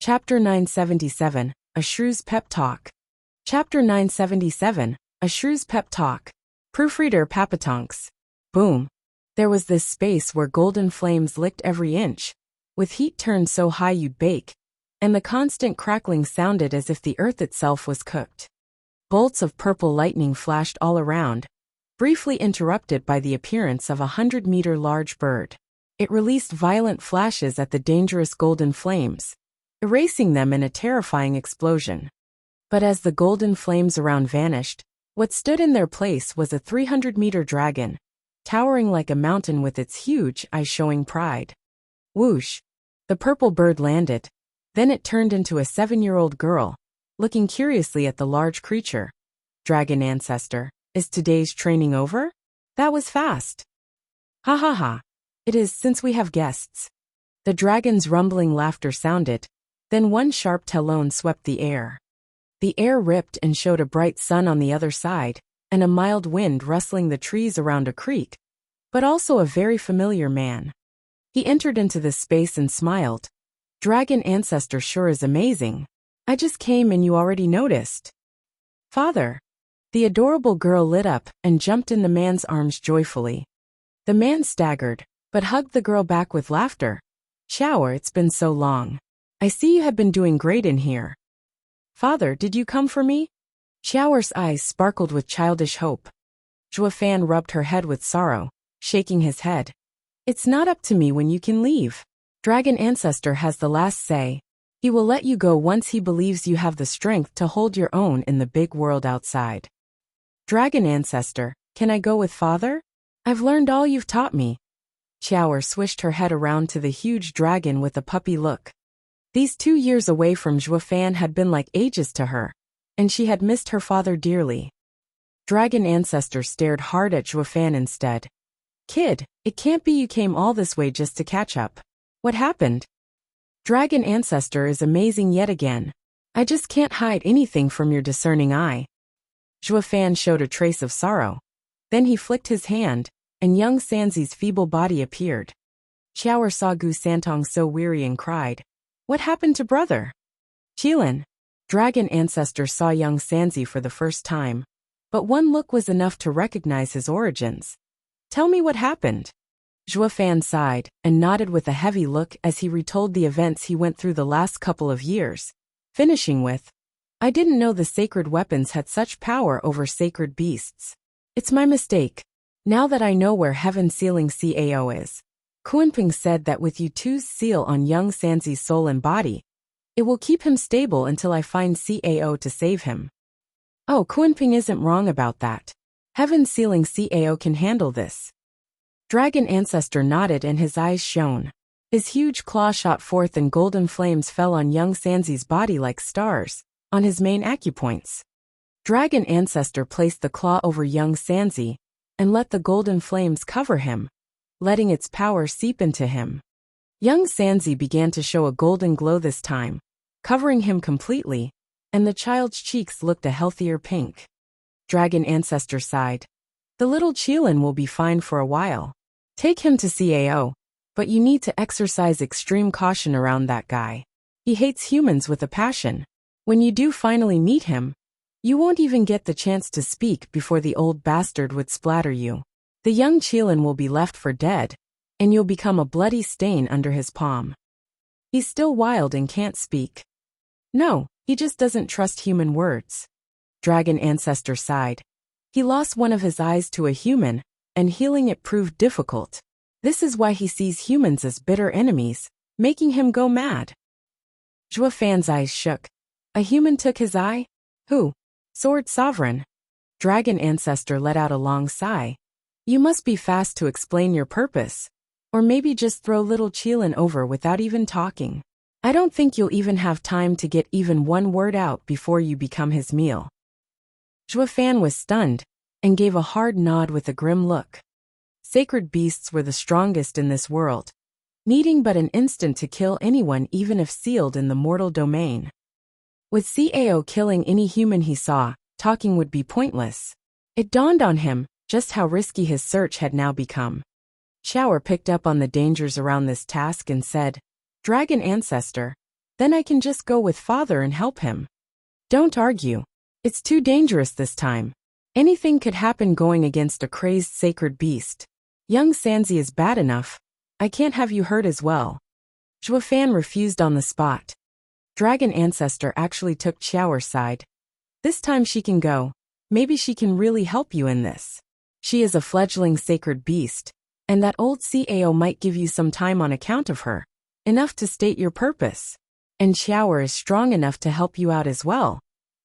Chapter 977, A Shrew's Pep Talk. Chapter 977, A Shrew's Pep Talk. Proofreader Papatonks. Boom. There was this space where golden flames licked every inch, with heat turned so high you'd bake, and the constant crackling sounded as if the earth itself was cooked. Bolts of purple lightning flashed all around, briefly interrupted by the appearance of a 100-meter large bird. It released violent flashes at the dangerous golden flames, erasing them in a terrifying explosion. But as the golden flames around vanished, what stood in their place was a 300-meter dragon, towering like a mountain with its huge eyes showing pride. Whoosh! The purple bird landed. Then it turned into a 7-year-old girl, looking curiously at the large creature. Dragon ancestor, is today's training over? That was fast. Ha ha ha. It is, since we have guests. The dragon's rumbling laughter sounded, then one sharp talon swept the air. The air ripped and showed a bright sun on the other side, and a mild wind rustling the trees around a creek, but also a very familiar man. He entered into this space and smiled. Dragon ancestor sure is amazing. I just came and you already noticed. Father. The adorable girl lit up and jumped in the man's arms joyfully. The man staggered, but hugged the girl back with laughter. Shower, it's been so long. I see you have been doing great in here. Father, did you come for me? Shower's eyes sparkled with childish hope. Zhuofan rubbed her head with sorrow, shaking his head. It's not up to me when you can leave. Dragon ancestor has the last say. He will let you go once he believes you have the strength to hold your own in the big world outside. Dragon ancestor, can I go with father? I've learned all you've taught me. Shower swished her head around to the huge dragon with a puppy look. These 2 years away from Zhuofan had been like ages to her, and she had missed her father dearly. Dragon ancestor stared hard at Zhuofan instead. Kid, it can't be you came all this way just to catch up. What happened? Dragon ancestor is amazing yet again. I just can't hide anything from your discerning eye. Zhuofan showed a trace of sorrow. Then he flicked his hand, and young Sanzi's feeble body appeared. Shower saw Gu Santong so weary and cried, What happened to brother? Qilin. Dragon ancestor saw young Sanzi for the first time, but one look was enough to recognize his origins. Tell me what happened. Zhuofan sighed and nodded with a heavy look as he retold the events he went through the last couple of years, finishing with, I didn't know the sacred weapons had such power over sacred beasts. It's my mistake. Now that I know where heaven sealing CAO is, Kunping said that with you two's seal on young Sanzi's soul and body, it will keep him stable until I find CAO to save him. Oh, Kunping isn't wrong about that. Heaven sealing CAO can handle this. Dragon ancestor nodded and his eyes shone. His huge claw shot forth and golden flames fell on young Sanzi's body like stars, on his main acupoints. Dragon ancestor placed the claw over young Sanzi, and let the golden flames cover him, letting its power seep into him. Young Sanzi began to show a golden glow this time, covering him completely, and the child's cheeks looked a healthier pink. Dragon ancestor sighed. The little Qilin will be fine for a while. Take him to CAO, but you need to exercise extreme caution around that guy. He hates humans with a passion. When you do finally meet him, you won't even get the chance to speak before the old bastard would splatter you. The young Qilin will be left for dead, and you'll become a bloody stain under his palm. He's still wild and can't speak. No, he just doesn't trust human words. Dragon ancestor sighed. He lost one of his eyes to a human, and healing it proved difficult. This is why he sees humans as bitter enemies, making him go mad. Zhuofan's eyes shook. A human took his eye? Who? Sword Sovereign. Dragon ancestor let out a long sigh. You must be fast to explain your purpose. Or maybe just throw little Qilin over without even talking. I don't think you'll even have time to get even one word out before you become his meal. Zhuofan was stunned, and gave a hard nod with a grim look. Sacred beasts were the strongest in this world, needing but an instant to kill anyone even if sealed in the mortal domain. With CAO killing any human he saw, talking would be pointless. It dawned on him just how risky his search had now become. Shower picked up on the dangers around this task and said, Dragon ancestor, Then I can just go with father and help him. Don't argue. It's too dangerous this time. Anything could happen going against a crazed sacred beast. Young Sanzi is bad enough. I can't have you hurt as well. Zhuofan refused on the spot. Dragon Ancestor actually took Qiaoer's side. This time she can go. Maybe she can really help you in this. She is a fledgling sacred beast, and that old Cao might give you some time on account of her. Enough to state your purpose. And Qiaoer is strong enough to help you out as well,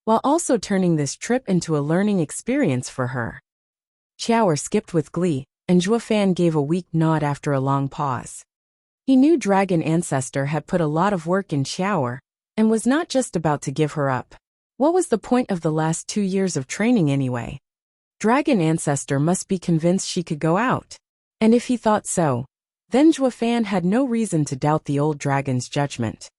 while also turning this trip into a learning experience for her. Qiaoer skipped with glee, and Zhuofan gave a weak nod after a long pause. He knew Dragon Ancestor had put a lot of work in Qiaoer, and was not just about to give her up. What was the point of the last 2 years of training anyway? Dragon Ancestor must be convinced she could go out. And if he thought so, then Zhuofan had no reason to doubt the old dragon's judgment.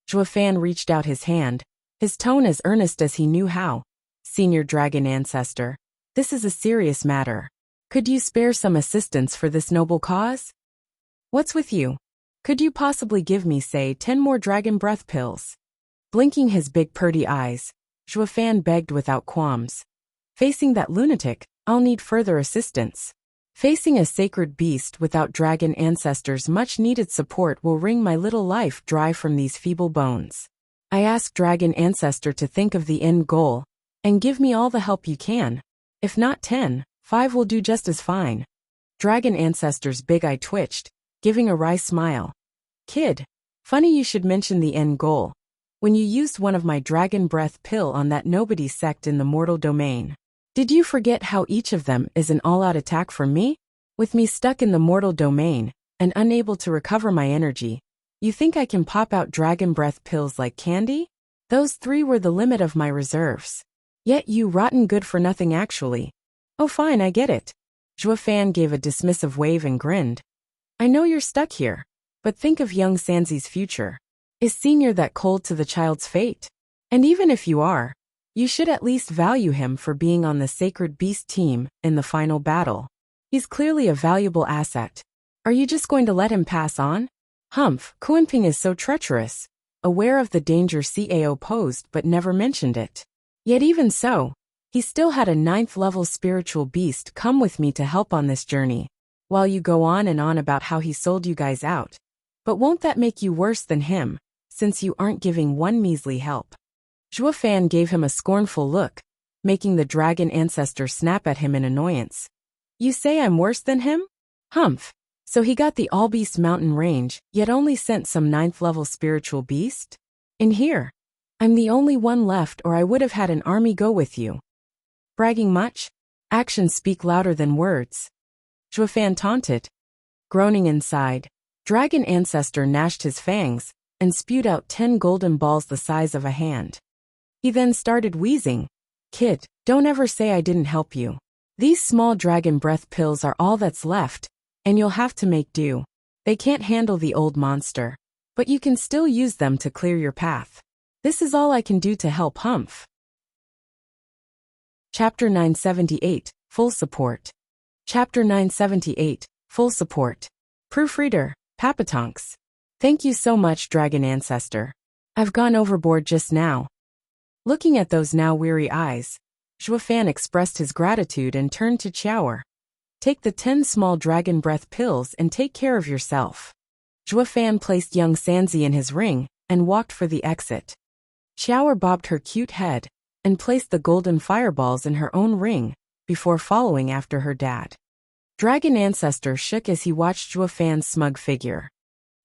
Zhuofan reached out his hand, his tone as earnest as he knew how. Senior Dragon Ancestor, this is a serious matter. Could you spare some assistance for this noble cause? What's with you? Could you possibly give me, say, 10 more dragon breath pills? Blinking his big purdy eyes, Zhuofan begged without qualms. Facing that lunatic, I'll need further assistance. Facing a sacred beast without Dragon Ancestor's much-needed support will wring my little life dry from these feeble bones. I ask Dragon Ancestor to think of the end goal, and give me all the help you can. If not 10, 5 will do just as fine. Dragon Ancestor's big eye twitched, giving a wry smile. Kid, funny you should mention the end goal. When you used one of my dragon breath pill on that nobody sect in the mortal domain. Did you forget how each of them is an all-out attack from me? With me stuck in the mortal domain, and unable to recover my energy, you think I can pop out dragon breath pills like candy? Those 3 were the limit of my reserves. Yet you rotten good for nothing actually. Oh fine, I get it. Zhuofan gave a dismissive wave and grinned. I know you're stuck here, but think of young Sanzi's future. Is senior that cold to the child's fate? And even if you are, you should at least value him for being on the Sacred Beast team in the final battle. He's clearly a valuable asset. Are you just going to let him pass on? Humph, Kuenping is so treacherous, aware of the danger Cao posed but never mentioned it. Yet even so, he still had a 9th-level spiritual beast come with me to help on this journey, while you go on and on about how he sold you guys out. But won't that make you worse than him, since you aren't giving one measly help? Zhuofan gave him a scornful look, making the Dragon Ancestor snap at him in annoyance. You say I'm worse than him? Humph. So he got the All-Beast Mountain Range, yet only sent some 9th-level spiritual beast? In here. I'm the only one left, or I would have had an army go with you. Bragging much? Actions speak louder than words. Zhuofan taunted. Groaning inside, Dragon Ancestor gnashed his fangs, and spewed out 10 golden balls the size of a hand. He then started wheezing. Kid, don't ever say I didn't help you. These small dragon breath pills are all that's left, and you'll have to make do. They can't handle the old monster, but you can still use them to clear your path. This is all I can do to help Humph. Chapter 978, Full Support. Chapter 978, Full Support. Proofreader, Papatonks. Thank you so much, Dragon Ancestor. I've gone overboard just now. Looking at those now weary eyes, Zhuofan expressed his gratitude and turned to Qiaoer. Take the 10 small dragon breath pills and take care of yourself. Zhuofan placed young Sanzi in his ring and walked for the exit. Qiaoer bobbed her cute head and placed the golden fireballs in her own ring before following after her dad. Dragon Ancestor shook as he watched Zhuofan's smug figure.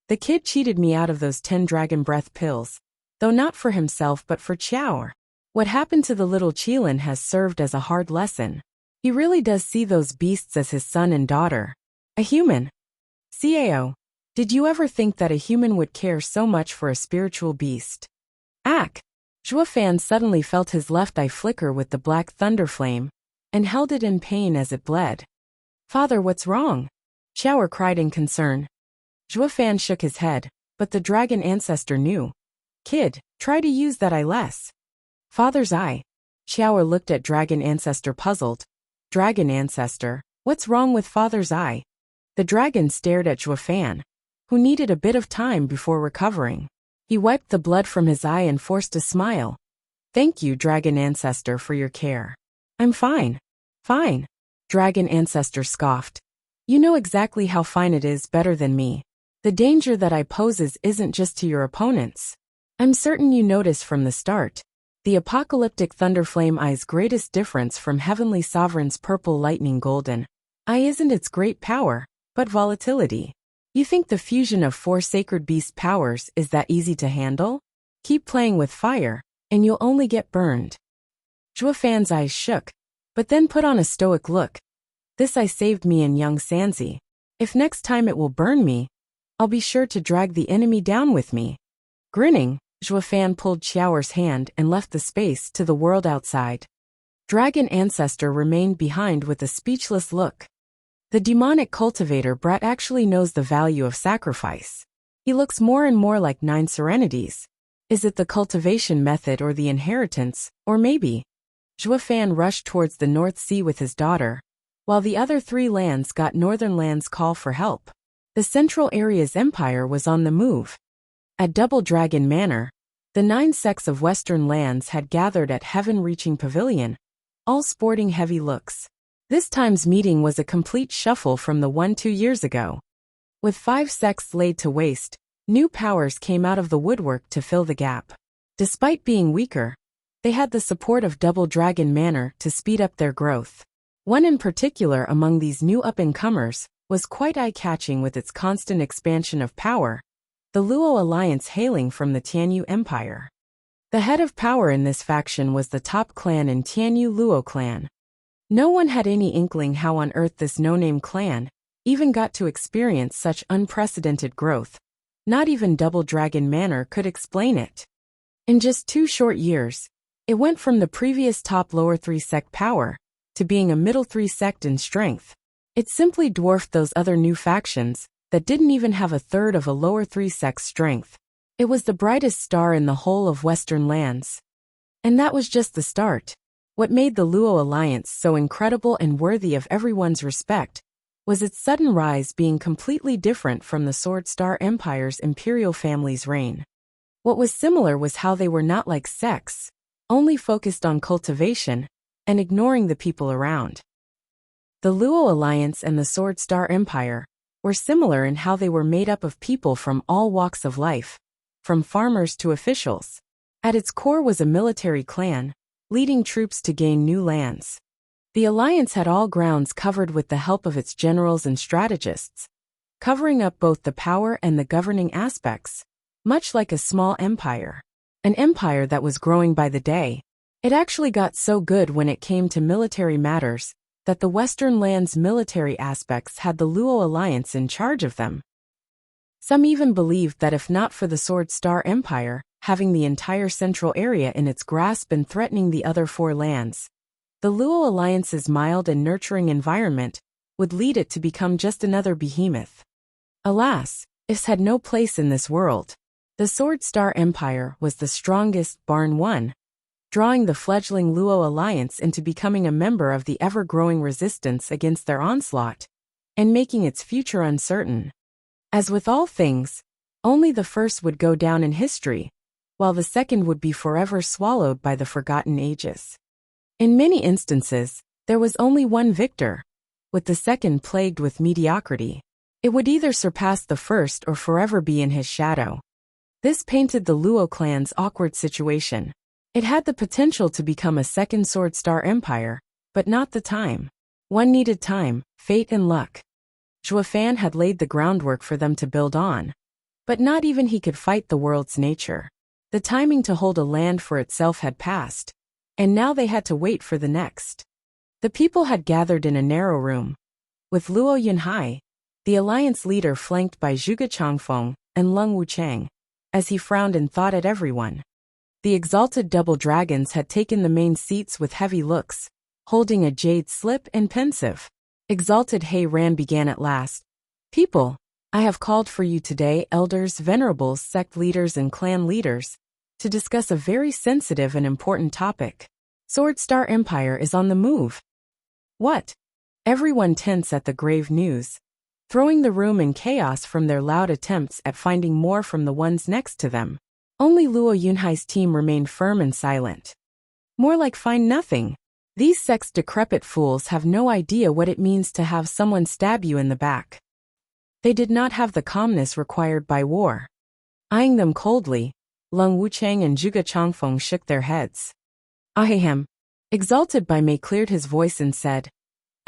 The kid cheated me out of those 10 dragon breath pills, though not for himself but for Qiaoer. What happened to the little Qilin has served as a hard lesson. He really does see those beasts as his son and daughter. A human. Cao, did you ever think that a human would care so much for a spiritual beast? Ack! Zhuofan suddenly felt his left eye flicker with the black thunder flame, and held it in pain as it bled. Father, what's wrong? Qiaoer cried in concern. Zhuofan shook his head, but the Dragon Ancestor knew. Kid, try to use that eye less. Father's eye. Qiaoer looked at Dragon Ancestor puzzled. Dragon Ancestor, what's wrong with Father's eye? The dragon stared at Zhuofan, who needed a bit of time before recovering. He wiped the blood from his eye and forced a smile. Thank you, Dragon Ancestor, for your care. I'm fine. Fine. Dragon Ancestor scoffed. You know exactly how fine it is better than me. The danger that I poses isn't just to your opponents. I'm certain you notice from the start. The apocalyptic thunderflame eye's greatest difference from Heavenly Sovereign's purple lightning golden eye isn't its great power, but volatility. You think the fusion of 4 sacred beast powers is that easy to handle? Keep playing with fire, and you'll only get burned. Zhuo Fan's eyes shook, but then put on a stoic look. This eye saved me in young Sanzi. If next time it will burn me, I'll be sure to drag the enemy down with me. Grinning, Zhuo Fan pulled Xiaoer's hand and left the space to the world outside. Dragon Ancestor remained behind with a speechless look. The demonic cultivator brat actually knows the value of sacrifice. He looks more and more like 9 serenities. Is it the cultivation method or the inheritance, or maybe? Zhuo Fan rushed towards the North Sea with his daughter, while the other 3 lands got Northern lands' call for help. The Central Area's empire was on the move. At Double Dragon Manor, the 9 sects of Western lands had gathered at Heaven-reaching Pavilion, all sporting heavy looks. This time's meeting was a complete shuffle from the one 2 years ago. With 5 sects laid to waste, new powers came out of the woodwork to fill the gap. Despite being weaker, they had the support of Double Dragon Manor to speed up their growth. One in particular among these new up-and-comers was quite eye-catching with its constant expansion of power, the Luo alliance hailing from the Tianyu Empire. The head of power in this faction was the top clan in Tianyu Luo clan. No one had any inkling how on earth this no-name clan even got to experience such unprecedented growth. Not even Double Dragon Manor could explain it. In just 2 short years, it went from the previous top lower 3 sect power to being a middle 3 sect in strength. It simply dwarfed those other new factions that didn't even have a third of a lower 3 sect strength. It was the brightest star in the whole of Western lands. And that was just the start. What made the Luo alliance so incredible and worthy of everyone's respect was its sudden rise being completely different from the Sword Star Empire's imperial family's reign. What was similar was how they were not like sects, only focused on cultivation and ignoring the people around. The Luo alliance and the Sword Star Empire were similar in how they were made up of people from all walks of life, from farmers to officials. At its core was a military clan, leading troops to gain new lands. The alliance had all grounds covered with the help of its generals and strategists, covering up both the power and the governing aspects, much like a small empire. An empire that was growing by the day. It actually got so good when it came to military matters that the Western lands' military aspects had the Luo alliance in charge of them. Some even believed that if not for the Sword Star Empire having the entire central area in its grasp and threatening the other 4 lands, the Luo alliance's mild and nurturing environment would lead it to become just another behemoth. Alas, ifs had no place in this world. The Sword Star Empire was the strongest, bar none, drawing the fledgling Luo alliance into becoming a member of the ever-growing resistance against their onslaught, and making its future uncertain. As with all things, only the first would go down in history, while the second would be forever swallowed by the forgotten ages. In many instances, there was only one victor, with the second plagued with mediocrity. It would either surpass the first or forever be in his shadow. This painted the Luo clan's awkward situation. It had the potential to become a second Sword Star Empire, but not the time. One needed time, fate and luck. Zhuo Fan had laid the groundwork for them to build on. But not even he could fight the world's nature. The timing to hold a land for itself had passed, and now they had to wait for the next. The people had gathered in a narrow room, with Luo Yunhai, the alliance leader flanked by Zhuge Changfeng and Leng Wuchang, as he frowned and thought at everyone. The exalted double dragons had taken the main seats with heavy looks, holding a jade slip and pensive. Exalted He Ran began at last. People, I have called for you today, elders, venerables, sect leaders and clan leaders, to discuss a very sensitive and important topic. Sword Star Empire is on the move. What? Everyone tense at the grave news, throwing the room in chaos from their loud attempts at finding more from the ones next to them. Only Luo Yunhai's team remained firm and silent. More like find nothing. These sex decrepit fools have no idea what it means to have someone stab you in the back. They did not have the calmness required by war. Eyeing them coldly, Leng Wuchang and Zhuge Changfeng shook their heads. Ahem. Exalted by Mei cleared his voice and said,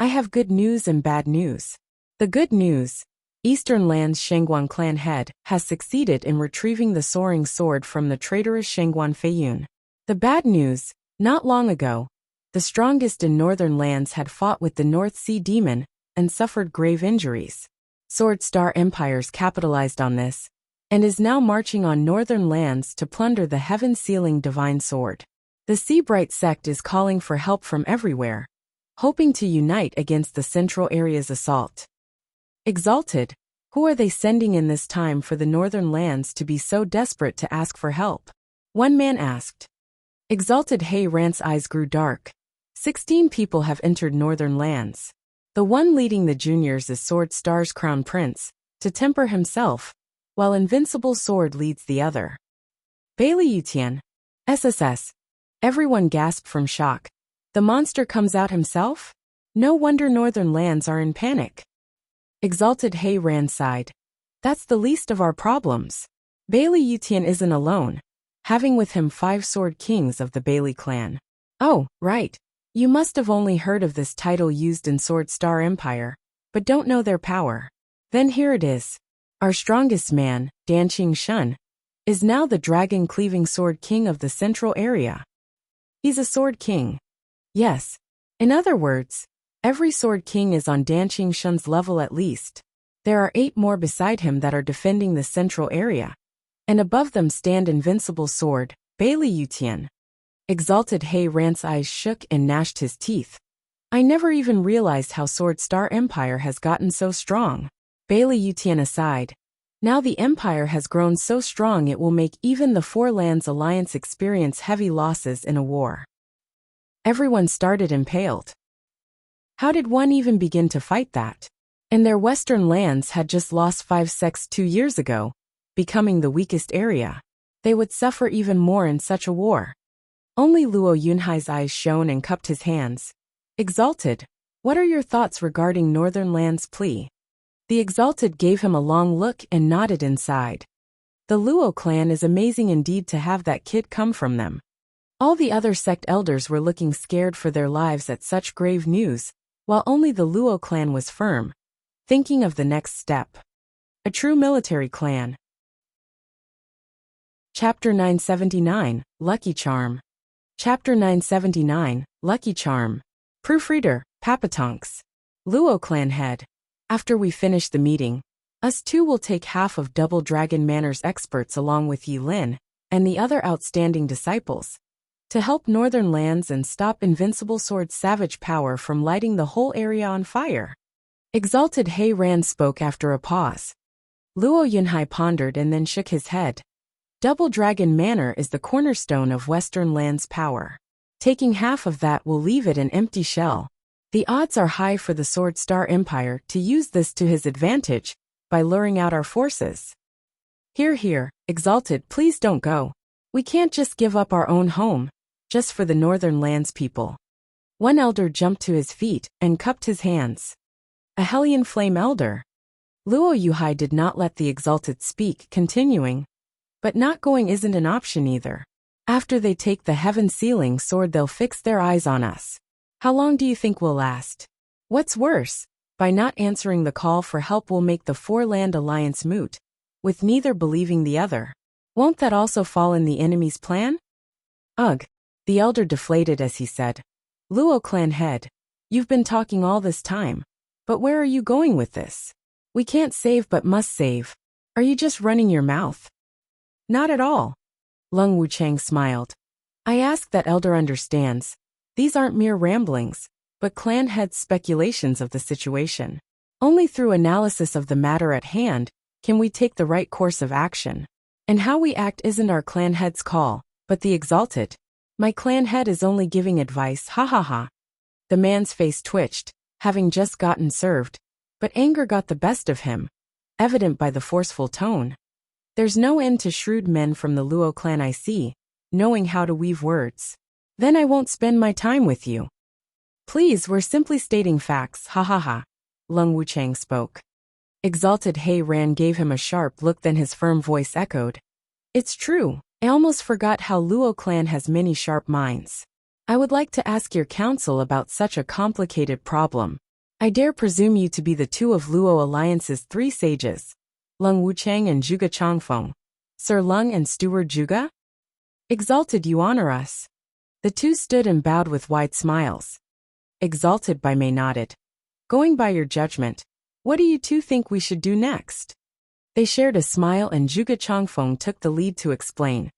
I have good news and bad news. The good news, Eastern Land's Shangguan clan head, has succeeded in retrieving the soaring sword from the traitorous Shangguan Feiyun. The bad news, not long ago, the strongest in Northern Lands had fought with the North Sea demon and suffered grave injuries. Sword Star Empires capitalized on this, and is now marching on Northern Lands to plunder the heaven-sealing divine sword. The Seabright sect is calling for help from everywhere, hoping to unite against the Central Area's assault. Exalted, who are they sending in this time for the Northern Lands to be so desperate to ask for help? One man asked. Exalted Hei Rant's eyes grew dark. 16 people have entered Northern Lands. The one leading the juniors is Sword Star's crown prince, to temper himself, while Invincible Sword leads the other. Bailey Yutian, SSS. Everyone gasped from shock. The monster comes out himself? No wonder Northern Lands are in panic. Exalted Hei Ran sighed. That's the least of our problems. Bailey Yutian isn't alone, having with him 5 sword kings of the Bailey clan. Oh, right. You must have only heard of this title used in Sword Star Empire, but don't know their power. Then here it is. Our strongest man, Danqing Shun, is now the dragon-cleaving sword king of the Central Area. He's a sword king. Yes. In other words, every sword king is on Danqing Shun's level at least. There are 8 more beside him that are defending the Central Area, and above them stand Invincible Sword, Bailey Yutian. Exalted Hei Rant's eyes shook and gnashed his teeth. I never even realized how Sword Star Empire has gotten so strong. Bailey Yutian aside. Now the Empire has grown so strong it will make even the Four Lands Alliance experience heavy losses in a war. Everyone started impaled. How did one even begin to fight that? And their western lands had just lost 5 sects 2 years ago, becoming the weakest area. They would suffer even more in such a war. Only Luo Yunhai's eyes shone and cupped his hands. Exalted, what are your thoughts regarding Northern Land's plea? The Exalted gave him a long look and nodded inside. The Luo clan is amazing indeed to have that kid come from them. All the other sect elders were looking scared for their lives at such grave news, while only the Luo clan was firm, thinking of the next step. A true military clan. Chapter 979, Lucky Charm. Chapter 979, Lucky Charm. Proofreader, Papatonks. Luo clan head. After we finish the meeting, us two will take half of Double Dragon Manor's experts along with Yi Lin and the other outstanding disciples, to help Northern Lands and stop Invincible Sword's savage power from lighting the whole area on fire. Exalted Hei Ran spoke after a pause. Luo Yunhai pondered and then shook his head. Double Dragon Manor is the cornerstone of Western Land's power. Taking half of that will leave it an empty shell. The odds are high for the Sword Star Empire to use this to his advantage by luring out our forces. Here, Exalted, please don't go. We can't just give up our own home, just for the Northern Lands people. One elder jumped to his feet and cupped his hands. A Hellion Flame elder. Luo Yuhai did not let the Exalted speak, continuing. But not going isn't an option either. After they take the heaven-sealing sword they'll fix their eyes on us. How long do you think we'll last? What's worse, by not answering the call for help we'll make the Four-Land Alliance moot, with neither believing the other. Won't that also fall in the enemy's plan? Ugh, the elder deflated as he said. Luo clan head, you've been talking all this time, but where are you going with this? We can't save but must save. Are you just running your mouth? Not at all. Leng Wuchang smiled. I ask that elder understands. These aren't mere ramblings, but clan heads' speculations of the situation. Only through analysis of the matter at hand can we take the right course of action. And how we act isn't our clan head's call, but the Exalted. My clan head is only giving advice, ha ha ha. The man's face twitched, having just gotten served, but anger got the best of him, evident by the forceful tone. There's no end to shrewd men from the Luo clan I see, knowing how to weave words. Then I won't spend my time with you. Please, we're simply stating facts, ha ha ha. Lung Wuchang spoke. Exalted He Ran gave him a sharp look, then his firm voice echoed. It's true. I almost forgot how Luo clan has many sharp minds. I would like to ask your counsel about such a complicated problem. I dare presume you to be the two of Luo Alliance's 3 sages, Lung Wuchang and Zhuge Changfeng, Sir Lung and Steward Zhuge? Exalted, you honor us. The 2 stood and bowed with wide smiles. Exalted by Mei nodded. Going by your judgment, what do you 2 think we should do next? They shared a smile and Zhuge Changfeng took the lead to explain.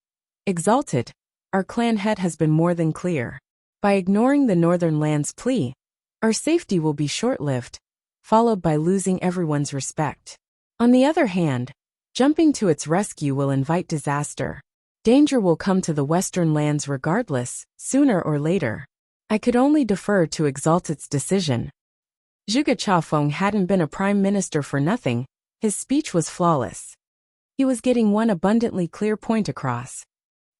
Exalted, our clan head has been more than clear. By ignoring the Northern Land's plea, our safety will be short-lived, followed by losing everyone's respect. On the other hand, jumping to its rescue will invite disaster. Danger will come to the Western Lands regardless, sooner or later. I could only defer to Exalted's decision. Zhuge Changfeng hadn't been a prime minister for nothing. His speech was flawless. He was getting one abundantly clear point across.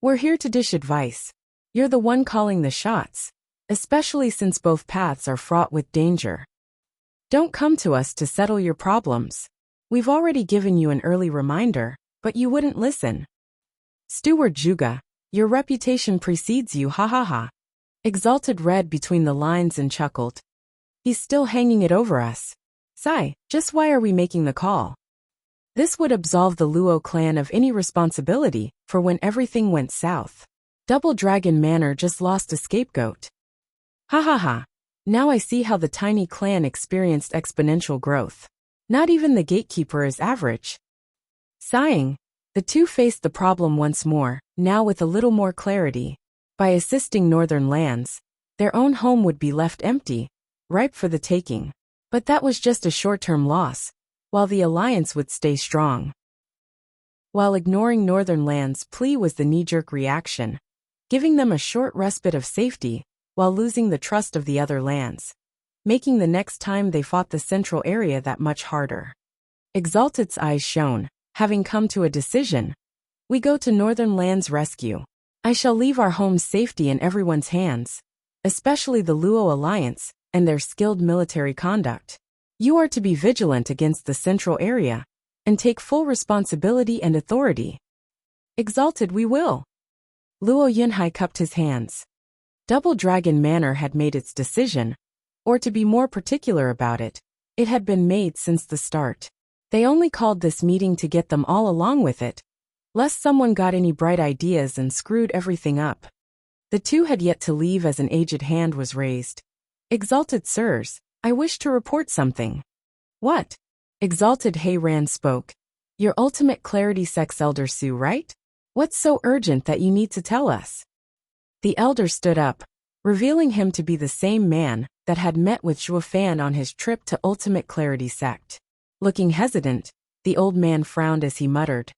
We're here to dish advice. You're the one calling the shots, especially since both paths are fraught with danger. Don't come to us to settle your problems. We've already given you an early reminder, but you wouldn't listen. Steward Zhuge, your reputation precedes you, ha ha ha. Exalted read between the lines and chuckled. He's still hanging it over us. Sigh, just why are we making the call? This would absolve the Luo clan of any responsibility for when everything went south. Double Dragon Manor just lost a scapegoat. Ha ha ha. Now I see how the tiny clan experienced exponential growth. Not even the gatekeeper is average. Sighing, the 2 faced the problem once more, now with a little more clarity. By assisting Northern Lands, their own home would be left empty, ripe for the taking. But that was just a short-term loss, while the alliance would stay strong. While ignoring Northern Lands' plea was the knee-jerk reaction, giving them a short respite of safety, while losing the trust of the other lands, making the next time they fought the central area that much harder. Exalted's eyes shone, having come to a decision. We go to Northern Lands' rescue. I shall leave our home's safety in everyone's hands, especially the Luo Alliance and their skilled military conduct. You are to be vigilant against the central area and take full responsibility and authority. Exalted, we will. Luo Yunhai cupped his hands. Double Dragon Manor had made its decision, or to be more particular about it, it had been made since the start. They only called this meeting to get them all along with it, lest someone got any bright ideas and screwed everything up. The 2 had yet to leave as an aged hand was raised. Exalted sirs, I wish to report something. What? Exalted He Ran spoke. Your ultimate clarity sex elder Su, right? What's so urgent that you need to tell us? The elder stood up, revealing him to be the same man that had met with Zhuo Fan on his trip to Ultimate Clarity Sect. Looking hesitant, the old man frowned as he muttered.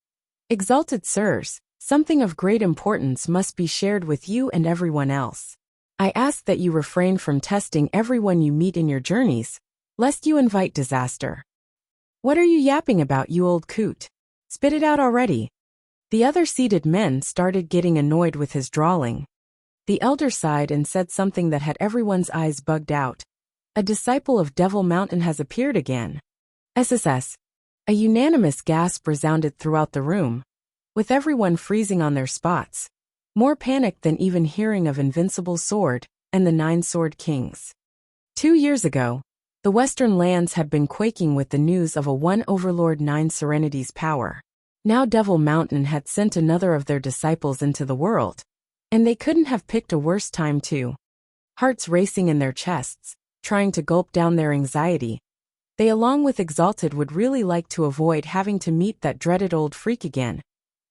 Exalted sirs, something of great importance must be shared with you and everyone else. I ask that you refrain from testing everyone you meet in your journeys, lest you invite disaster. What are you yapping about, you old coot? Spit it out already. The other seated men started getting annoyed with his drawling. The elder sighed and said something that had everyone's eyes bugged out. A disciple of Devil Mountain has appeared again. SSS. A unanimous gasp resounded throughout the room, with everyone freezing on their spots, more panicked than even hearing of Invincible Sword and the 9 Sword Kings. 2 years ago, the Western Lands had been quaking with the news of a one Overlord 9 Serenity's power. Now Devil Mountain had sent another of their disciples into the world, and they couldn't have picked a worse time too. Hearts racing in their chests, trying to gulp down their anxiety. They, along with Exalted, would really like to avoid having to meet that dreaded old freak again,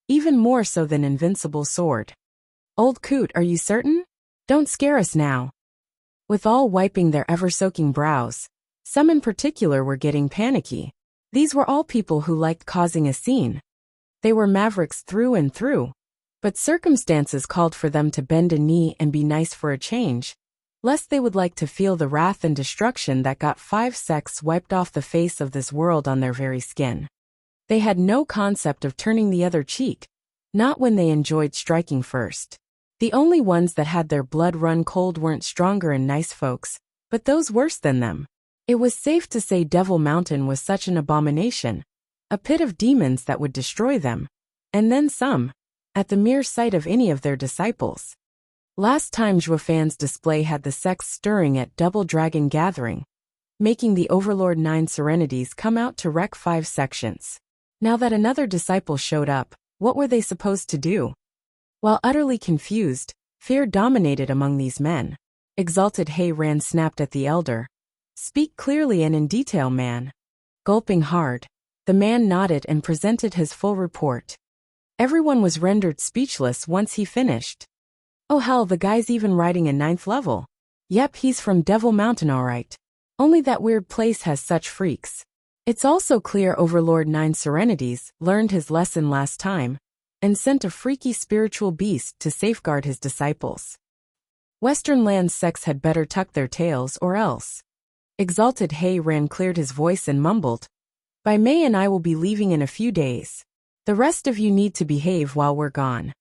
even more so than Invincible Sword. Old coot, are you certain? Don't scare us now. With all wiping their ever-soaking brows, some in particular were getting panicky. These were all people who liked causing a scene. They were mavericks through and through, but circumstances called for them to bend a knee and be nice for a change, lest they would like to feel the wrath and destruction that got 5 sects wiped off the face of this world on their very skin. They had no concept of turning the other cheek, not when they enjoyed striking first. The only ones that had their blood run cold weren't stronger and nice folks, but those worse than them. It was safe to say Devil Mountain was such an abomination, a pit of demons that would destroy them, and then some, at the mere sight of any of their disciples. Last time Zhuofan's display had the sects stirring at Double Dragon Gathering, making the Overlord 9 Serenities come out to wreck 5 sections. Now that another disciple showed up, what were they supposed to do? While utterly confused, fear dominated among these men. Exalted Hei Ran snapped at the elder. "Speak clearly and in detail, man." Gulping hard, the man nodded and presented his full report. Everyone was rendered speechless once he finished. "Oh hell, the guy's even riding a 9th level. Yep, he's from Devil Mountain alright. Only that weird place has such freaks." It's also clear Overlord 9 Serenities learned his lesson last time, and sent a freaky spiritual beast to safeguard his disciples. Western Land's sects had better tuck their tails or else. Exalted Hei Ran cleared his voice and mumbled, "By May and I will be leaving in a few days. The rest of you need to behave while we're gone."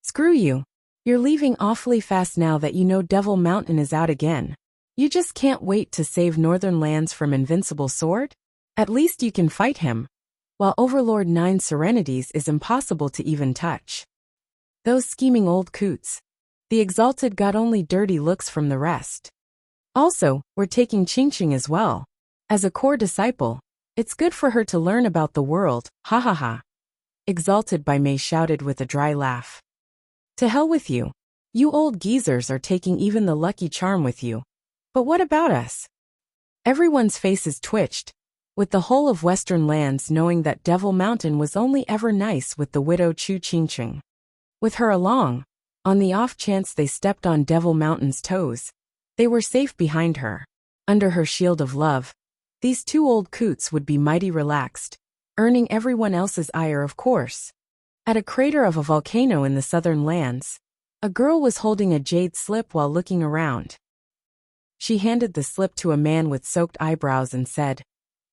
"Screw you. You're leaving awfully fast now that you know Devil Mountain is out again. You just can't wait to save Northern Lands from Invincible Sword? At least you can fight him, while Overlord 9 Serenities is impossible to even touch." Those scheming old coots. The Exalted got only dirty looks from the rest. Also, we're taking Qingqing as well. As a core disciple, it's good for her to learn about the world, ha ha ha. Exalted by May shouted with a dry laugh. "To hell with you. You old geezers are taking even the lucky charm with you. But what about us?" Everyone's faces twitched, with the whole of Western Lands knowing that Devil Mountain was only ever nice with the widow Chu Qingqing. With her along, on the off chance they stepped on Devil Mountain's toes, they were safe behind her. Under her shield of love, these 2 old coots would be mighty relaxed, earning everyone else's ire of course. At a crater of a volcano in the Southern Lands, a girl was holding a jade slip while looking around. She handed the slip to a man with soaked eyebrows and said,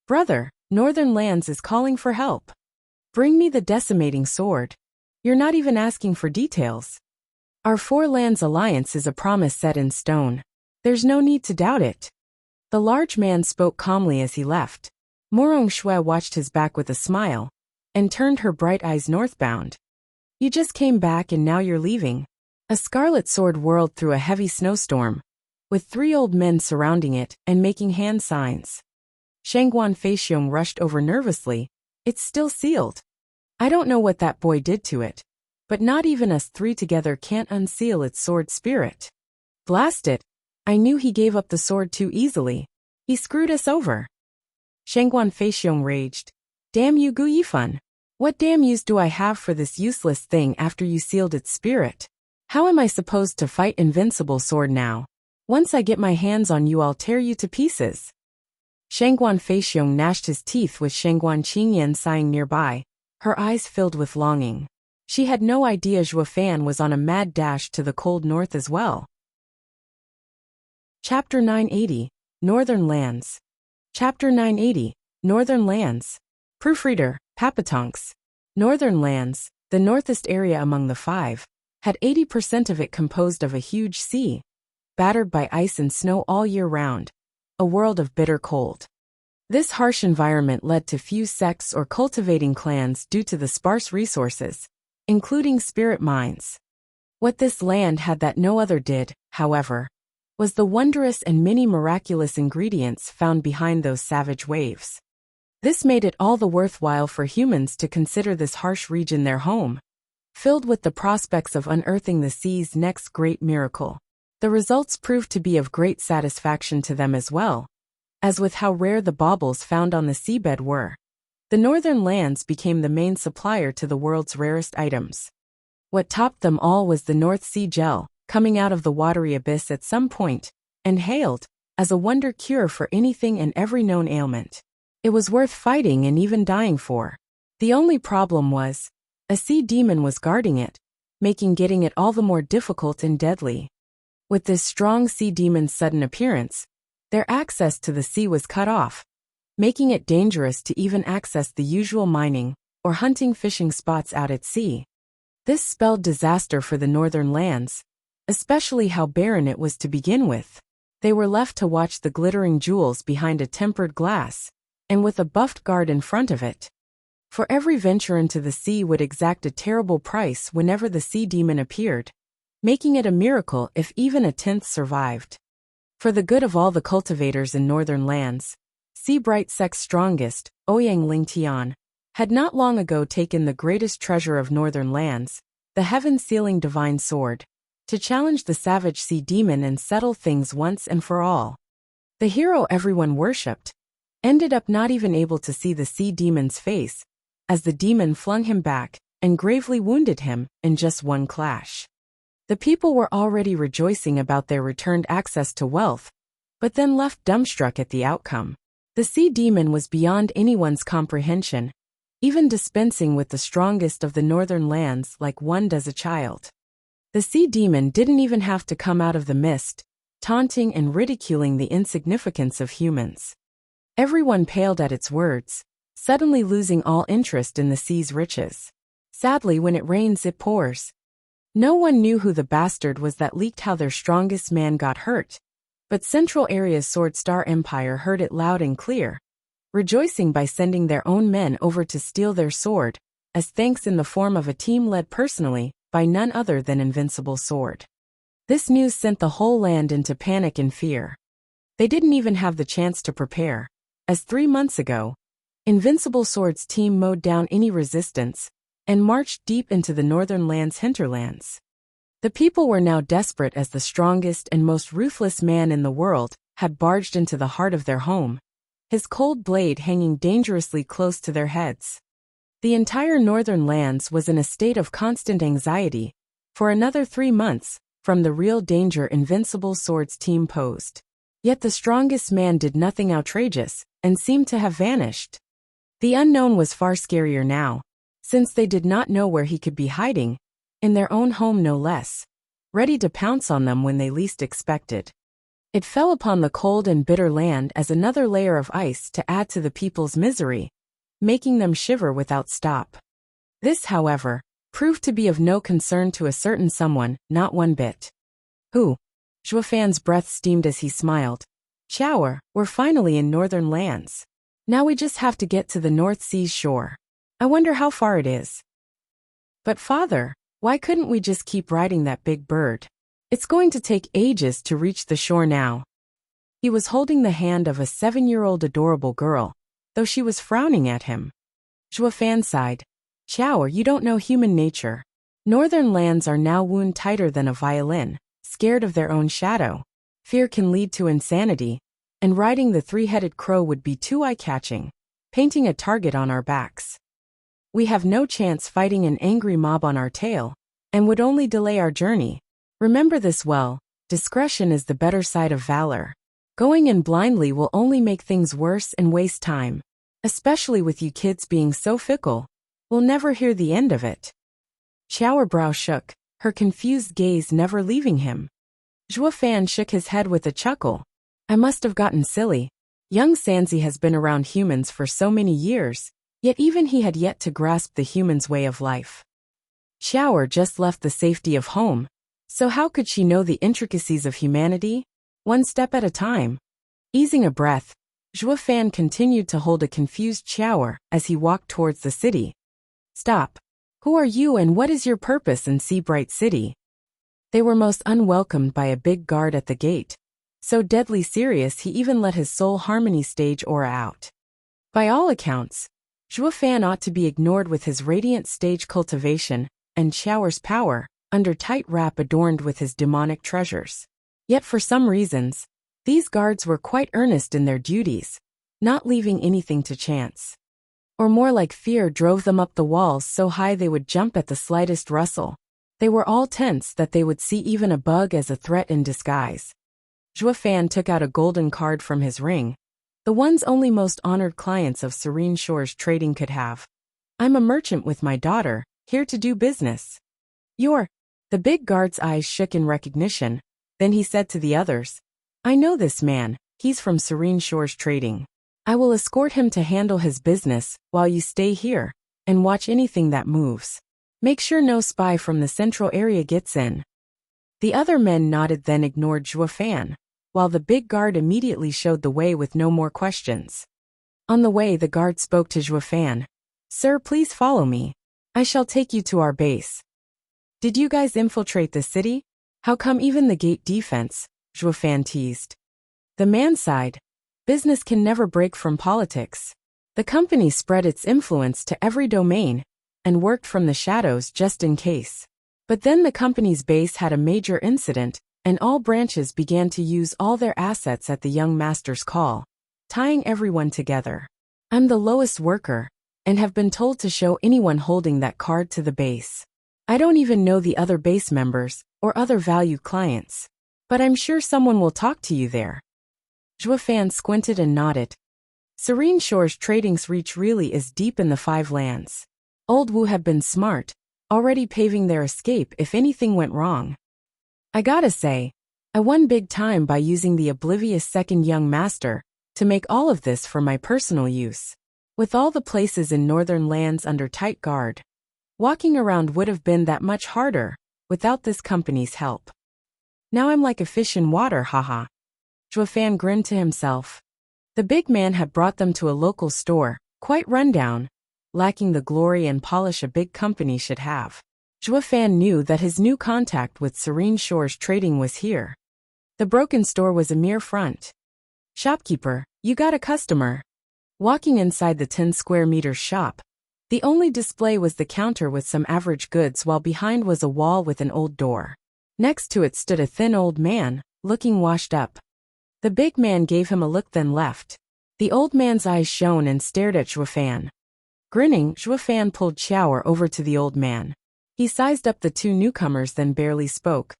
"Brother, Northern Lands is calling for help. Bring me the decimating sword. You're not even asking for details. Our 4 Lands alliance is a promise set in stone. There's no need to doubt it." The large man spoke calmly as he left. Morong Shui watched his back with a smile, and turned her bright eyes northbound. "You just came back and now you're leaving." A scarlet sword whirled through a heavy snowstorm, with 3 old men surrounding it and making hand signs. Shangguan Feixiong rushed over nervously. "It's still sealed. I don't know what that boy did to it, but not even us 3 together can't unseal its sword spirit. Blast it, I knew he gave up the sword too easily. He screwed us over." Shangguan Feixiong raged. "Damn you, Gu Yifan. What damn use do I have for this useless thing after you sealed its spirit? How am I supposed to fight Invincible Sword now? Once I get my hands on you I'll tear you to pieces." Shangguan Feixiong gnashed his teeth with Shangguan Qingyan sighing nearby, her eyes filled with longing. She had no idea Zhuofan was on a mad dash to the cold north as well. Chapter 980, Northern Lands. Chapter 980, Northern Lands. Proofreader, Papatonks. Northern Lands, the northest area among the 5, had 80% of it composed of a huge sea, battered by ice and snow all year round, a world of bitter cold. This harsh environment led to few sects or cultivating clans due to the sparse resources, including spirit mines. What this land had that no other did, however, was the wondrous and many miraculous ingredients found behind those savage waves. This made it all the worthwhile for humans to consider this harsh region their home, filled with the prospects of unearthing the sea's next great miracle. The results proved to be of great satisfaction to them as well, as with how rare the baubles found on the seabed were. The Northern Lands became the main supplier to the world's rarest items. What topped them all was the North Sea gel, coming out of the watery abyss at some point, and hailed as a wonder cure for anything and every known ailment. It was worth fighting and even dying for. The only problem was, a sea demon was guarding it, making getting it all the more difficult and deadly. With this strong sea demon's sudden appearance, their access to the sea was cut off, making it dangerous to even access the usual mining or hunting fishing spots out at sea. This spelled disaster for the northern lands, especially how barren it was to begin with. They were left to watch the glittering jewels behind a tempered glass, and with a buffed guard in front of it. For every venture into the sea would exact a terrible price whenever the sea demon appeared, making it a miracle if even a tenth survived. For the good of all the cultivators in northern lands, Sea Bright Sec's strongest, Ouyang Ling Tian, had not long ago taken the greatest treasure of northern lands, the heaven-sealing divine sword, to challenge the savage sea demon and settle things once and for all. The hero everyone worshipped ended up not even able to see the sea demon's face, as the demon flung him back and gravely wounded him in just one clash. The people were already rejoicing about their returned access to wealth, but then left dumbstruck at the outcome. The sea demon was beyond anyone's comprehension, even dispensing with the strongest of the northern lands like one does a child. The sea demon didn't even have to come out of the mist, taunting and ridiculing the insignificance of humans. Everyone paled at its words, suddenly losing all interest in the sea's riches. Sadly, when it rains, it pours. No one knew who the bastard was that leaked how their strongest man got hurt, but Central Area's Sword Star Empire heard it loud and clear, rejoicing by sending their own men over to steal their sword, as thanks in the form of a team led personally by none other than Invincible Sword. This news sent the whole land into panic and fear. They didn't even have the chance to prepare, as 3 months ago, Invincible Sword's team mowed down any resistance and marched deep into the northern land's hinterlands. The people were now desperate as the strongest and most ruthless man in the world had barged into the heart of their home, his cold blade hanging dangerously close to their heads. The entire northern lands was in a state of constant anxiety for another 3 months from the real danger Invincible Sword's team posed. Yet the strongest man did nothing outrageous and seemed to have vanished. The unknown was far scarier now, since they did not know where he could be hiding, in their own home no less, ready to pounce on them when they least expected. It fell upon the cold and bitter land as another layer of ice to add to the people's misery, making them shiver without stop. This, however, proved to be of no concern to a certain someone, not one bit. Who? Zhuo Fan's breath steamed as he smiled. Chower, we're finally in northern lands. Now we just have to get to the North Sea's shore. I wonder how far it is. But father, why couldn't we just keep riding that big bird? It's going to take ages to reach the shore now. He was holding the hand of a 7-year-old adorable girl, though she was frowning at him. Zhuo Fan sighed. Chower, you don't know human nature. Northern lands are now wound tighter than a violin, scared of their own shadow. Fear can lead to insanity, and riding the 3-headed crow would be too eye-catching, painting a target on our backs. We have no chance fighting an angry mob on our tail, and would only delay our journey. Remember this well, discretion is the better side of valor. Going in blindly will only make things worse and waste time, especially with you kids being so fickle. We'll never hear the end of it. Chower brow shook, her confused gaze never leaving him. Zhuo Fan shook his head with a chuckle. I must have gotten silly. Young Sanzi has been around humans for so many years, yet even he had yet to grasp the human's way of life. Chower just left the safety of home, so how could she know the intricacies of humanity? One step at a time. Easing a breath, Zhuo Fan continued to hold a confused Chower as he walked towards the city. Stop. Who are you and what is your purpose in Sea Bright City? They were most unwelcomed by a big guard at the gate, so deadly serious he even let his soul harmony stage aura out. By all accounts, Zhuo Fan ought to be ignored with his radiant stage cultivation and Chower's power, under tight wrap adorned with his demonic treasures. Yet for some reasons, these guards were quite earnest in their duties, not leaving anything to chance. Or more like fear drove them up the walls so high they would jump at the slightest rustle. They were all tense that they would see even a bug as a threat in disguise. Zhuo Fan took out a golden card from his ring, the ones only most honored clients of Serene Shores Trading could have. I'm a merchant with my daughter, here to do business. The big guard's eyes shook in recognition, then he said to the others, I know this man, he's from Serene Shores Trading. I will escort him to handle his business while you stay here and watch anything that moves. Make sure no spy from the central area gets in." The other men nodded, then ignored Zhuo Fan, while the big guard immediately showed the way with no more questions. On the way, the guard spoke to Zhuo Fan. "Sir, please follow me. I shall take you to our base." "Did you guys infiltrate the city? How come even the gate defense?" Zhuo Fan teased. The man sighed. Business can never break from politics. The company spread its influence to every domain and worked from the shadows just in case. But then the company's base had a major incident, and all branches began to use all their assets at the young master's call, tying everyone together. I'm the lowest worker, and have been told to show anyone holding that card to the base. I don't even know the other base members or other valued clients, but I'm sure someone will talk to you there. Zhuo Fan squinted and nodded. Serene Shore's trading's reach really is deep in the 5 lands. Old Wu had been smart, already paving their escape if anything went wrong. I gotta say, I won big time by using the oblivious second young master to make all of this for my personal use. With all the places in northern lands under tight guard, walking around would have been that much harder without this company's help. Now I'm like a fish in water, haha. Zhuo Fan grinned to himself. The big man had brought them to a local store, quite rundown, lacking the glory and polish a big company should have. Zhuo Fan knew that his new contact with Serene Shore's trading was here. The broken store was a mere front. "Shopkeeper, you got a customer." Walking inside the 10 square meter shop, the only display was the counter with some average goods, while behind was a wall with an old door. Next to it stood a thin old man, looking washed up. The big man gave him a look, then left. The old man's eyes shone and stared at Zhuo Fan. Grinning, Zhuo Fan pulled shower over to the old man. He sized up the 2 newcomers, then barely spoke.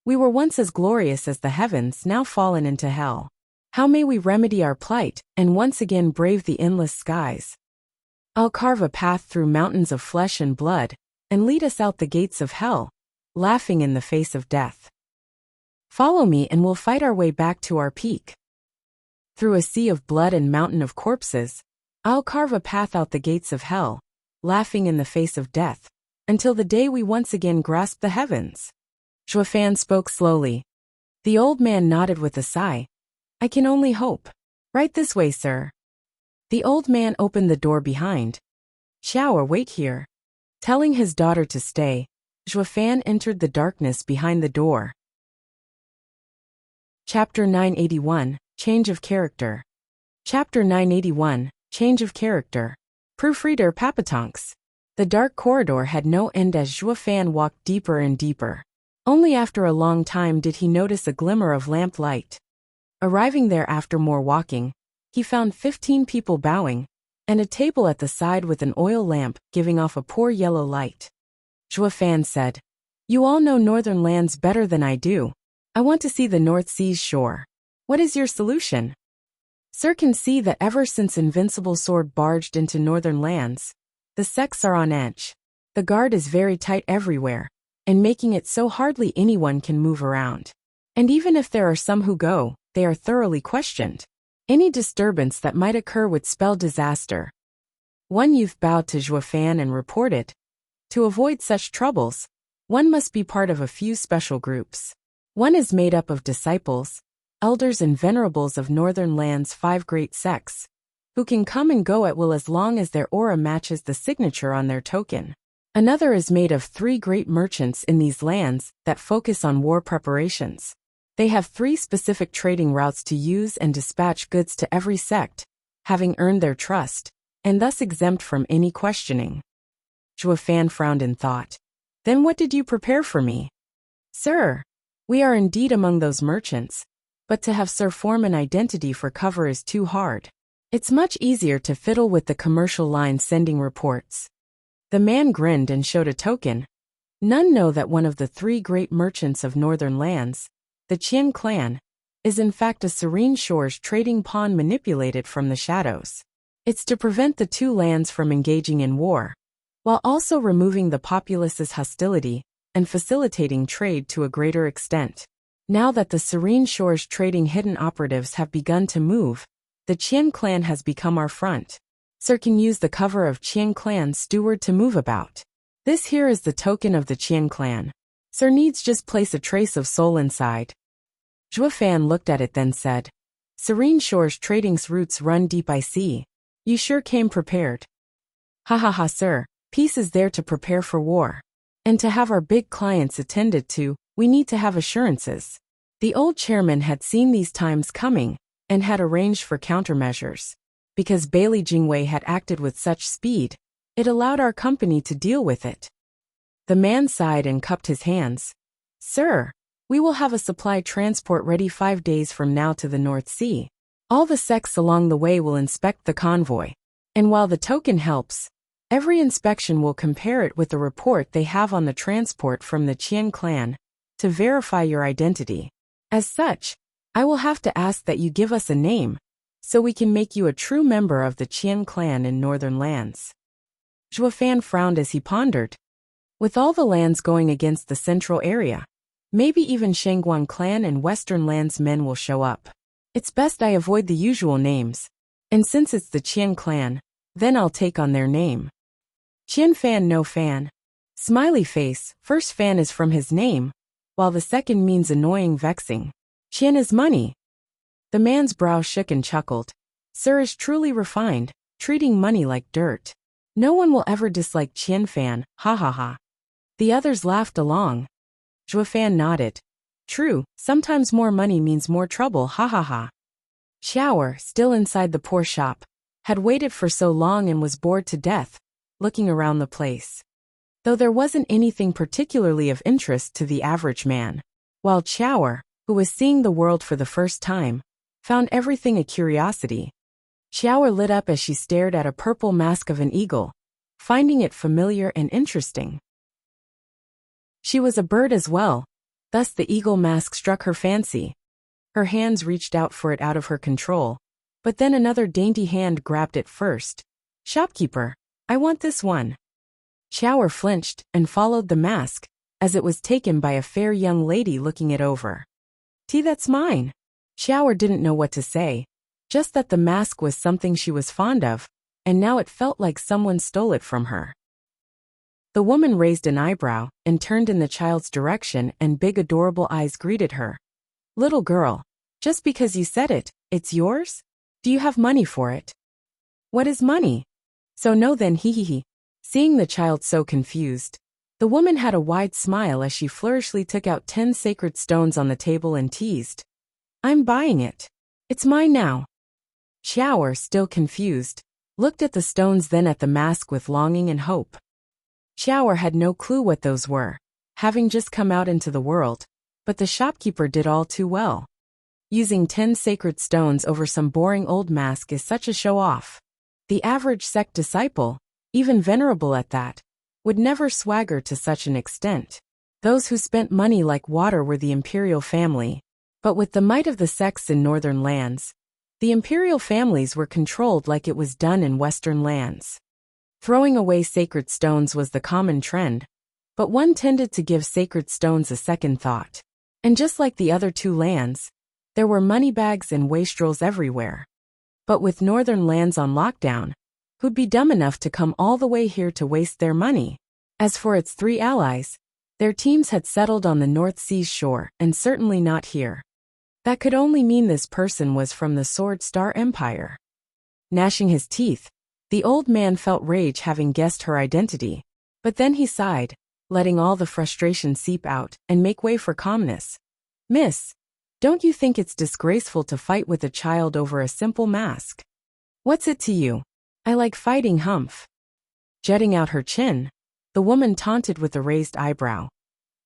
"We were once as glorious as the heavens, now fallen into hell. How may we remedy our plight and once again brave the endless skies? I'll carve a path through mountains of flesh and blood and lead us out the gates of hell, laughing in the face of death. Follow me and we'll fight our way back to our peak. Through a sea of blood and mountain of corpses, I'll carve a path out the gates of hell, laughing in the face of death, until the day we once again grasp the heavens." Zhuo Fan spoke slowly. The old man nodded with a sigh. "I can only hope. Right this way, sir." The old man opened the door behind. "Shower, wait here." Telling his daughter to stay, Zhuo Fan entered the darkness behind the door. Chapter 981, Change of Character. Chapter 981, Change of Character. Proofreader Papatonks. The dark corridor had no end as Zhuo Fan walked deeper and deeper. Only after a long time did he notice a glimmer of lamplight. Arriving there after more walking, he found 15 people bowing, and a table at the side with an oil lamp giving off a poor yellow light. Zhuo Fan said, "You all know northern lands better than I do. I want to see the North Sea's shore. What is your solution?" "Sir can see that ever since Invincible Sword barged into northern lands, the sects are on edge. The guard is very tight everywhere, and making it so hardly anyone can move around. And even if there are some who go, they are thoroughly questioned. Any disturbance that might occur would spell disaster." One youth bowed to Zhuo Fan and reported, "To avoid such troubles, one must be part of a few special groups. One is made up of disciples, elders and venerables of northern lands' 5 great sects, who can come and go at will as long as their aura matches the signature on their token. Another is made of 3 great merchants in these lands that focus on war preparations. They have 3 specific trading routes to use and dispatch goods to every sect, having earned their trust, and thus exempt from any questioning." Zhuo Fan frowned in thought. "Then what did you prepare for me?" "Sir, we are indeed among those merchants, but to have Sir form an identity for cover is too hard. It's much easier to fiddle with the commercial line sending reports." The man grinned and showed a token. "None know that one of the 3 great merchants of northern lands, the Qian clan, is in fact a Serene Shore's trading pawn manipulated from the shadows. It's to prevent the 2 lands from engaging in war, while also removing the populace's hostility and facilitating trade to a greater extent. Now that the Serene Shore's trading hidden operatives have begun to move, The Qian clan has become our front. Sir can use the cover of Qian clan's steward to move about. This here is the token of the Qian clan. Sir needs just place a trace of soul inside. Zhuo Fan looked at it then said, Serene Shore's trading's roots run deep I see. You sure came prepared. Ha ha ha sir, peace is there to prepare for war. And to have our big clients attended to, we need to have assurances. The old chairman had seen these times coming, and had arranged for countermeasures. Because Bailey Jingwei had acted with such speed, it allowed our company to deal with it. The man sighed and cupped his hands. Sir, we will have a supply transport ready 5 days from now to the North Sea. All the sects along the way will inspect the convoy. And while the token helps, every inspection will compare it with the report they have on the transport from the Qian clan, to verify your identity. As such, I will have to ask that you give us a name, so we can make you a true member of the Qian clan in northern lands. Zhuo Fan frowned as he pondered. With all the lands going against the central area, maybe even Shangguan clan and western lands men will show up. It's best I avoid the usual names, and since it's the Qian clan, then I'll take on their name. Qian Fan no Fan. Smiley face, first Fan is from his name, while the second means annoying vexing. Qian is money. The man's brow shook and chuckled. Sir is truly refined, treating money like dirt. No one will ever dislike Qian Fan, ha ha ha. The others laughed along. Zhuo Fan nodded. True, sometimes more money means more trouble, ha ha ha. Xiaoer, still inside the poor shop, had waited for so long and was bored to death, looking around the place. Though there wasn't anything particularly of interest to the average man, while Xiaoer, who was seeing the world for the first time, found everything a curiosity. Xiaoer lit up as she stared at a purple mask of an eagle, finding it familiar and interesting. She was a bird as well, thus the eagle mask struck her fancy. Her hands reached out for it out of her control, but then another dainty hand grabbed it first. Shopkeeper, I want this one. Xiaoer flinched and followed the mask, as it was taken by a fair young lady looking it over. That's mine. Xiaoer didn't know what to say, just that the mask was something she was fond of, and now it felt like someone stole it from her. The woman raised an eyebrow and turned in the child's direction, and big adorable eyes greeted her. Little girl, just because you said it, it's yours? Do you have money for it? What is money? So no then, hee hee hee. Seeing the child so confused, the woman had a wide smile as she flourishly took out 10 sacred stones on the table and teased. I'm buying it. It's mine now. Xiaoer, still confused, looked at the stones then at the mask with longing and hope. Xiaoer had no clue what those were, having just come out into the world, but the shopkeeper did all too well. Using 10 sacred stones over some boring old mask is such a show-off. The average sect disciple, even venerable at that, would never swagger to such an extent. Those who spent money like water were the imperial family, but with the might of the sects in northern lands, the imperial families were controlled like it was done in western lands. Throwing away sacred stones was the common trend, but one tended to give sacred stones a second thought. And just like the other two lands, there were moneybags and wastrels everywhere. But with northern lands on lockdown, who'd be dumb enough to come all the way here to waste their money? As for its 3 allies, their teams had settled on the North Sea's shore, and certainly not here. That could only mean this person was from the Sword Star Empire. Gnashing his teeth, the old man felt rage having guessed her identity, but then he sighed, letting all the frustration seep out and make way for calmness. Miss, don't you think it's disgraceful to fight with a child over a simple mask? What's it to you? I like fighting, humph. Jutting out her chin, the woman taunted with a raised eyebrow.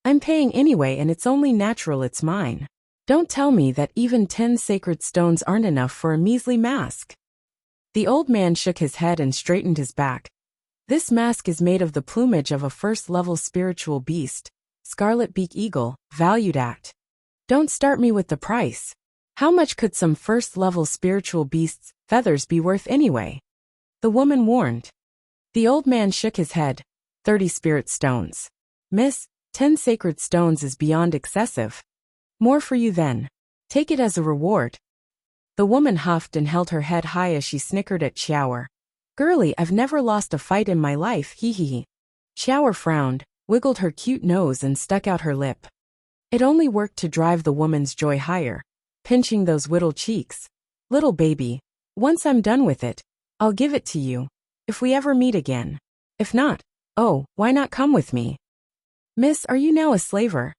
I'm paying anyway, and it's only natural it's mine. Don't tell me that even 10 sacred stones aren't enough for a measly mask. The old man shook his head and straightened his back. This mask is made of the plumage of a first-level spiritual beast, Scarlet Beak Eagle, valued at. Don't start me with the price. How much could some first-level spiritual beast's feathers be worth anyway? The woman warned. The old man shook his head. 30 spirit stones. Miss, 10 sacred stones is beyond excessive. More for you then. Take it as a reward. The woman huffed and held her head high as she snickered at Xiaoer. Girlie, I've never lost a fight in my life, hee hee hee. Xiaoer frowned, wiggled her cute nose and stuck out her lip. It only worked to drive the woman's joy higher, pinching those whittle cheeks. Little baby, once I'm done with it, I'll give it to you, if we ever meet again. If not, oh, why not come with me? Miss, are you now a slaver?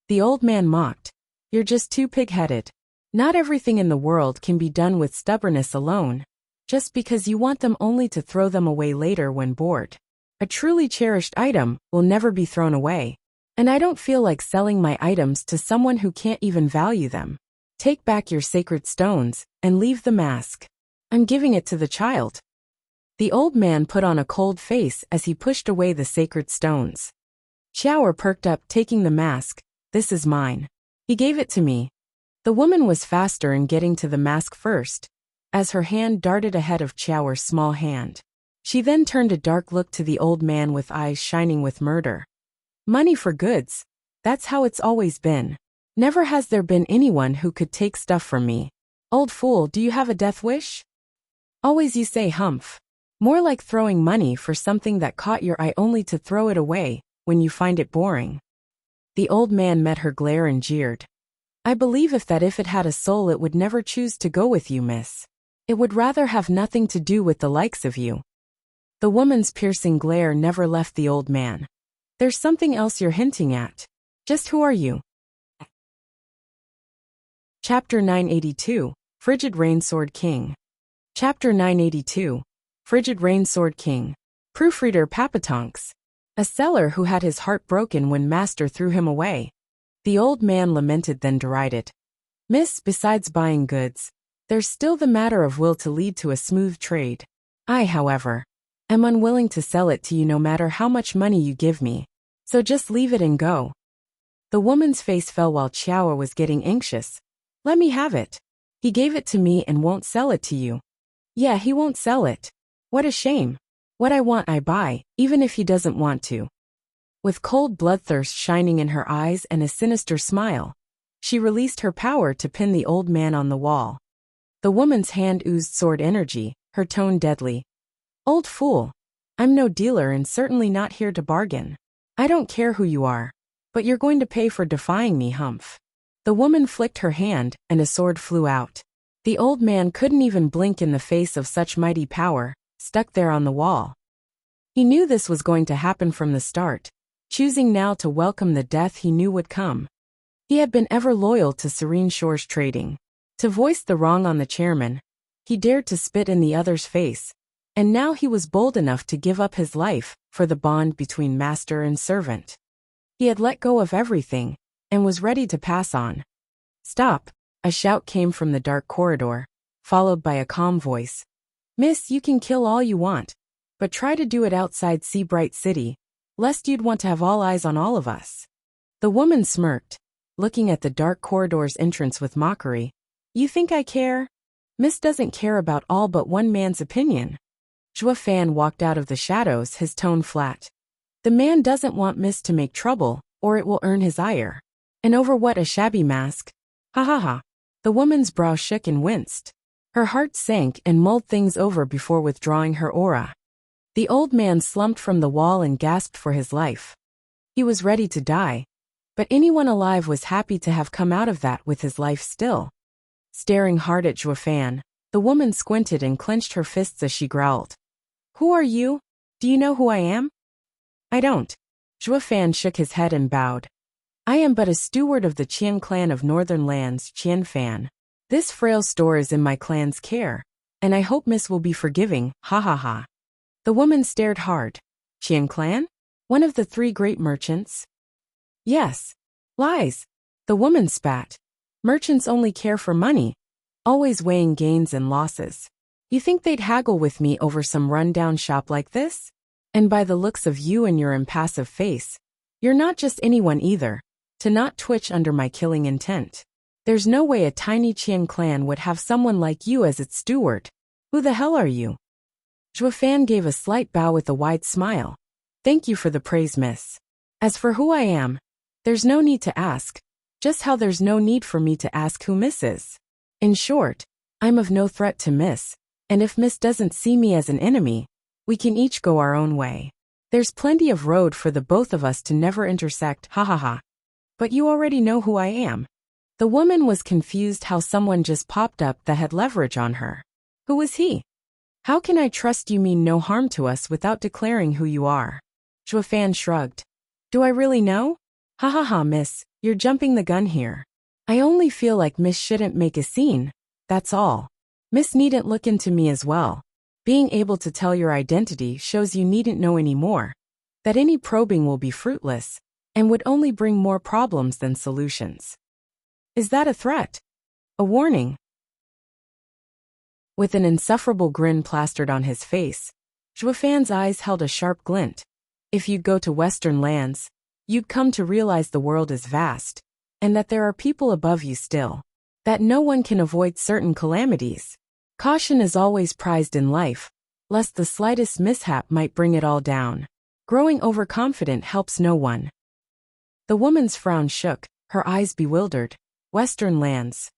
The old man mocked. You're just too pig-headed. Not everything in the world can be done with stubbornness alone, just because you want them only to throw them away later when bored. A truly cherished item will never be thrown away, and I don't feel like selling my items to someone who can't even value them. Take back your sacred stones and leave the mask. I'm giving it to the child. The old man put on a cold face as he pushed away the sacred stones. Xiaoer perked up, taking the mask. This is mine. He gave it to me. The woman was faster in getting to the mask first, as her hand darted ahead of Xiaoer's small hand. She then turned a dark look to the old man with eyes shining with murder. Money for goods. That's how it's always been. Never has there been anyone who could take stuff from me. Old fool, do you have a death wish? Always you say humph. More like throwing money for something that caught your eye only to throw it away when you find it boring. The old man met her glare and jeered. I believe if it had a soul it would never choose to go with you, miss. It would rather have nothing to do with the likes of you. The woman's piercing glare never left the old man. There's something else you're hinting at. Just who are you? Chapter 982, Frigid Rain Sword King. Chapter 982, Frigid Rain Sword King. Proofreader Papatonks. A seller who had his heart broken when master threw him away. The old man lamented, then derided. Miss, besides buying goods, there's still the matter of will to lead to a smooth trade. I, however, am unwilling to sell it to you no matter how much money you give me, so just leave it and go. The woman's face fell while Xiaoer was getting anxious. Let me have it. He gave it to me and won't sell it to you. Yeah, he won't sell it. What a shame. What I want I buy, even if he doesn't want to. With cold bloodthirst shining in her eyes and a sinister smile, she released her power to pin the old man on the wall. The woman's hand oozed sword energy, her tone deadly. Old fool. I'm no dealer and certainly not here to bargain. I don't care who you are, but you're going to pay for defying me, humph. The woman flicked her hand, and a sword flew out. The old man couldn't even blink in the face of such mighty power, stuck there on the wall. He knew this was going to happen from the start, choosing now to welcome the death he knew would come. He had been ever loyal to Serene Shores Trading. To voice the wrong on the chairman, he dared to spit in the other's face, and now he was bold enough to give up his life for the bond between master and servant. He had let go of everything, and was ready to pass on. Stop! A shout came from the dark corridor, followed by a calm voice. Miss, you can kill all you want, but try to do it outside Seabright City, lest you'd want to have all eyes on all of us. The woman smirked, looking at the dark corridor's entrance with mockery. You think I care? Miss doesn't care about all but one man's opinion. Zhua Fan walked out of the shadows, his tone flat. The man doesn't want Miss to make trouble, or it will earn his ire. And over what, a shabby mask? Ha ha ha. The woman's brow shook and winced. Her heart sank and mulled things over before withdrawing her aura. The old man slumped from the wall and gasped for his life. He was ready to die, but anyone alive was happy to have come out of that with his life still. Staring hard at Zhua Fan, the woman squinted and clenched her fists as she growled. Who are you? Do you know who I am? I don't. Zhua Fan shook his head and bowed. I am but a steward of the Qian clan of Northern Lands, Qian Fan. This frail store is in my clan's care, and I hope Miss will be forgiving, ha ha ha. The woman stared hard. Qian clan? One of the 3 great merchants? Yes. Lies. The woman spat. Merchants only care for money, always weighing gains and losses. You think they'd haggle with me over some rundown shop like this? And by the looks of you and your impassive face, you're not just anyone either, to not twitch under my killing intent. There's no way a tiny Qian clan would have someone like you as its steward. Who the hell are you? Zhua Fan gave a slight bow with a wide smile. Thank you for the praise, miss. As for who I am, there's no need to ask, just how there's no need for me to ask who miss is. In short, I'm of no threat to Miss, and if Miss doesn't see me as an enemy, we can each go our own way. There's plenty of road for the both of us to never intersect, ha ha ha. But you already know who I am. The woman was confused how someone just popped up that had leverage on her. Who was he? How can I trust you mean no harm to us without declaring who you are? Zhuofan shrugged. Do I really know? Ha ha ha, Miss, you're jumping the gun here. I only feel like Miss shouldn't make a scene, that's all. Miss needn't look into me as well. Being able to tell your identity shows you needn't know any more. That any probing will be fruitless, and would only bring more problems than solutions. Is that a threat? A warning? With an insufferable grin plastered on his face, Zhuofan's eyes held a sharp glint. If you'd go to Western lands, you'd come to realize the world is vast, and that there are people above you still. That no one can avoid certain calamities. Caution is always prized in life, lest the slightest mishap might bring it all down. Growing overconfident helps no one. The woman's frown shook, her eyes bewildered. Western lands.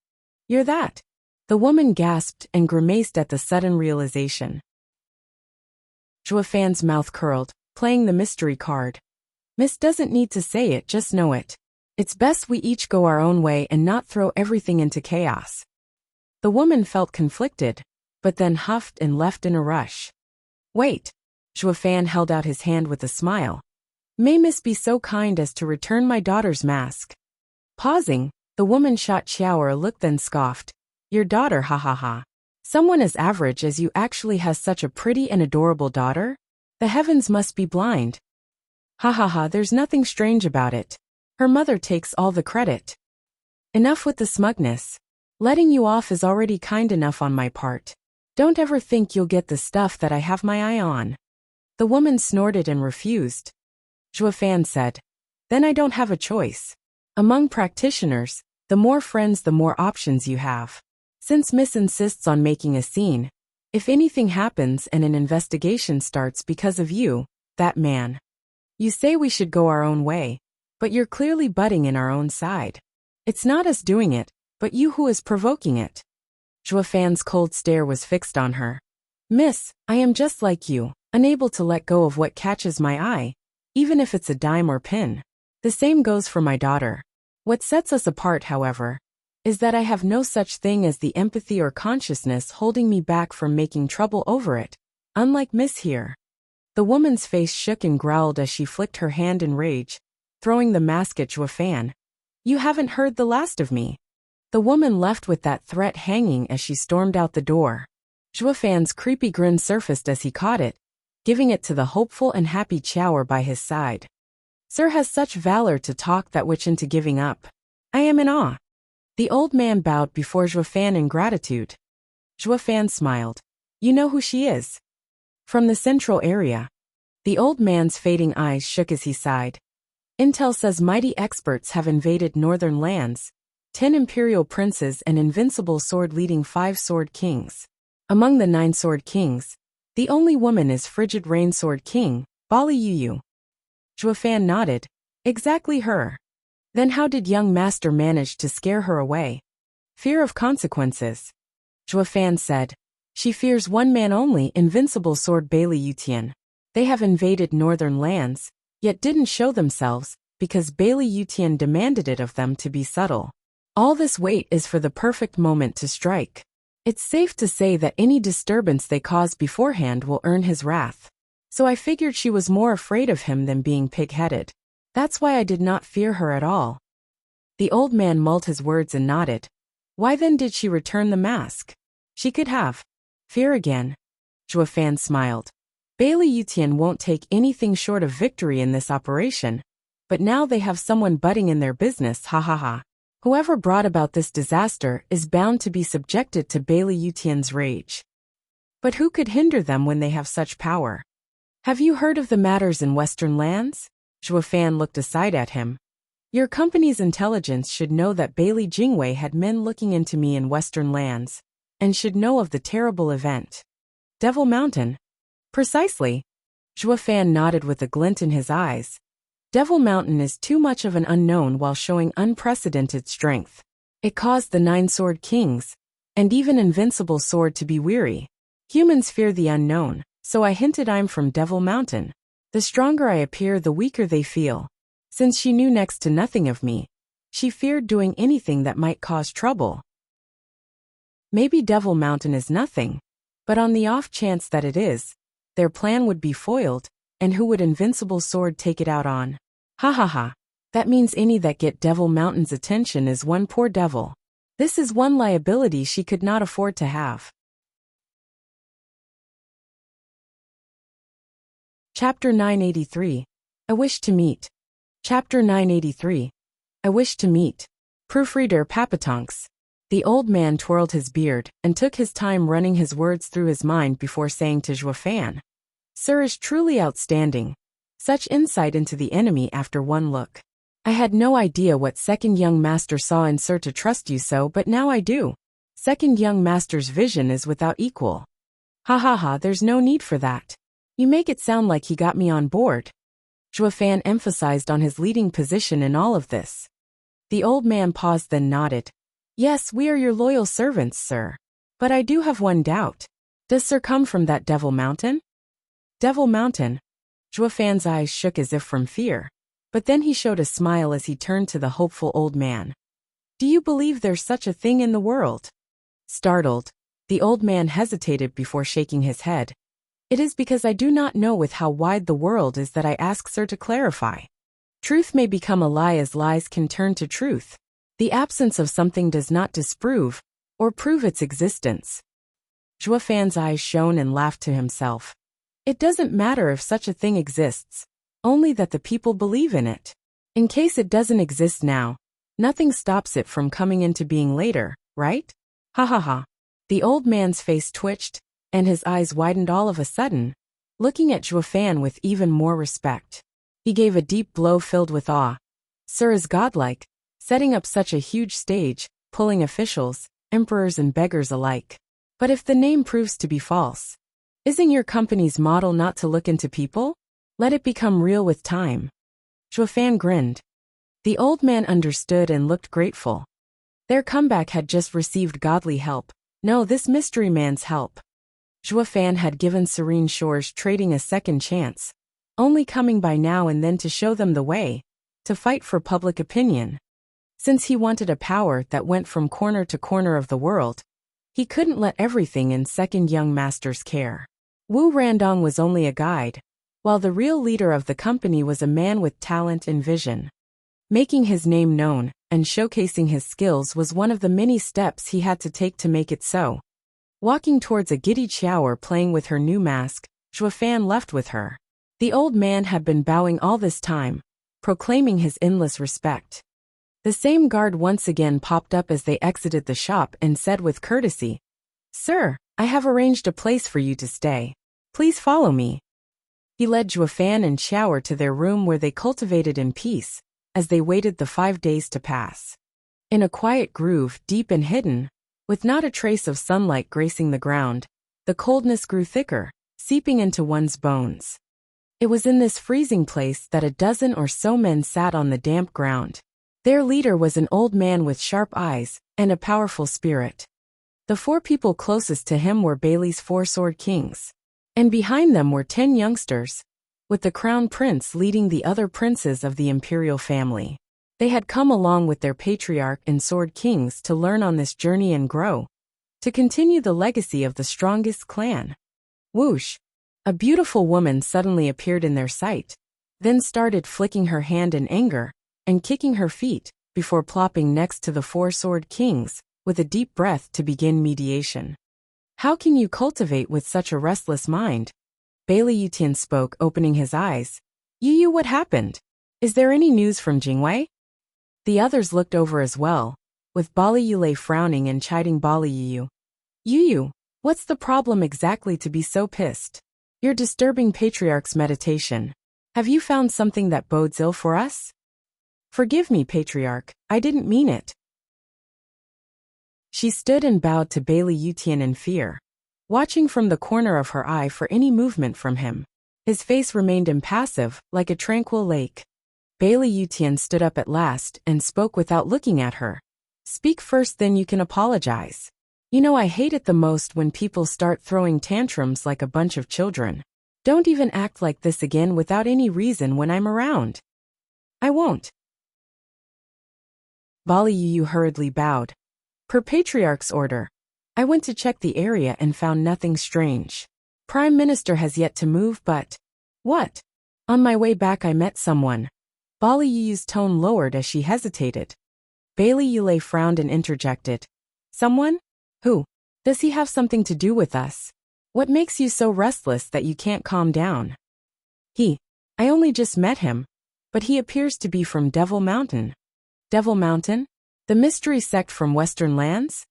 You're that. The woman gasped and grimaced at the sudden realization. Zhuofan's mouth curled, playing the mystery card. Miss doesn't need to say it, just know it. It's best we each go our own way and not throw everything into chaos. The woman felt conflicted, but then huffed and left in a rush. Wait. Zhuofan held out his hand with a smile. May Miss be so kind as to return my daughter's mask? Pausing, the woman shot Xiao a look then scoffed. Your daughter, ha ha ha. Someone as average as you actually has such a pretty and adorable daughter? The heavens must be blind. Ha ha ha, there's nothing strange about it. Her mother takes all the credit. Enough with the smugness. Letting you off is already kind enough on my part. Don't ever think you'll get the stuff that I have my eye on. The woman snorted and refused. Zhuofan said. Then I don't have a choice. Among practitioners, the more friends the more options you have. Since Miss insists on making a scene, if anything happens and an investigation starts because of you, that man. You say we should go our own way, but you're clearly butting in our own side. It's not us doing it, but you who is provoking it. Zhuofan's cold stare was fixed on her. Miss, I am just like you, unable to let go of what catches my eye, even if it's a dime or pin. The same goes for my daughter. What sets us apart, however, is that I have no such thing as the empathy or consciousness holding me back from making trouble over it, unlike Miss here. The woman's face shook and growled as she flicked her hand in rage, throwing the mask at Zhuofan. You haven't heard the last of me. The woman left with that threat hanging as she stormed out the door. Zhuofan's creepy grin surfaced as he caught it, giving it to the hopeful and happy Qiao by his side. Sir has such valor to talk that which into giving up. I am in awe. The old man bowed before Zhuofan in gratitude. Zhuofan smiled. You know who she is? From the central area. The old man's fading eyes shook as he sighed. Intel says mighty experts have invaded northern lands, 10 imperial princes and invincible sword leading 5 sword kings. Among the 9 sword kings, the only woman is frigid rain sword king, Bali Yuyu. Zhuofan nodded. Exactly her. Then how did young master manage to scare her away? Fear of consequences. Zhuofan said. She fears one man only, invincible sword Bailey Yutian. They have invaded northern lands, yet didn't show themselves, because Bailey Yutian demanded it of them to be subtle. All this wait is for the perfect moment to strike. It's safe to say that any disturbance they cause beforehand will earn his wrath. So I figured she was more afraid of him than being pig-headed. That's why I did not fear her at all. The old man mulled his words and nodded. Why then did she return the mask? She could have. Fear again. Zhuofan smiled. Bailey Yutian won't take anything short of victory in this operation. But now they have someone butting in their business, ha ha ha. Whoever brought about this disaster is bound to be subjected to Bailey Yutian's rage. But who could hinder them when they have such power? Have you heard of the matters in Western lands? Zhuofan looked aside at him. Your company's intelligence should know that Bailey Jingwei had men looking into me in Western lands, and should know of the terrible event. Devil Mountain. Precisely. Zhuofan nodded with a glint in his eyes. Devil Mountain is too much of an unknown while showing unprecedented strength. It caused the 9 sword kings, and even invincible sword to be weary. Humans fear the unknown, so I hinted I'm from Devil Mountain. The stronger I appear, the weaker they feel. Since she knew next to nothing of me, she feared doing anything that might cause trouble. Maybe Devil Mountain is nothing, but on the off chance that it is, their plan would be foiled, and who would Invincible Sword take it out on? Ha ha ha. That means any that get Devil Mountain's attention is one poor devil. This is one liability she could not afford to have. Chapter 983. I wish to meet. Chapter 983. I wish to meet. Proofreader Papatonks. The old man twirled his beard and took his time running his words through his mind before saying to Zhuofan, Sir is truly outstanding. Such insight into the enemy after one look. I had no idea what second young master saw in Sir to trust you so, but now I do. Second young master's vision is without equal. Ha ha ha, there's no need for that. You make it sound like he got me on board. Zhuofan emphasized on his leading position in all of this. The old man paused, then nodded. Yes, we are your loyal servants, sir. But I do have one doubt. Does Sir come from that Devil Mountain? Devil Mountain? Zhuofan's eyes shook as if from fear, but then he showed a smile as he turned to the hopeful old man. Do you believe there's such a thing in the world? Startled, the old man hesitated before shaking his head. It is because I do not know with how wide the world is that I ask Sir to clarify. Truth may become a lie as lies can turn to truth. The absence of something does not disprove or prove its existence. Zhuofan's eyes shone and laughed to himself. It doesn't matter if such a thing exists, only that the people believe in it. In case it doesn't exist now, nothing stops it from coming into being later, right? Ha ha ha. The old man's face twitched, and his eyes widened all of a sudden, looking at Zhuofan with even more respect. He gave a deep blow filled with awe. Sir is godlike, setting up such a huge stage, pulling officials, emperors and beggars alike. But if the name proves to be false, isn't your company's model not to look into people? Let it become real with time. Zhuofan grinned. The old man understood and looked grateful. Their comeback had just received godly help. No, this mystery man's help. Zhuofan had given Serene Shores Trading a second chance, only coming by now and then to show them the way, to fight for public opinion. Since he wanted a power that went from corner to corner of the world, he couldn't let everything in second young master's care. Wu Randong was only a guide, while the real leader of the company was a man with talent and vision. Making his name known and showcasing his skills was one of the many steps he had to take to make it so. Walking towards a giddy Qiaoer playing with her new mask, Zhuofan left with her. The old man had been bowing all this time, proclaiming his endless respect. The same guard once again popped up as they exited the shop and said with courtesy, Sir, I have arranged a place for you to stay. Please follow me. He led Zhuofan and Qiaoer to their room where they cultivated in peace, as they waited the 5 days to pass. In a quiet groove, deep and hidden, with not a trace of sunlight gracing the ground, the coldness grew thicker, seeping into one's bones. It was in this freezing place that a dozen or so men sat on the damp ground. Their leader was an old man with sharp eyes and a powerful spirit. The 4 people closest to him were Bailey's 4 sword kings, and behind them were 10 youngsters, with the crown prince leading the other princes of the imperial family. They had come along with their patriarch and sword kings to learn on this journey and grow, to continue the legacy of the strongest clan. Whoosh! A beautiful woman suddenly appeared in their sight, then started flicking her hand in anger and kicking her feet, before plopping next to the 4 sword kings, with a deep breath to begin mediation. How can you cultivate with such a restless mind? Bailey Yutian spoke, opening his eyes. Yu, what happened? Is there any news from Jingwei? The others looked over as well, with Bali Yulei frowning and chiding Bali Yu. Yu, what's the problem exactly to be so pissed? You're disturbing Patriarch's meditation. Have you found something that bodes ill for us? Forgive me, Patriarch, I didn't mean it. She stood and bowed to Bailey Yutian in fear, watching from the corner of her eye for any movement from him. His face remained impassive, like a tranquil lake. Bailey Yutian stood up at last and spoke without looking at her. Speak first, then you can apologize. You know I hate it the most when people start throwing tantrums like a bunch of children. Don't even act like this again without any reason when I'm around. I won't. Bali Yu hurriedly bowed. Per Patriarch's order. I went to check the area and found nothing strange. Prime Minister has yet to move but… What? On my way back I met someone. Bali Yu's tone lowered as she hesitated. Bailey Yulei frowned and interjected. Someone? Who? Does he have something to do with us? What makes you so restless that you can't calm down? I only just met him, but he appears to be from Devil Mountain. Devil Mountain? The mystery sect from Western lands?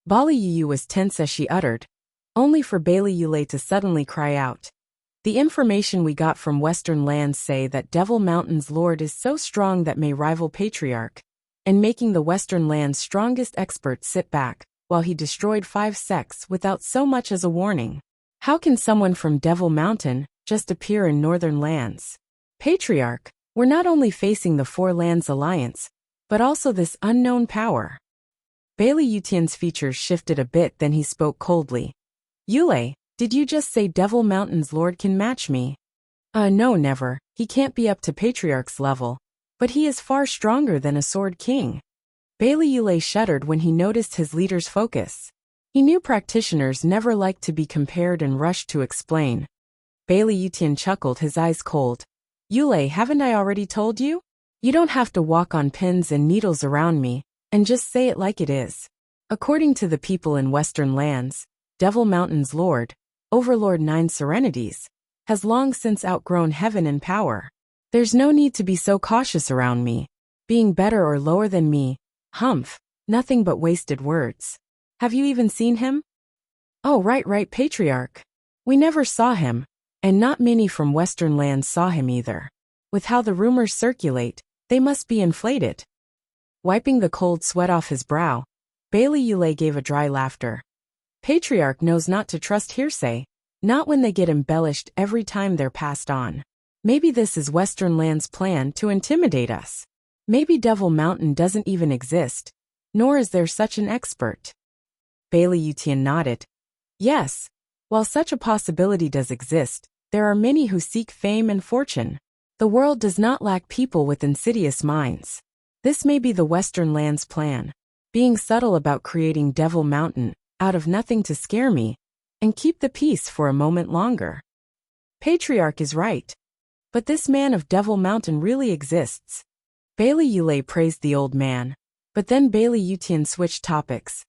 Bali Yu was tense as she uttered, only for Bailey Yulei to suddenly cry out. The information we got from Western lands say that Devil Mountain's lord is so strong that may rival Patriarch, and making the Western land's strongest expert sit back, while he destroyed 5 sects without so much as a warning. How can someone from Devil Mountain just appear in northern lands? Patriarch, we're not only facing the Four Lands Alliance, but also this unknown power. Bailey Yutian's features shifted a bit, then he spoke coldly. Yulei, did you just say Devil Mountain's lord can match me? No, never. He can't be up to Patriarch's level, but he is far stronger than a Sword King. Bailey Yulei shuddered when he noticed his leader's focus. He knew practitioners never liked to be compared and rushed to explain. Bailey Yutian chuckled, his eyes cold. Yulei, haven't I already told you? You don't have to walk on pins and needles around me, and just say it like it is. According to the people in Western lands, Devil Mountain's lord, Overlord Nine Serenities, has long since outgrown heaven and power. There's no need to be so cautious around me. Being better or lower than me, humph, nothing but wasted words. Have you even seen him? Oh, right, Patriarch. We never saw him, and not many from Western lands saw him either. With how the rumors circulate, they must be inflated. Wiping the cold sweat off his brow, Bailey Yulei gave a dry laughter. Patriarch knows not to trust hearsay, not when they get embellished every time they're passed on. Maybe this is Western Land's plan to intimidate us. Maybe Devil Mountain doesn't even exist, nor is there such an expert. Bailey Yutian nodded. Yes, while such a possibility does exist, there are many who seek fame and fortune. The world does not lack people with insidious minds. This may be the Western Land's plan, being subtle about creating Devil Mountain out of nothing to scare me, and keep the peace for a moment longer. Patriarch is right. But this man of Devil Mountain really exists. Bailey Yulei praised the old man, but then Bailey Yutian switched topics.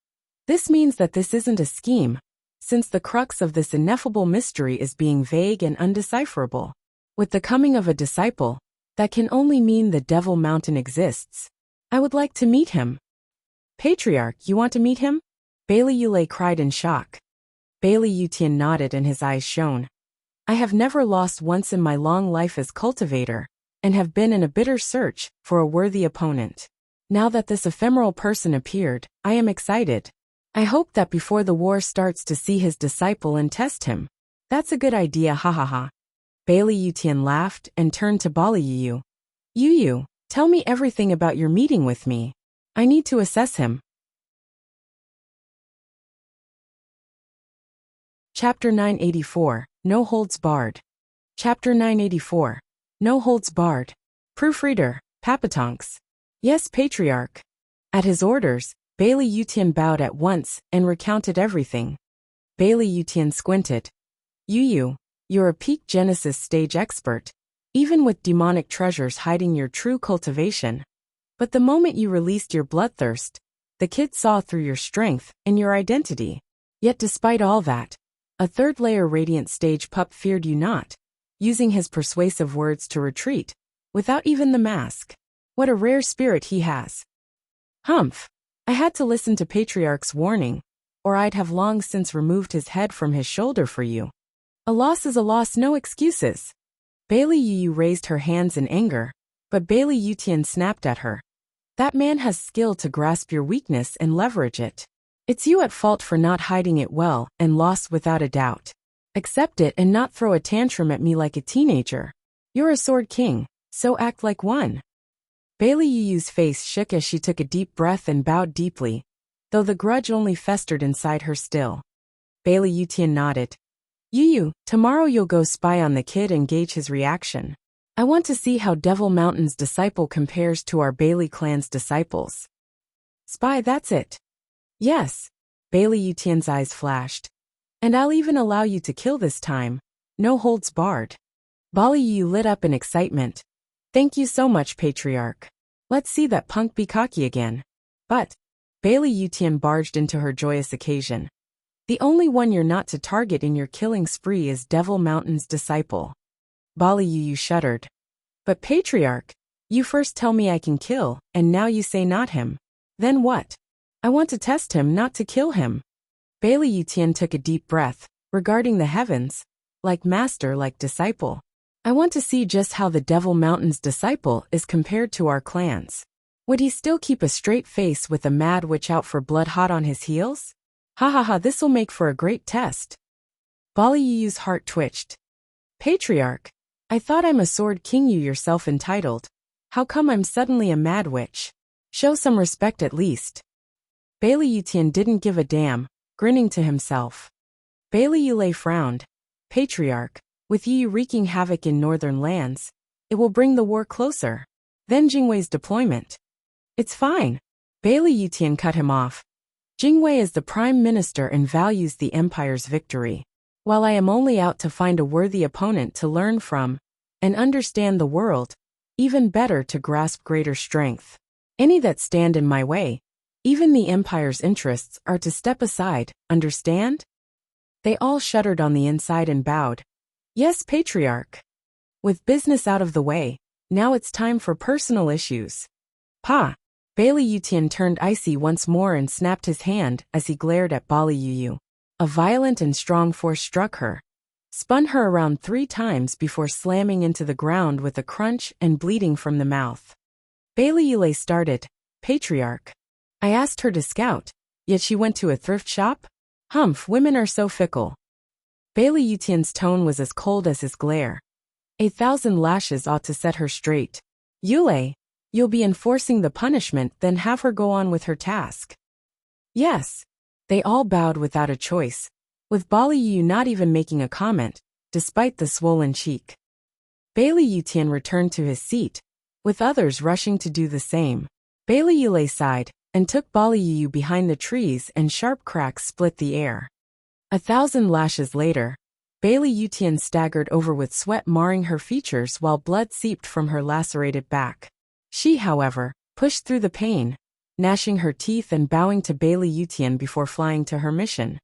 This means that this isn't a scheme, since the crux of this ineffable mystery is being vague and undecipherable. With the coming of a disciple, that can only mean the Devil Mountain exists. I would like to meet him. Patriarch, you want to meet him? Bailey Yulei cried in shock. Bailey Yutian nodded and his eyes shone. I have never lost once in my long life as cultivator, and have been in a bitter search for a worthy opponent. Now that this ephemeral person appeared, I am excited. I hope that before the war starts to see his disciple and test him. That's a good idea, ha. Bailey Yutian laughed and turned to Bali Yu. Yu, tell me everything about your meeting with me. I need to assess him. Chapter 984, No Holds Barred. Chapter 984, No Holds Barred. Proofreader, Papatonks. Yes, Patriarch. At his orders, Bailey Yutian bowed at once and recounted everything. Bailey Yutian squinted. Yu, you're a peak Genesis stage expert, even with demonic treasures hiding your true cultivation. But the moment you released your bloodthirst, the kid saw through your strength and your identity. Yet despite all that, a third-layer radiant stage pup feared you not, using his persuasive words to retreat, without even the mask. What a rare spirit he has. Humph. I had to listen to Patriarch's warning, or I'd have long since removed his head from his shoulder for you. A loss is a loss, no excuses. Bailey Yu raised her hands in anger, but Bailey Yutian snapped at her. That man has skill to grasp your weakness and leverage it. It's you at fault for not hiding it well and lost without a doubt. Accept it and not throw a tantrum at me like a teenager. You're a Sword King, so act like one. Bailey Yu's face shook as she took a deep breath and bowed deeply. though the grudge only festered inside her still. Bailey Yutian nodded. Yu, tomorrow you'll go spy on the kid and gauge his reaction. I want to see how Devil Mountain's disciple compares to our Bailey clan's disciples. Spy, that's it. Yes. Bailey Yutian's eyes flashed. And I'll even allow you to kill this time. No holds barred. Bali Yu lit up in excitement. Thank you so much, Patriarch. Let's see that punk be cocky again. But Bailey Yutian barged into her joyous occasion. The only one you're not to target in your killing spree is Devil Mountain's disciple. Bali Yu shuddered. But Patriarch, you first tell me I can kill, and now you say not him. Then what? I want to test him, not to kill him. Bailey Yutian took a deep breath, regarding the heavens. Like master, like disciple. I want to see just how the Devil Mountain's disciple is compared to our clans. Would he still keep a straight face with a mad witch out for blood hot on his heels? Ha ha ha, this'll make for a great test. Bali Yu's heart twitched. Patriarch, I thought I'm a sword king, you yourself entitled. How come I'm suddenly a mad witch? Show some respect at least. Bailey Yutian didn't give a damn, grinning to himself. Bailey Yulei frowned. Patriarch, with you wreaking havoc in northern lands, it will bring the war closer. Then Jingwei's deployment. It's fine. Bailey Yutian cut him off. Jingwei is the prime minister and values the empire's victory. While I am only out to find a worthy opponent to learn from and understand the world, even better to grasp greater strength. Any that stand in my way, even the empire's interests, are to step aside, understand? They all shuddered on the inside and bowed. Yes, Patriarch. With business out of the way, now it's time for personal issues. Pa! Bailey Yutian turned icy once more and snapped his hand as he glared at Bali Yu. A violent and strong force struck her, spun her around 3 times before slamming into the ground with a crunch and bleeding from the mouth. Bailey Yulei started, Patriarch. I asked her to scout, yet she went to a thrift shop? Humph, women are so fickle. Bailey Yutian's tone was as cold as his glare. 1,000 lashes ought to set her straight. Yulei, you'll be enforcing the punishment, then have her go on with her task. Yes. They all bowed without a choice, with Bali Yu not even making a comment, despite the swollen cheek. Bailey Yutian returned to his seat, with others rushing to do the same. Bailey Yulei sighed, and took Bali Yu behind the trees, and sharp cracks split the air. 1,000 lashes later, Bailey Yutian staggered over with sweat marring her features while blood seeped from her lacerated back. She, however, pushed through the pain, gnashing her teeth and bowing to Bailey Yutian before flying to her mission.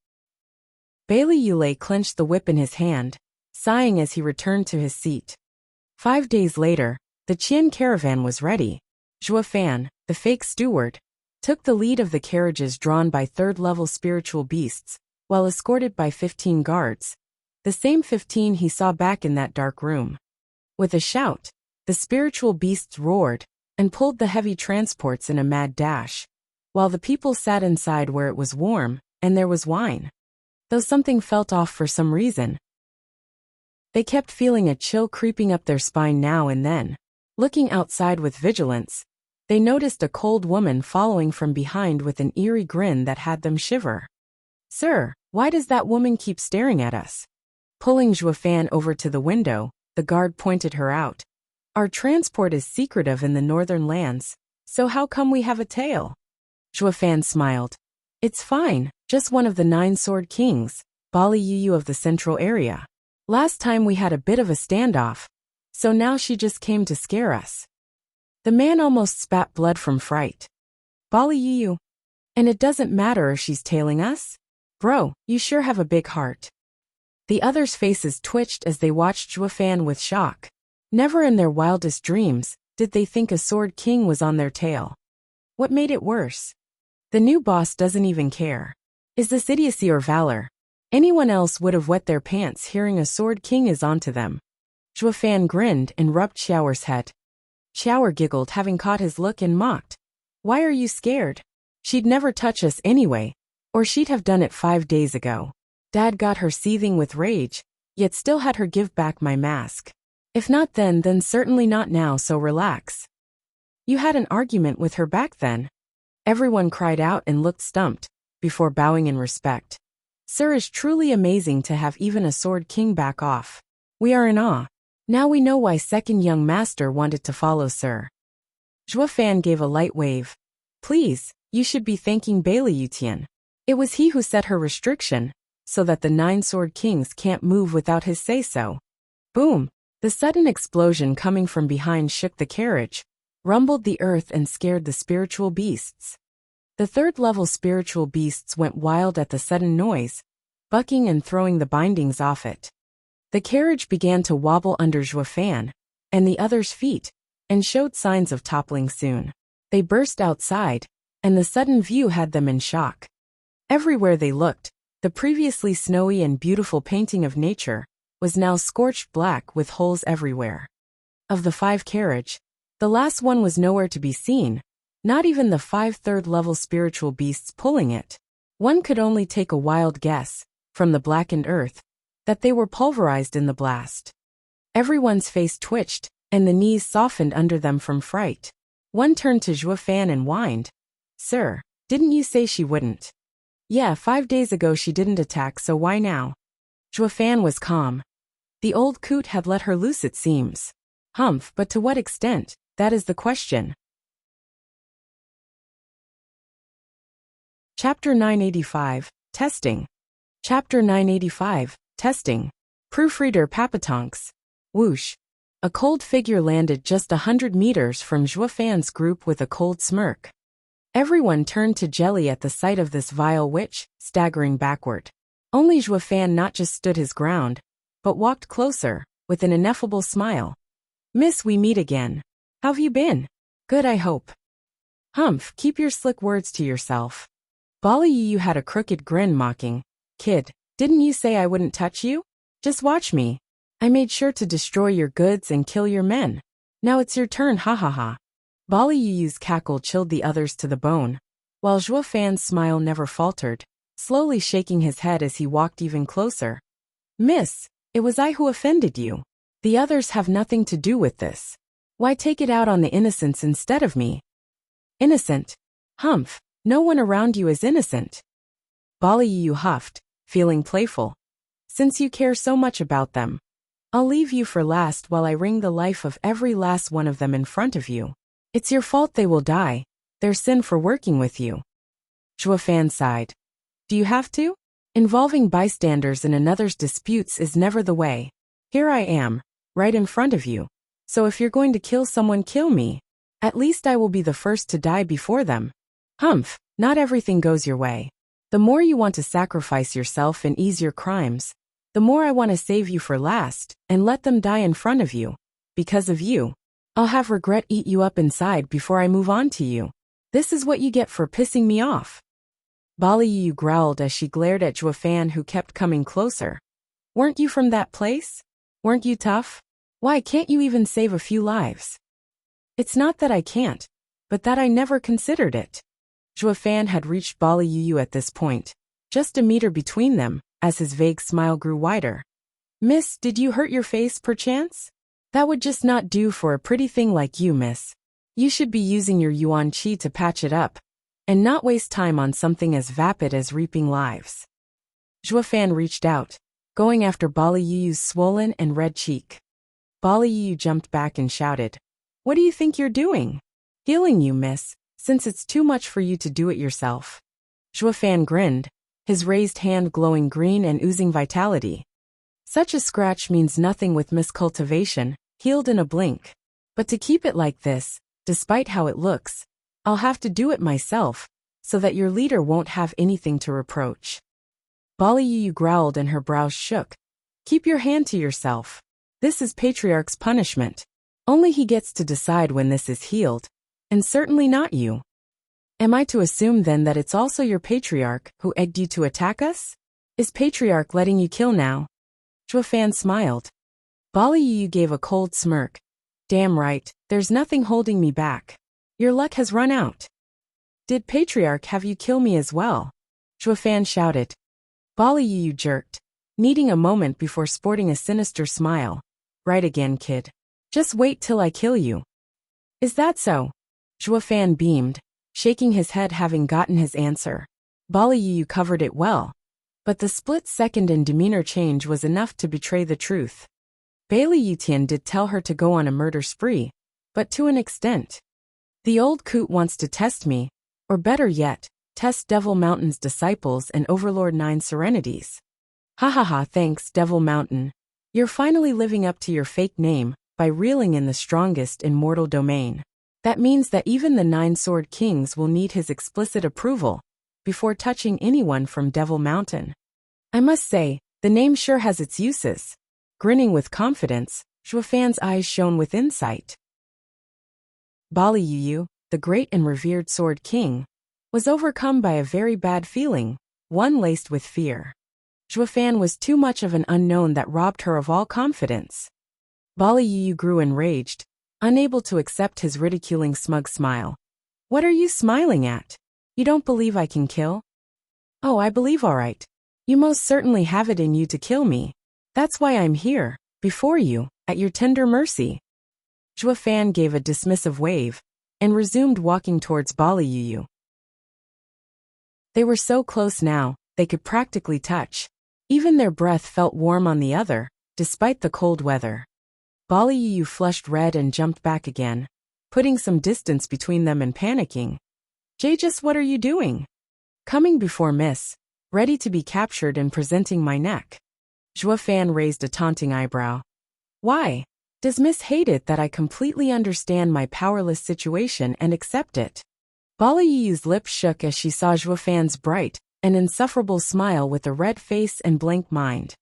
Bailey Yulei clenched the whip in his hand, sighing as he returned to his seat. 5 days later, the Qian caravan was ready. Zhuo Fan, the fake steward, took the lead of the carriages drawn by third-level spiritual beasts, while escorted by 15 guards, the same 15 he saw back in that dark room. With a shout, the spiritual beasts roared and pulled the heavy transports in a mad dash, while the people sat inside where it was warm and there was wine. Though something felt off for some reason, they kept feeling a chill creeping up their spine now and then. Looking outside with vigilance, they noticed a cold woman following from behind with an eerie grin that had them shiver. Sir, why does that woman keep staring at us? Pulling Zhuo Fan over to the window, the guard pointed her out. Our transport is secretive in the northern lands, so how come we have a tail? Zhuo Fan smiled. It's fine, just one of the 9 sword kings, Bali Yu of the central area. Last time we had a bit of a standoff, so now she just came to scare us. The man almost spat blood from fright. Bali Yu. And it doesn't matter if she's tailing us? Bro, you sure have a big heart. The others' faces twitched as they watched Zhuo Fan with shock. Never in their wildest dreams did they think a sword king was on their tail. What made it worse? The new boss doesn't even care. Is this idiocy or valor? Anyone else would have wet their pants hearing a sword king is onto them. Zhuo Fan grinned and rubbed Xiaoer's head. Xiaoer giggled, having caught his look, and mocked. Why are you scared? She'd never touch us anyway, or she'd have done it 5 days ago. Dad got her seething with rage, yet still had her give back my mask. If not then certainly not now, so relax. You had an argument with her back then? Everyone cried out and looked stumped, before bowing in respect. Sir, is truly amazing to have even a sword king back off. We are in awe. Now we know why second young master wanted to follow Sir. Zhuo Fan gave a light wave. Please, you should be thanking Bailey Yutian. It was he who set her restriction, so that the 9 sword kings can't move without his say-so. Boom! The sudden explosion coming from behind shook the carriage, rumbled the earth and scared the spiritual beasts. The 3rd-level spiritual beasts went wild at the sudden noise, bucking and throwing the bindings off it. The carriage began to wobble under Zhuo Fan and the others' feet, and showed signs of toppling soon. They burst outside, and the sudden view had them in shock. Everywhere they looked, the previously snowy and beautiful painting of nature was now scorched black with holes everywhere. Of the 5 carriage, the last one was nowhere to be seen, not even the 5 3rd-level spiritual beasts pulling it. One could only take a wild guess, from the blackened earth, that they were pulverized in the blast. Everyone's face twitched, and the knees softened under them from fright. One turned to Zhuo Fan and whined, "Sir, didn't you say she wouldn't?" "Yeah, 5 days ago she didn't attack, so why now?" Zhuo Fan was calm. The old coot had let her loose, it seems. Humph, but to what extent, that is the question. Chapter 985, Testing. Chapter 985, Testing. Proofreader Papatonks. Whoosh. A cold figure landed just 100 meters from Zhuo Fan's group with a cold smirk. Everyone turned to jelly at the sight of this vile witch, staggering backward. Only Zhuo Fan not just stood his ground, but walked closer, with an ineffable smile. "Miss, we meet again. How've you been? Good, I hope." "Humph, keep your slick words to yourself." Bali Yu had a crooked grin, mocking. "Kid, didn't you say I wouldn't touch you? Just watch me. I made sure to destroy your goods and kill your men. Now it's your turn, ha ha ha." Bali Yu's cackle chilled the others to the bone, while Zhuo Fan's smile never faltered, slowly shaking his head as he walked even closer. "Miss, it was I who offended you. The others have nothing to do with this. Why take it out on the innocents instead of me?" "Innocent? Humph, no one around you is innocent." Bali Yu huffed, feeling playful. "Since you care so much about them, I'll leave you for last while I wring the life of every last one of them in front of you. It's your fault they will die, their sin for working with you." Zhuo Fan sighed. "Do you have to? Involving bystanders in another's disputes is never the way. Here I am, right in front of you. So if you're going to kill someone, kill me. At least I will be the first to die before them." "Humph, not everything goes your way. The more you want to sacrifice yourself and ease your crimes, the more I want to save you for last and let them die in front of you. Because of you, I'll have regret eat you up inside before I move on to you. This is what you get for pissing me off." Bali Yu growled as she glared at Zhuo Fan, who kept coming closer. "Weren't you from that place? Weren't you tough? Why can't you even save a few lives?" "It's not that I can't, but that I never considered it." Zhuo Fan had reached Bali Yu at this point, just a meter between them, as his vague smile grew wider. "Miss, did you hurt your face, perchance? That would just not do for a pretty thing like you, miss. You should be using your yuan qi to patch it up, and not waste time on something as vapid as reaping lives." Zhuo Fan reached out, going after Bali Yu's swollen and red cheek. Bali Yu jumped back and shouted, "What do you think you're doing?" "Healing you, miss, since it's too much for you to do it yourself." Zhuo Fan grinned, his raised hand glowing green and oozing vitality. "Such a scratch means nothing with miscultivation, healed in a blink. But to keep it like this, despite how it looks, I'll have to do it myself, so that your leader won't have anything to reproach." Bali Yu growled and her brows shook. "Keep your hand to yourself. This is Patriarch's punishment. Only he gets to decide when this is healed, and certainly not you. Am I to assume then that it's also your Patriarch who egged you to attack us? Is Patriarch letting you kill now?" Zhuo Fan smiled. Bali Yu gave a cold smirk. "Damn right, there's nothing holding me back. Your luck has run out." "Did Patriarch have you kill me as well?" Zhuo Fan shouted. Bali Yu jerked, needing a moment before sporting a sinister smile. "Right again, kid. Just wait till I kill you." "Is that so?" Zhuo Fan beamed, shaking his head, having gotten his answer. Yu covered it well, but the split second in demeanor change was enough to betray the truth. Yu Tian did tell her to go on a murder spree, but to an extent. The old coot wants to test me, or better yet, test Devil Mountain's disciples and Overlord Nine Serenities. Ha ha ha, thanks, Devil Mountain. You're finally living up to your fake name by reeling in the strongest in mortal domain. That means that even the 9 Sword Kings will need his explicit approval before touching anyone from Devil Mountain. I must say, the name sure has its uses. Grinning with confidence, Zhuofan's eyes shone with insight. Yu, the great and revered Sword King, was overcome by a very bad feeling, one laced with fear. Zhuofan was too much of an unknown that robbed her of all confidence. Yu grew enraged, unable to accept his ridiculing smug smile. What are you smiling at? You don't believe I can kill? Oh, I believe all right. You most certainly have it in you to kill me. That's why I'm here, before you, at your tender mercy. Zhuofan gave a dismissive wave, and resumed walking towards Yu. They were so close now, they could practically touch. Even their breath felt warm on the other, despite the cold weather. Yu flushed red and jumped back again, putting some distance between them and panicking. Just what are you doing? Coming before miss, ready to be captured and presenting my neck. Zhuofan raised a taunting eyebrow. Why? Does miss hate it that I completely understand my powerless situation and accept it? Yu's lips shook as she saw Zhuofan's bright and insufferable smile with a red face and blank mind.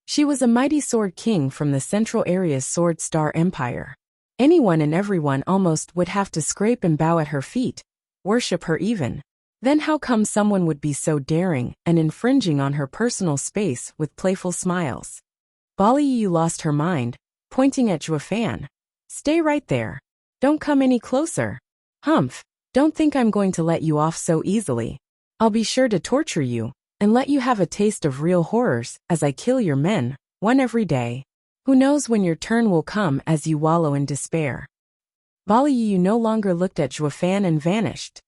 She was a mighty Sword King from the Central Area's Sword Star Empire. Anyone and everyone almost would have to scrape and bow at her feet, worship her even. Then how come someone would be so daring and infringing on her personal space with playful smiles? Yu lost her mind, pointing at Zhuofan. Stay right there. Don't come any closer. Humph, don't think I'm going to let you off so easily. I'll be sure to torture you, and let you have a taste of real horrors as I kill your men, one every day. Who knows when your turn will come as you wallow in despair. Yu no longer looked at Zhuofan and vanished.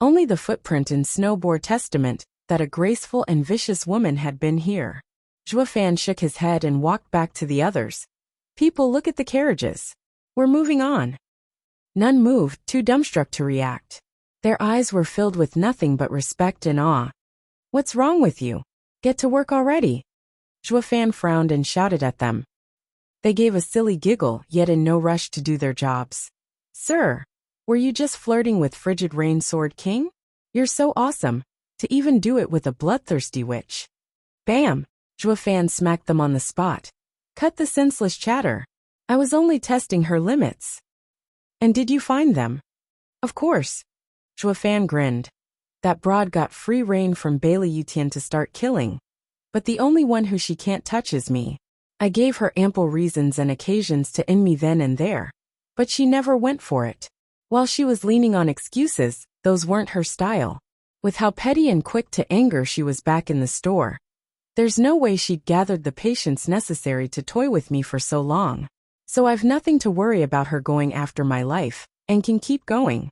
Only the footprint in snow bore testament that a graceful and vicious woman had been here. Zhuofan shook his head and walked back to the others. People, look at the carriages. We're moving on. None moved, too dumbstruck to react. Their eyes were filled with nothing but respect and awe. What's wrong with you? Get to work already. Zhuofan frowned and shouted at them. They gave a silly giggle, yet in no rush to do their jobs. Sir, were you just flirting with Frigid Rain Sword King? You're so awesome, to even do it with a bloodthirsty witch. Bam! Zhuofan smacked them on the spot. Cut the senseless chatter. I was only testing her limits. And did you find them? Of course. Zhuofan grinned. That broad got free rein from Yu Tian to start killing. But the only one who she can't touch is me. I gave her ample reasons and occasions to end me then and there. But she never went for it. While she was leaning on excuses, those weren't her style. With how petty and quick to anger she was back in the store. There's no way she'd gathered the patience necessary to toy with me for so long. So I've nothing to worry about her going after my life, and can keep going.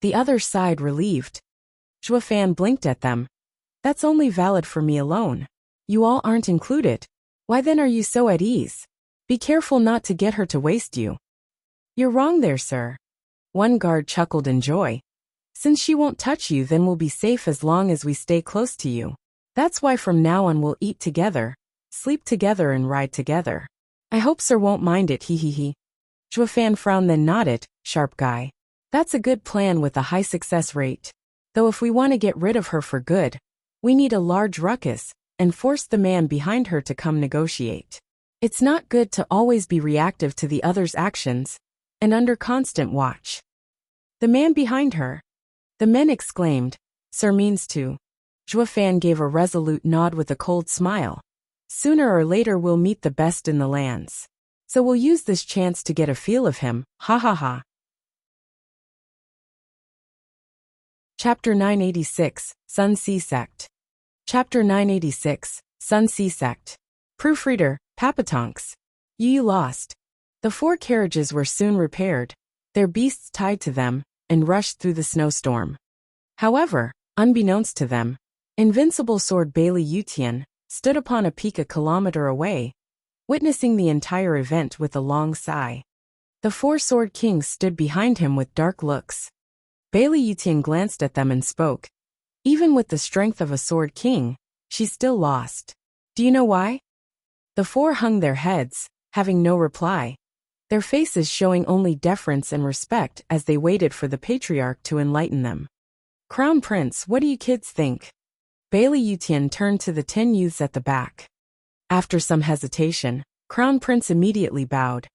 The other sighed relieved. Zhuofan blinked at them. That's only valid for me alone. You all aren't included. Why then are you so at ease? Be careful not to get her to waste you. You're wrong there, sir. One guard chuckled in joy. Since she won't touch you, then we'll be safe as long as we stay close to you. That's why from now on we'll eat together, sleep together and ride together. I hope sir won't mind it, he. Zhuofan frowned then nodded, sharp guy. That's a good plan with a high success rate. Though if we want to get rid of her for good, we need a large ruckus, and force the man behind her to come negotiate. It's not good to always be reactive to the other's actions, and under constant watch. The man behind her? The men exclaimed. Sir means to. Zhuofan gave a resolute nod with a cold smile. Sooner or later we'll meet the best in the lands. So we'll use this chance to get a feel of him, ha ha ha. Chapter 986, Sun Sea Sect. Chapter 986, Sun Sea Sect. Proofreader, Papatonks. You lost. The 4 carriages were soon repaired, their beasts tied to them, and rushed through the snowstorm. However, unbeknownst to them, Invincible Sword Bailey Yutian stood upon a peak a kilometer away, witnessing the entire event with a long sigh. The four Sword Kings stood behind him with dark looks. Bailey Yutian glanced at them and spoke. Even with the strength of a Sword King, she's still lost. Do you know why? The four hung their heads, having no reply, their faces showing only deference and respect as they waited for the patriarch to enlighten them. Crown Prince, what do you kids think? Bailey Yutian turned to the 10 youths at the back. After some hesitation, Crown Prince immediately bowed.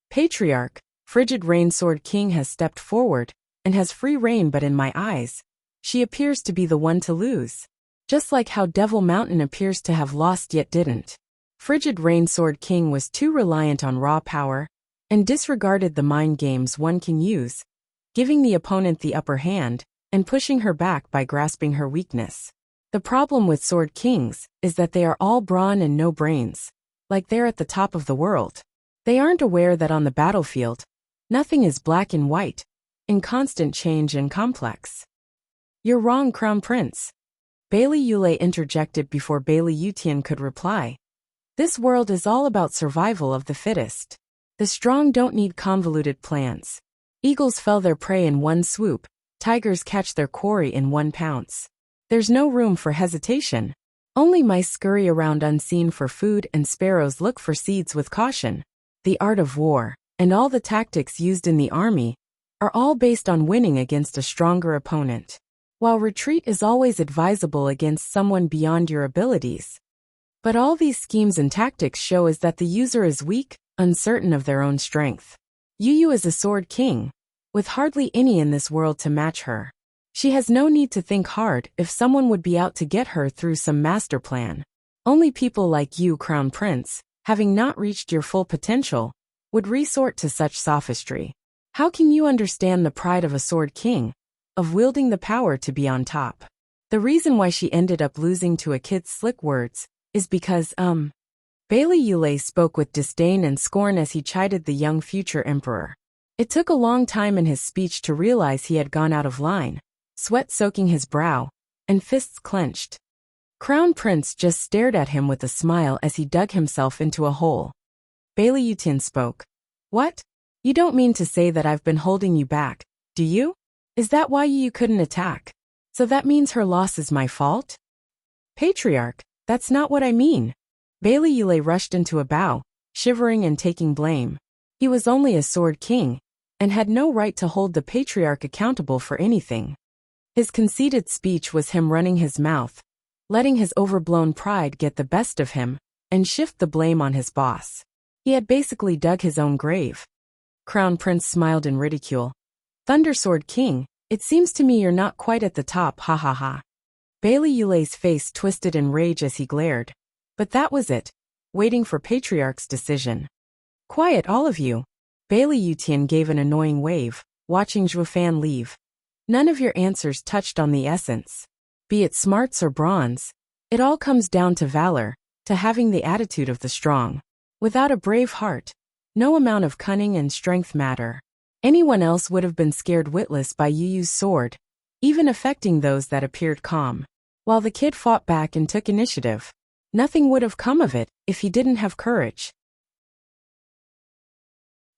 Patriarch, Frigid Rain Sword King has stepped forward and has free reign, but in my eyes, she appears to be the one to lose. Just like how Devil Mountain appears to have lost yet didn't. Frigid Rain Sword King was too reliant on raw power and disregarded the mind games one can use, giving the opponent the upper hand and pushing her back by grasping her weakness. The problem with Sword Kings is that they are all brawn and no brains, like they're at the top of the world. They aren't aware that on the battlefield, nothing is black and white, in constant change and complex. You're wrong, Crown Prince. Bailey Yulei interjected before Bailey Yutian could reply. This world is all about survival of the fittest. The strong don't need convoluted plans. Eagles fell their prey in one swoop, tigers catch their quarry in one pounce. There's no room for hesitation. Only mice scurry around unseen for food and sparrows look for seeds with caution. The art of war, and all the tactics used in the army, are all based on winning against a stronger opponent. While retreat is always advisable against someone beyond your abilities. But all these schemes and tactics show is that the user is weak, uncertain of their own strength. Yu is a Sword King, with hardly any in this world to match her. She has no need to think hard if someone would be out to get her through some master plan. Only people like you, Crown Prince, having not reached your full potential, would resort to such sophistry. How can you understand the pride of a Sword King, of wielding the power to be on top? The reason why she ended up losing to a kid's slick words is because, Bailey Yulei spoke with disdain and scorn as he chided the young future emperor. It took a long time in his speech to realize he had gone out of line, sweat soaking his brow, and fists clenched. Crown Prince just stared at him with a smile as he dug himself into a hole. Bailey Yutian spoke. What? You don't mean to say that I've been holding you back, do you? Is that why you couldn't attack? So that means her loss is my fault? Patriarch, that's not what I mean. Bailey Yulei rushed into a bow, shivering and taking blame. He was only a Sword King, and had no right to hold the Patriarch accountable for anything. His conceited speech was him running his mouth, letting his overblown pride get the best of him, and shift the blame on his boss. He had basically dug his own grave. Crown Prince smiled in ridicule. Thunder Sword King, it seems to me you're not quite at the top, ha ha ha. Bailey Yulei's face twisted in rage as he glared. But that was it, waiting for Patriarch's decision. Quiet, all of you. Bailey Yutian gave an annoying wave, watching Zhuofan leave. None of your answers touched on the essence. Be it smarts or bronze, it all comes down to valor, to having the attitude of the strong. Without a brave heart, no amount of cunning and strength matter. Anyone else would have been scared witless by Yu's sword, even affecting those that appeared calm. While the kid fought back and took initiative, nothing would have come of it if he didn't have courage.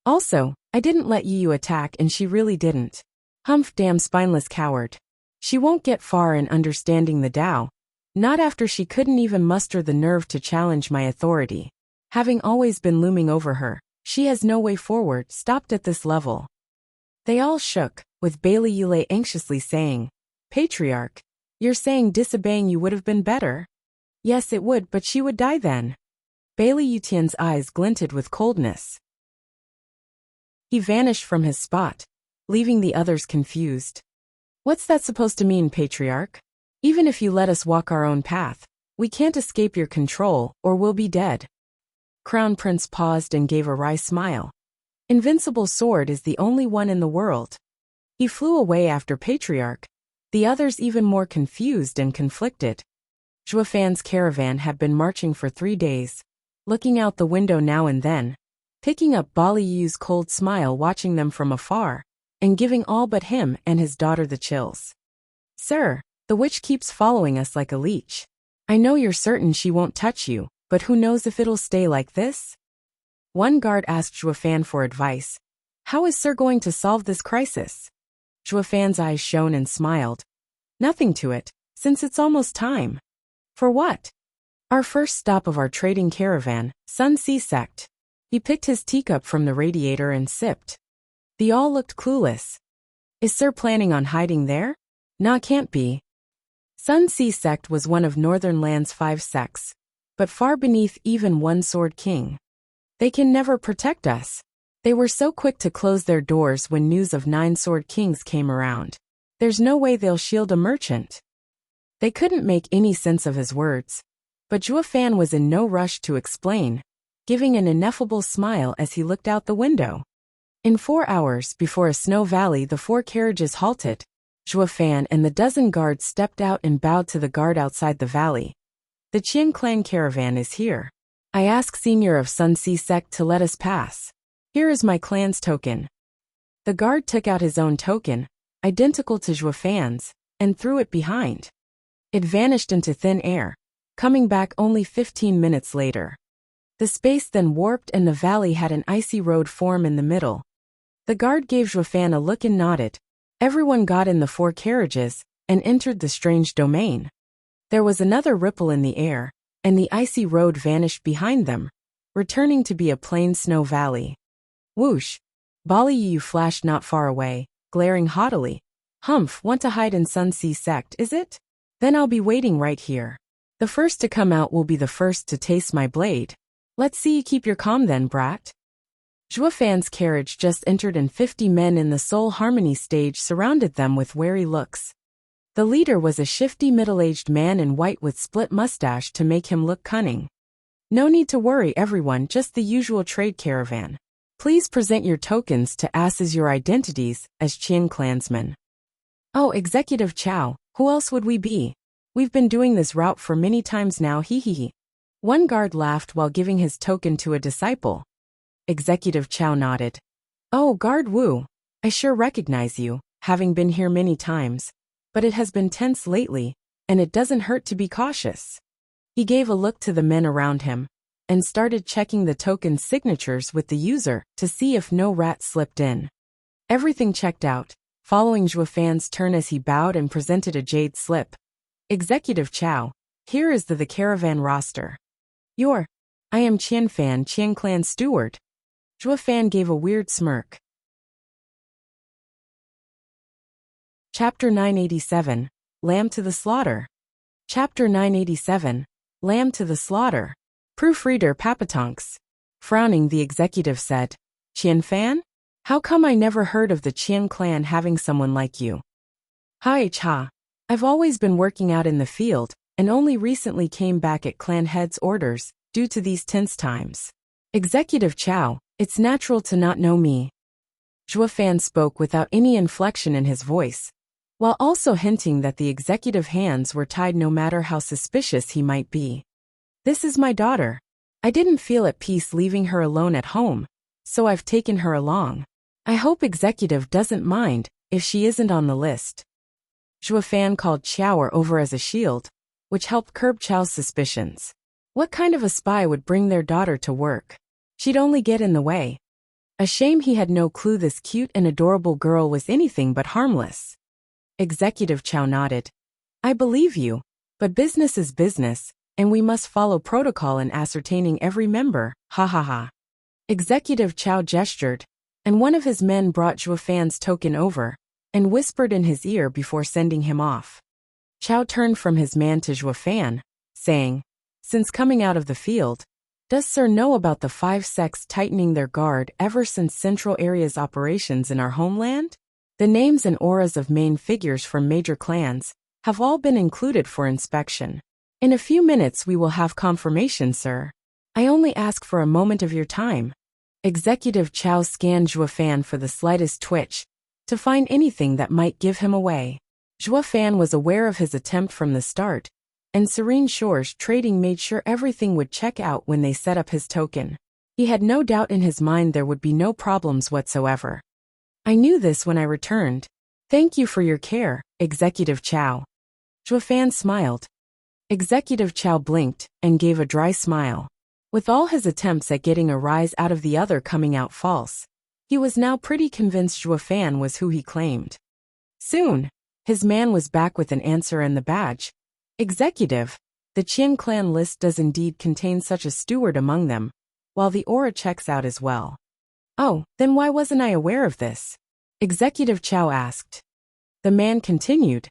Also, I didn't let Yu attack and she really didn't. Humph, damn spineless coward. She won't get far in understanding the Tao, not after she couldn't even muster the nerve to challenge my authority. Having always been looming over her, she has no way forward, stopped at this level. They all shook, with Bailey Yulei anxiously saying, Patriarch, you're saying disobeying you would have been better? Yes, it would, but she would die then. Bailey Yutian's eyes glinted with coldness. He vanished from his spot, leaving the others confused. What's that supposed to mean, Patriarch? Even if you let us walk our own path, we can't escape your control, or we'll be dead. Crown Prince paused and gave a wry smile. Invincible Sword is the only one in the world. He flew away after Patriarch, the others even more confused and conflicted. Zhuofan's caravan had been marching for 3 days, looking out the window now and then, picking up Bali Yu's cold smile watching them from afar, and giving all but him and his daughter the chills. Sir, The witch keeps following us like a leech. I know you're certain she won't touch you, but who knows if it'll stay like this? One guard asked Zhuofan for advice. How is Sir going to solve this crisis? Zhuofan's eyes shone and smiled. Nothing to it, since it's almost time. For what? Our first stop of our trading caravan, Sun Sea Sect. He picked his teacup from the radiator and sipped. They all looked clueless. Is Sir planning on hiding there? Nah, can't be. Sun Sea Sect was one of Northern Land's 5 sects, but far beneath even one Sword King. They can never protect us. They were so quick to close their doors when news of 9 Sword Kings came around. There's no way they'll shield a merchant. They couldn't make any sense of his words, but Zhuofan was in no rush to explain, giving an ineffable smile as he looked out the window. In 4 hours before a snow valley, the 4 carriages halted. Zhuofan and the dozen guards stepped out and bowed to the guard outside the valley. The Qian clan caravan is here. I ask Senior of Sun Sea Sect to let us pass. Here is my clan's token. The guard took out his own token, identical to Zhuofan's, and threw it behind. It vanished into thin air, coming back only 15 minutes later. The space then warped and the valley had an icy road form in the middle. The guard gave Zhuofan a look and nodded. Everyone got in the 4 carriages and entered the strange domain. There was another ripple in the air, and the icy road vanished behind them, returning to be a plain snow valley. Whoosh! Bali Yu flashed not far away, glaring haughtily. Humph, want to hide in Sun Sea Sect, is it? Then I'll be waiting right here. The first to come out will be the first to taste my blade. Let's see you keep your calm then, brat. Zhuofan's carriage just entered and 50 men in the Soul Harmony stage surrounded them with wary looks. The leader was a shifty middle-aged man in white with split mustache to make him look cunning. No need to worry everyone, just the usual trade caravan. Please present your tokens to us as your identities as Qian clansmen. Oh, Executive Chow, who else would we be? We've been doing this route for many times now, hee hee hee. One guard laughed while giving his token to a disciple. Executive Chow nodded. Oh, Guard Wu, I sure recognize you, having been here many times, but it has been tense lately, and it doesn't hurt to be cautious. He gave a look to the men around him, and started checking the token signatures with the user to see if no rat slipped in. Everything checked out, following Zhuofan's turn as he bowed and presented a jade slip. Executive Chow, here is the caravan roster. I am Qianfan, Qian clan steward. Zhuofan gave a weird smirk. Chapter 987, Lamb to the Slaughter. Chapter 987, Lamb to the Slaughter. Proofreader Papatonks. Frowning, the executive said, Qianfan? How come I never heard of the Qian clan having someone like you? Ha. I've always been working out in the field, and only recently came back at clan head's orders, due to these tense times. Executive Chow, it's natural to not know me. Zhuofan spoke without any inflection in his voice, while also hinting that the executive hands were tied no matter how suspicious he might be. This is my daughter. I didn't feel at peace leaving her alone at home, so I've taken her along. I hope executive doesn't mind if she isn't on the list. Zhuofan called Chower over as a shield, which helped curb Chow's suspicions. What kind of a spy would bring their daughter to work? She'd only get in the way. A shame he had no clue this cute and adorable girl was anything but harmless. Executive Chow nodded. I believe you, but business is business, and we must follow protocol in ascertaining every member, ha ha ha. Executive Chow gestured, and one of his men brought Zhuofan's token over, and whispered in his ear before sending him off. Chow turned from his man to Zhuofan, saying, Since coming out of the field, does Sir know about the 5 sects tightening their guard ever since Central Area's operations in our homeland? The names and auras of main figures from major clans have all been included for inspection. In a few minutes we will have confirmation, sir. I only ask for a moment of your time. Executive Chow scanned Zhuofan for the slightest twitch, to find anything that might give him away. Zhuofan was aware of his attempt from the start, and Serene Shores Trading made sure everything would check out when they set up his token. He had no doubt in his mind there would be no problems whatsoever. I knew this when I returned. Thank you for your care, Executive Chow. Zhuofan smiled. Executive Chow blinked and gave a dry smile. With all his attempts at getting a rise out of the other coming out false, he was now pretty convinced Zhuofan was who he claimed. Soon, his man was back with an answer and the badge. Executive, the Qian clan list does indeed contain such a steward among them, while the aura checks out as well. Oh, then why wasn't I aware of this? Executive Chow asked. The man continued.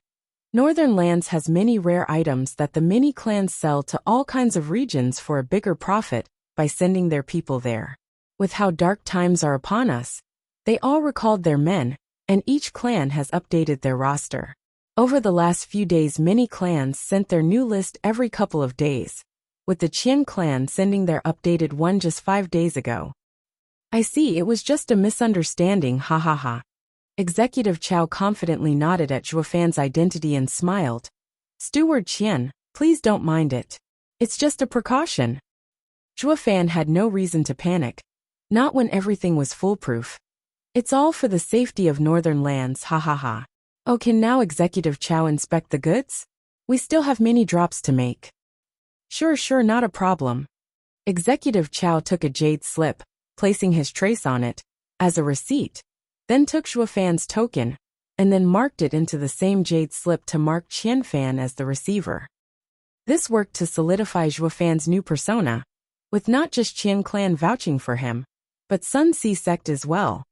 Northern Lands has many rare items that the mini clans sell to all kinds of regions for a bigger profit by sending their people there. With how dark times are upon us, they all recalled their men, and each clan has updated their roster. Over the last few days many clans sent their new list every couple of days, with the Qian clan sending their updated one just 5 days ago. I see, it was just a misunderstanding, ha ha ha. Executive Chow confidently nodded at Zhuofan's identity and smiled. Steward Qian, please don't mind it. It's just a precaution. Zhuofan had no reason to panic. Not when everything was foolproof. It's all for the safety of Northern Lands, ha ha ha. Oh, can now Executive Chow inspect the goods? We still have many drops to make. Sure, not a problem. Executive Chow took a jade slip, placing his trace on it, as a receipt, then took Zhuofan's token, and then marked it into the same jade slip to mark Qianfan as the receiver. This worked to solidify Zhuofan's new persona, with not just Qian clan vouching for him, but Sun Si sect as well.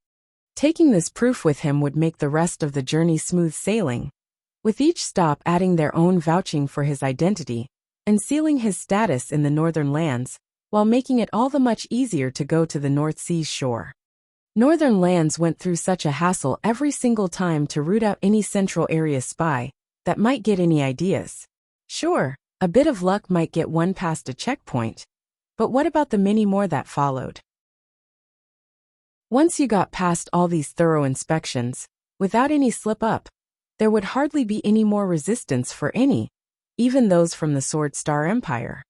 Taking this proof with him would make the rest of the journey smooth sailing, with each stop adding their own vouching for his identity, and sealing his status in the Northern Lands, while making it all the much easier to go to the North Sea's shore. Northern Lands went through such a hassle every single time to root out any central area spy that might get any ideas. Sure, a bit of luck might get one past a checkpoint, but what about the many more that followed? Once you got past all these thorough inspections, without any slip-up, there would hardly be any more resistance for any, even those from the Sword Star Empire.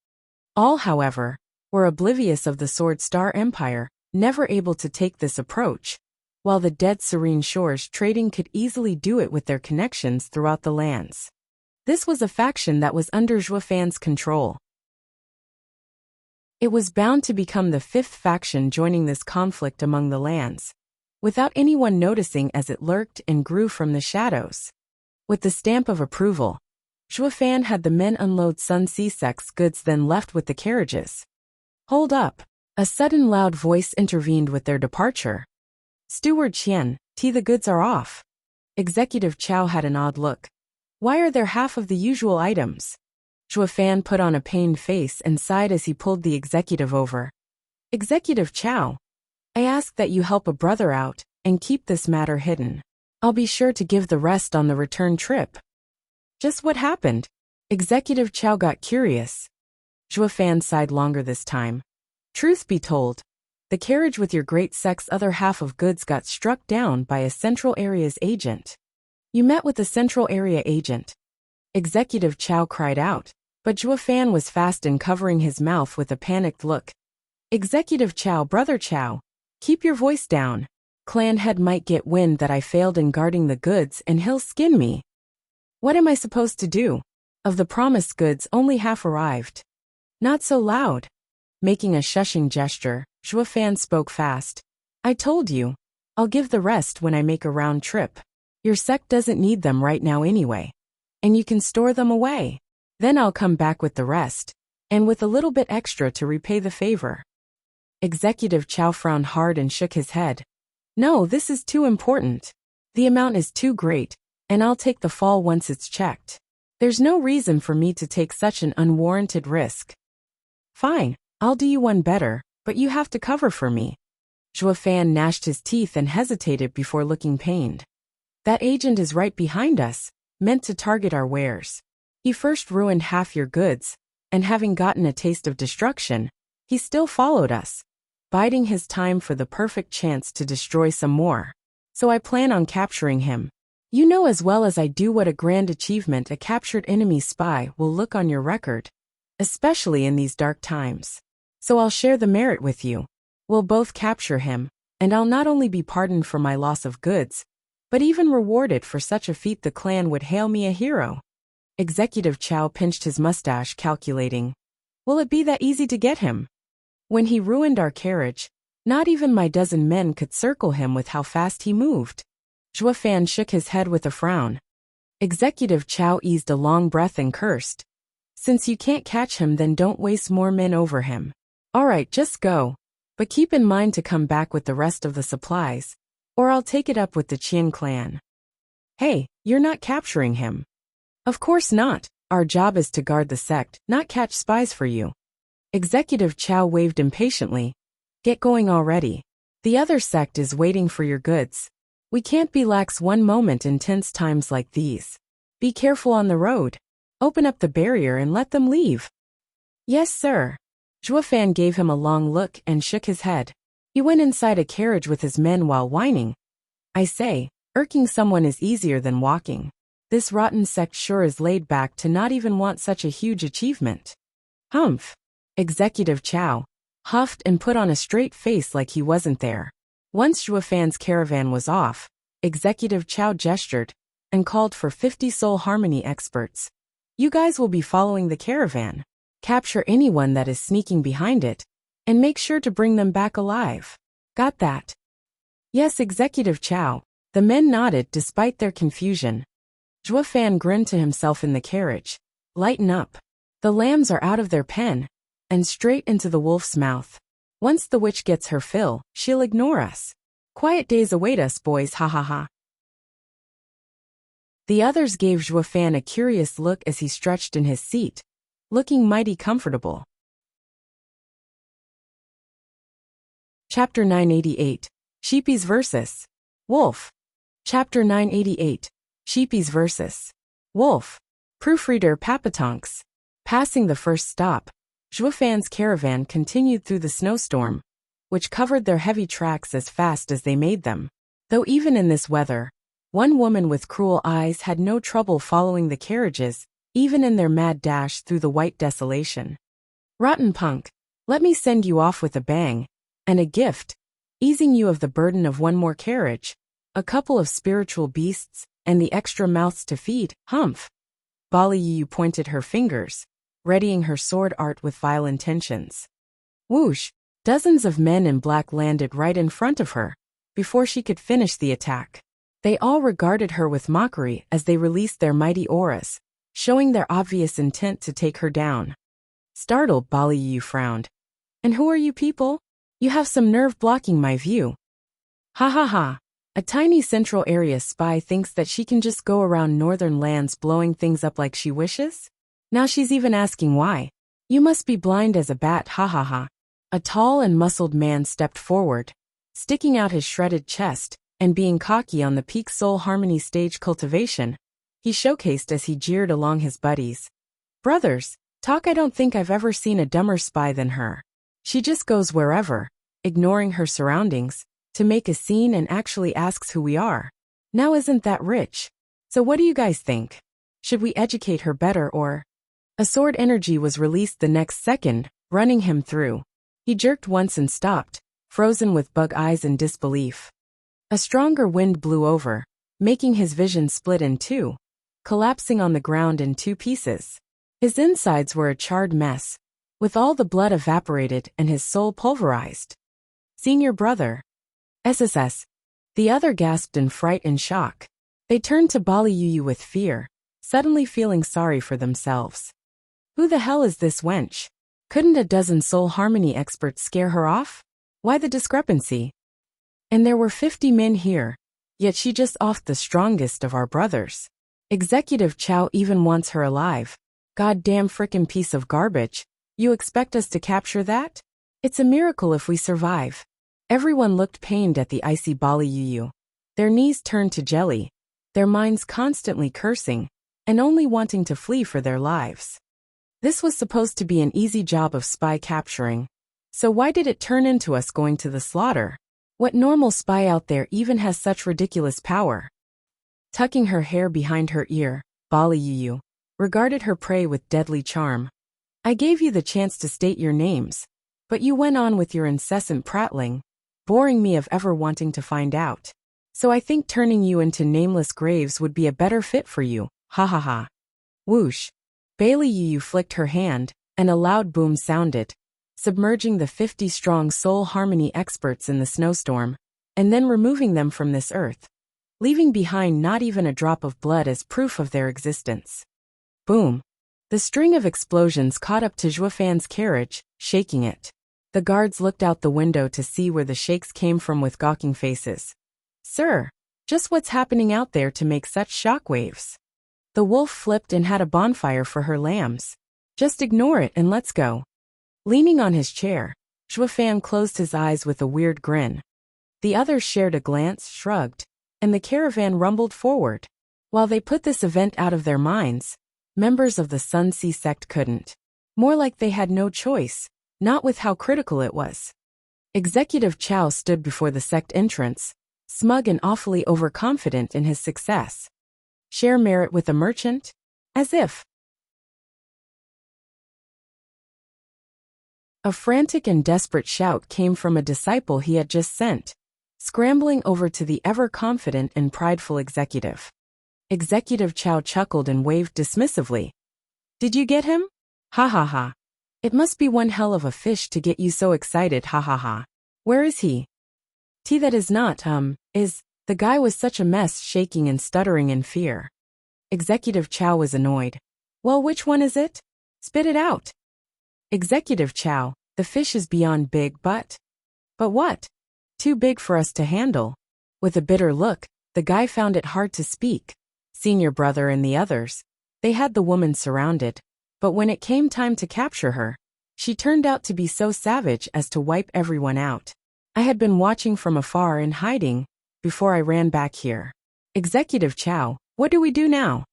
All, however, were oblivious of the Sword Star Empire, never able to take this approach, while the Dead Serene Shores trading could easily do it with their connections throughout the lands. This was a faction that was under Zhuofan's control. It was bound to become the 5th faction joining this conflict among the lands, without anyone noticing as it lurked and grew from the shadows. With the stamp of approval, Zhuofan had the men unload Sun Si sect's goods, then left with the carriages. Hold up. A sudden loud voice intervened with their departure. Steward Qian, the goods are off. Executive Chow had an odd look. Why are there half of the usual items? Zhuofan put on a pained face and sighed as he pulled the executive over. Executive Chow, I ask that you help a brother out and keep this matter hidden. I'll be sure to give the rest on the return trip. Just what happened? Executive Chow got curious. Zhuofan sighed longer this time. Truth be told, the carriage with your great sect's other half of goods got struck down by a Central Area's agent. You met with the Central Area agent. Executive Chow cried out, but Zhuofan was fast in covering his mouth with a panicked look. Executive Chow, Brother Chow, keep your voice down. Clan head might get wind that I failed in guarding the goods and he'll skin me. What am I supposed to do? Of the promised goods, only half arrived. Not so loud. Making a shushing gesture, Zhuofan spoke fast. I told you. I'll give the rest when I make a round trip. Your sect doesn't need them right now anyway. And you can store them away. Then I'll come back with the rest, and with a little bit extra to repay the favor. Executive Chow frowned hard and shook his head. No, this is too important. The amount is too great, and I'll take the fall once it's checked. There's no reason for me to take such an unwarranted risk. Fine. I'll do you one better, but you have to cover for me. Zhuofan gnashed his teeth and hesitated before looking pained. That agent is right behind us, meant to target our wares. He first ruined half your goods, and having gotten a taste of destruction, he still followed us, biding his time for the perfect chance to destroy some more. So I plan on capturing him. You know as well as I do what a grand achievement a captured enemy spy will look on your record, especially in these dark times. So I'll share the merit with you. We'll both capture him, and I'll not only be pardoned for my loss of goods, but even rewarded for such a feat the clan would hail me a hero. Executive Chow pinched his mustache, calculating. Will it be that easy to get him? When he ruined our carriage, not even my dozen men could circle him with how fast he moved. Zhuo Fan shook his head with a frown. Executive Chow eased a long breath and cursed. Since you can't catch him, then don't waste more men over him. All right, just go. But keep in mind to come back with the rest of the supplies, or I'll take it up with the Qian clan. Hey, you're not capturing him. Of course not. Our job is to guard the sect, not catch spies for you. Executive Chow waved impatiently. Get going already. The other sect is waiting for your goods. We can't be lax one moment in tense times like these. Be careful on the road. Open up the barrier and let them leave. Yes, sir. Zhuo Fan gave him a long look and shook his head. He went inside a carriage with his men while whining. I say, irking someone is easier than walking. This rotten sect sure is laid back to not even want such a huge achievement. Humph. Executive Chow huffed and put on a straight face like he wasn't there. Once Zhuo Fan's caravan was off, Executive Chow gestured and called for 50 soul harmony experts. You guys will be following the caravan. Capture anyone that is sneaking behind it, and make sure to bring them back alive. Got that? Yes, Executive Chow. The men nodded despite their confusion. Zhuo Fan grinned to himself in the carriage. Lighten up. The lambs are out of their pen, and straight into the wolf's mouth. Once the witch gets her fill, she'll ignore us. Quiet days await us, boys, ha ha ha. The others gave Zhuo Fan a curious look as he stretched in his seat, looking mighty comfortable. Chapter 988. Sheepies vs. Wolf. Chapter 988. Sheepies vs. Wolf. Proofreader Papatonks. Passing the first stop, Zhuo Fan's caravan continued through the snowstorm, which covered their heavy tracks as fast as they made them. Though even in this weather, one woman with cruel eyes had no trouble following the carriages, even in their mad dash through the white desolation. Rotten punk, let me send you off with a bang, and a gift, easing you of the burden of one more carriage, a couple of spiritual beasts, and the extra mouths to feed, humph. Bali Yu pointed her fingers, readying her sword art with vile intentions. Whoosh! Dozens of men in black landed right in front of her, before she could finish the attack. They all regarded her with mockery as they released their mighty auras, showing their obvious intent to take her down. Startled, Bali Yu frowned. And who are you people? You have some nerve blocking my view. Ha ha ha. A tiny central area spy thinks that she can just go around northern lands blowing things up like she wishes? Now she's even asking why. You must be blind as a bat, ha ha ha. A tall and muscled man stepped forward, sticking out his shredded chest, and being cocky on the peak soul harmony stage cultivation, he showcased as he jeered along his buddies. Brothers, talk, I don't think I've ever seen a dumber spy than her. She just goes wherever, ignoring her surroundings, to make a scene and actually asks who we are. Now isn't that rich? So what do you guys think? Should we educate her better or? A sword energy was released the next second, running him through. He jerked once and stopped, frozen with bug eyes in disbelief. A stronger wind blew over, making his vision split in two, collapsing on the ground in two pieces. His insides were a charred mess, with all the blood evaporated and his soul pulverized. Senior brother. SSS. The other gasped in fright and shock. They turned to Bali Yu with fear, suddenly feeling sorry for themselves. Who the hell is this wench? Couldn't a dozen soul harmony experts scare her off? Why the discrepancy? And there were 50 men here, yet she just offed the strongest of our brothers. Executive Chow even wants her alive. Goddamn frickin' piece of garbage. You expect us to capture that? It's a miracle if we survive. Everyone looked pained at the icy Bali Yu. Their knees turned to jelly, their minds constantly cursing, and only wanting to flee for their lives. This was supposed to be an easy job of spy capturing. So why did it turn into us going to the slaughter? What normal spy out there even has such ridiculous power? Tucking her hair behind her ear, Bali Yu regarded her prey with deadly charm. I gave you the chance to state your names, but you went on with your incessant prattling, boring me of ever wanting to find out. So I think turning you into nameless graves would be a better fit for you, ha ha ha. Whoosh. Bailey Yu flicked her hand, and a loud boom sounded, submerging the 50-strong soul harmony experts in the snowstorm, and then removing them from this earth, leaving behind not even a drop of blood as proof of their existence. Boom. The string of explosions caught up to Zhuofan's carriage, shaking it. The guards looked out the window to see where the shakes came from with gawking faces. Sir, just what's happening out there to make such shockwaves? The wolf flipped and had a bonfire for her lambs. Just ignore it and let's go. Leaning on his chair, Zhuofan closed his eyes with a weird grin. The others shared a glance, shrugged, and the caravan rumbled forward. While they put this event out of their minds, members of the Sun Sea sect couldn't. More like they had no choice, not with how critical it was. Executive Chow stood before the sect entrance, smug and awfully overconfident in his success. Share merit with a merchant? As if. A frantic and desperate shout came from a disciple he had just sent, scrambling over to the ever-confident and prideful executive. Executive Chow chuckled and waved dismissively. Did you get him? Ha ha ha. It must be one hell of a fish to get you so excited, ha ha ha. Where is he? That is not, The guy was such a mess, shaking and stuttering in fear. Executive Chow was annoyed. Well, which one is it? Spit it out. Executive Chow, the fish is beyond big, but what? Too big for us to handle. With a bitter look, the guy found it hard to speak. Senior brother and the others, they had the woman surrounded, but when it came time to capture her, she turned out to be so savage as to wipe everyone out. I had been watching from afar in hiding, before I ran back here. Executive Chow, what do we do now?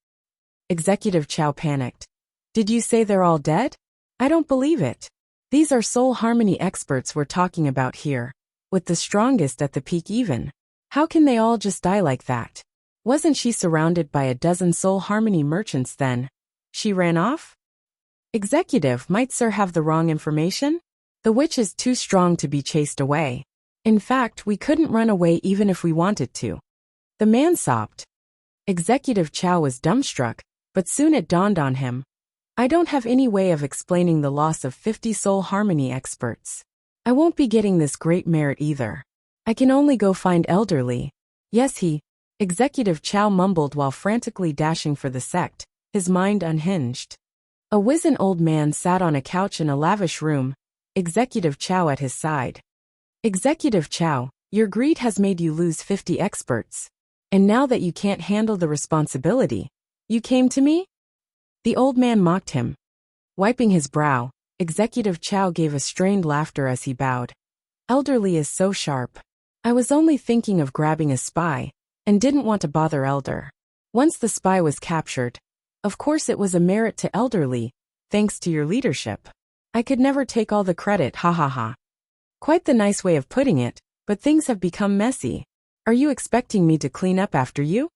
Executive Chow panicked. Did you say they're all dead? I don't believe it. These are soul harmony experts we're talking about here, with the strongest at the peak even. How can they all just die like that? Wasn't she surrounded by a dozen soul harmony merchants then? She ran off? Executive, might sir have the wrong information? The witch is too strong to be chased away. In fact, we couldn't run away even if we wanted to. The man sobbed. Executive Chow was dumbstruck, but soon it dawned on him. I don't have any way of explaining the loss of 50 soul harmony experts. I won't be getting this great merit either. I can only go find Elderly. Yes, Executive Chow mumbled while frantically dashing for the sect, his mind unhinged. A wizened old man sat on a couch in a lavish room, Executive Chow at his side. Executive Chow, your greed has made you lose 50 experts. And now that you can't handle the responsibility, you came to me? The old man mocked him. Wiping his brow, Executive Chow gave a strained laughter as he bowed. Elderly is so sharp. I was only thinking of grabbing a spy, and didn't want to bother Elder. Once the spy was captured, of course it was a merit to Elderly, thanks to your leadership. I could never take all the credit, ha ha ha. Quite the nice way of putting it, but things have become messy. Are you expecting me to clean up after you?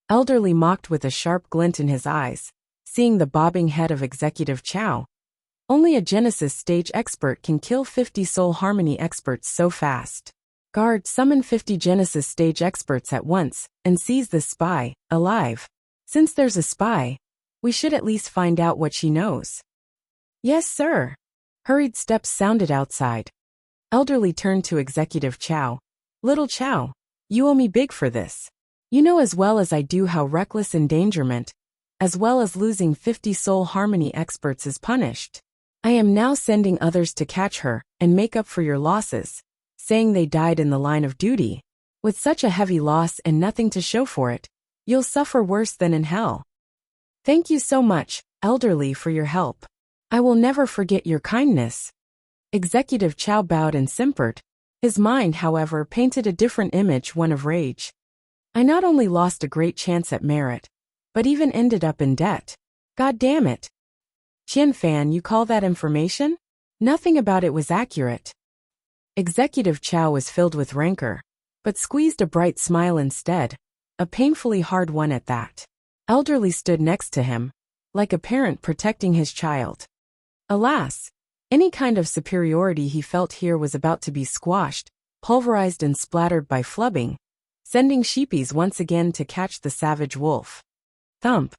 Elderly mocked with a sharp glint in his eyes, seeing the bobbing head of Executive Chow. Only a Genesis stage expert can kill 50 soul harmony experts so fast. Guard, summon 50 Genesis stage experts at once, and seize this spy, alive. Since there's a spy, we should at least find out what she knows. Yes, sir. Hurried steps sounded outside. Elderly turned to Executive Chow. Little Chow, you owe me big for this. You know as well as I do how reckless endangerment, as well as losing 50 soul harmony experts is punished. I am now sending others to catch her and make up for your losses, saying they died in the line of duty. With such a heavy loss and nothing to show for it, you'll suffer worse than in hell. Thank you so much, Elderly, for your help. I will never forget your kindness. Executive Chow bowed and simpered. His mind, however, painted a different image, one of rage. I not only lost a great chance at merit, but even ended up in debt. God damn it. Qian Fan, you call that information? Nothing about it was accurate. Executive Chow was filled with rancor, but squeezed a bright smile instead, a painfully hard one at that. Elderly stood next to him, like a parent protecting his child. Alas, any kind of superiority he felt here was about to be squashed, pulverized and splattered by flubbing, sending sheepies once again to catch the savage wolf. Thump.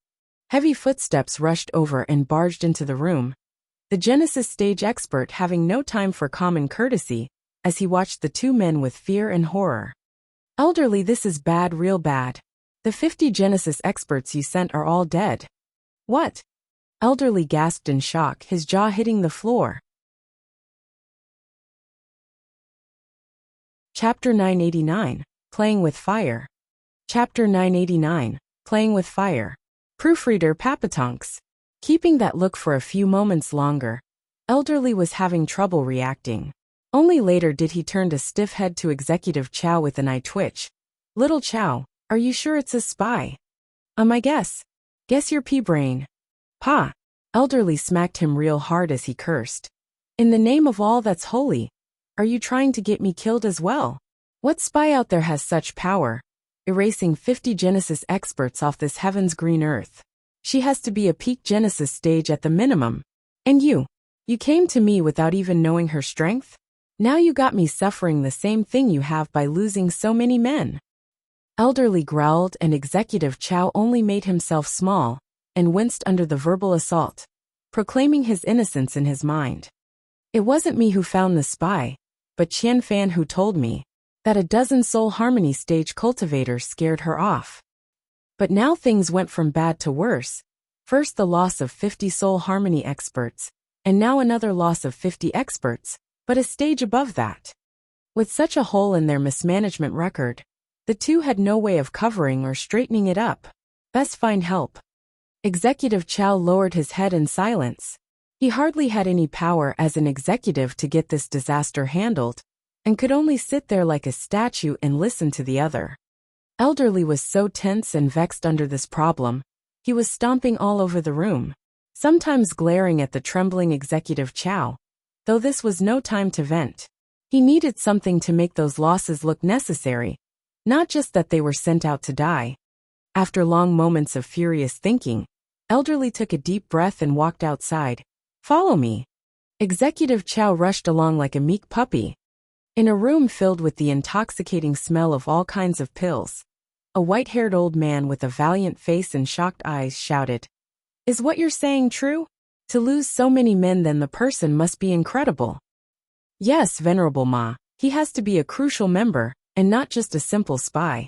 Heavy footsteps rushed over and barged into the room, the Genesis stage expert having no time for common courtesy, as he watched the two men with fear and horror. Elderly, this is bad, real bad. The 50 Genesis experts you sent are all dead. What? Elderly gasped in shock, his jaw hitting the floor. Chapter 989, Playing with Fire. Chapter 989, Playing with Fire. Proofreader Papatonks. Keeping that look for a few moments longer, Elderly was having trouble reacting. Only later did he turn a stiff head to Executive Chow with an eye twitch. Little Chow, are you sure it's a spy? I guess. Guess your pea-brain. Pa! Elderly smacked him real hard as he cursed. In the name of all that's holy, are you trying to get me killed as well? What spy out there has such power, erasing 50 Genesis experts off this heaven's green earth? She has to be a peak Genesis stage at the minimum. And you came to me without even knowing her strength? Now you got me suffering the same thing you have by losing so many men. Elderly growled, and Executive Chow only made himself small and winced under the verbal assault, proclaiming his innocence in his mind. It wasn't me who found the spy, but Qian Fan who told me that a dozen soul harmony stage cultivators scared her off. But now things went from bad to worse. First the loss of 50 soul harmony experts, and now another loss of 50 experts, but a stage above that. With such a hole in their mismanagement record, the two had no way of covering or straightening it up. Best find help. Executive Chow lowered his head in silence. He hardly had any power as an executive to get this disaster handled, and could only sit there like a statue and listen to the other. Elderly was so tense and vexed under this problem, he was stomping all over the room, sometimes glaring at the trembling Executive Chow, though this was no time to vent. He needed something to make those losses look necessary, not just that they were sent out to die. After long moments of furious thinking, Elderly took a deep breath and walked outside. Follow me. Executive Chow rushed along like a meek puppy. In a room filled with the intoxicating smell of all kinds of pills, a white-haired old man with a valiant face and shocked eyes shouted, "Is what you're saying true? To lose so many men, then the person must be incredible." "Yes, Venerable Ma, he has to be a crucial member, and not just a simple spy."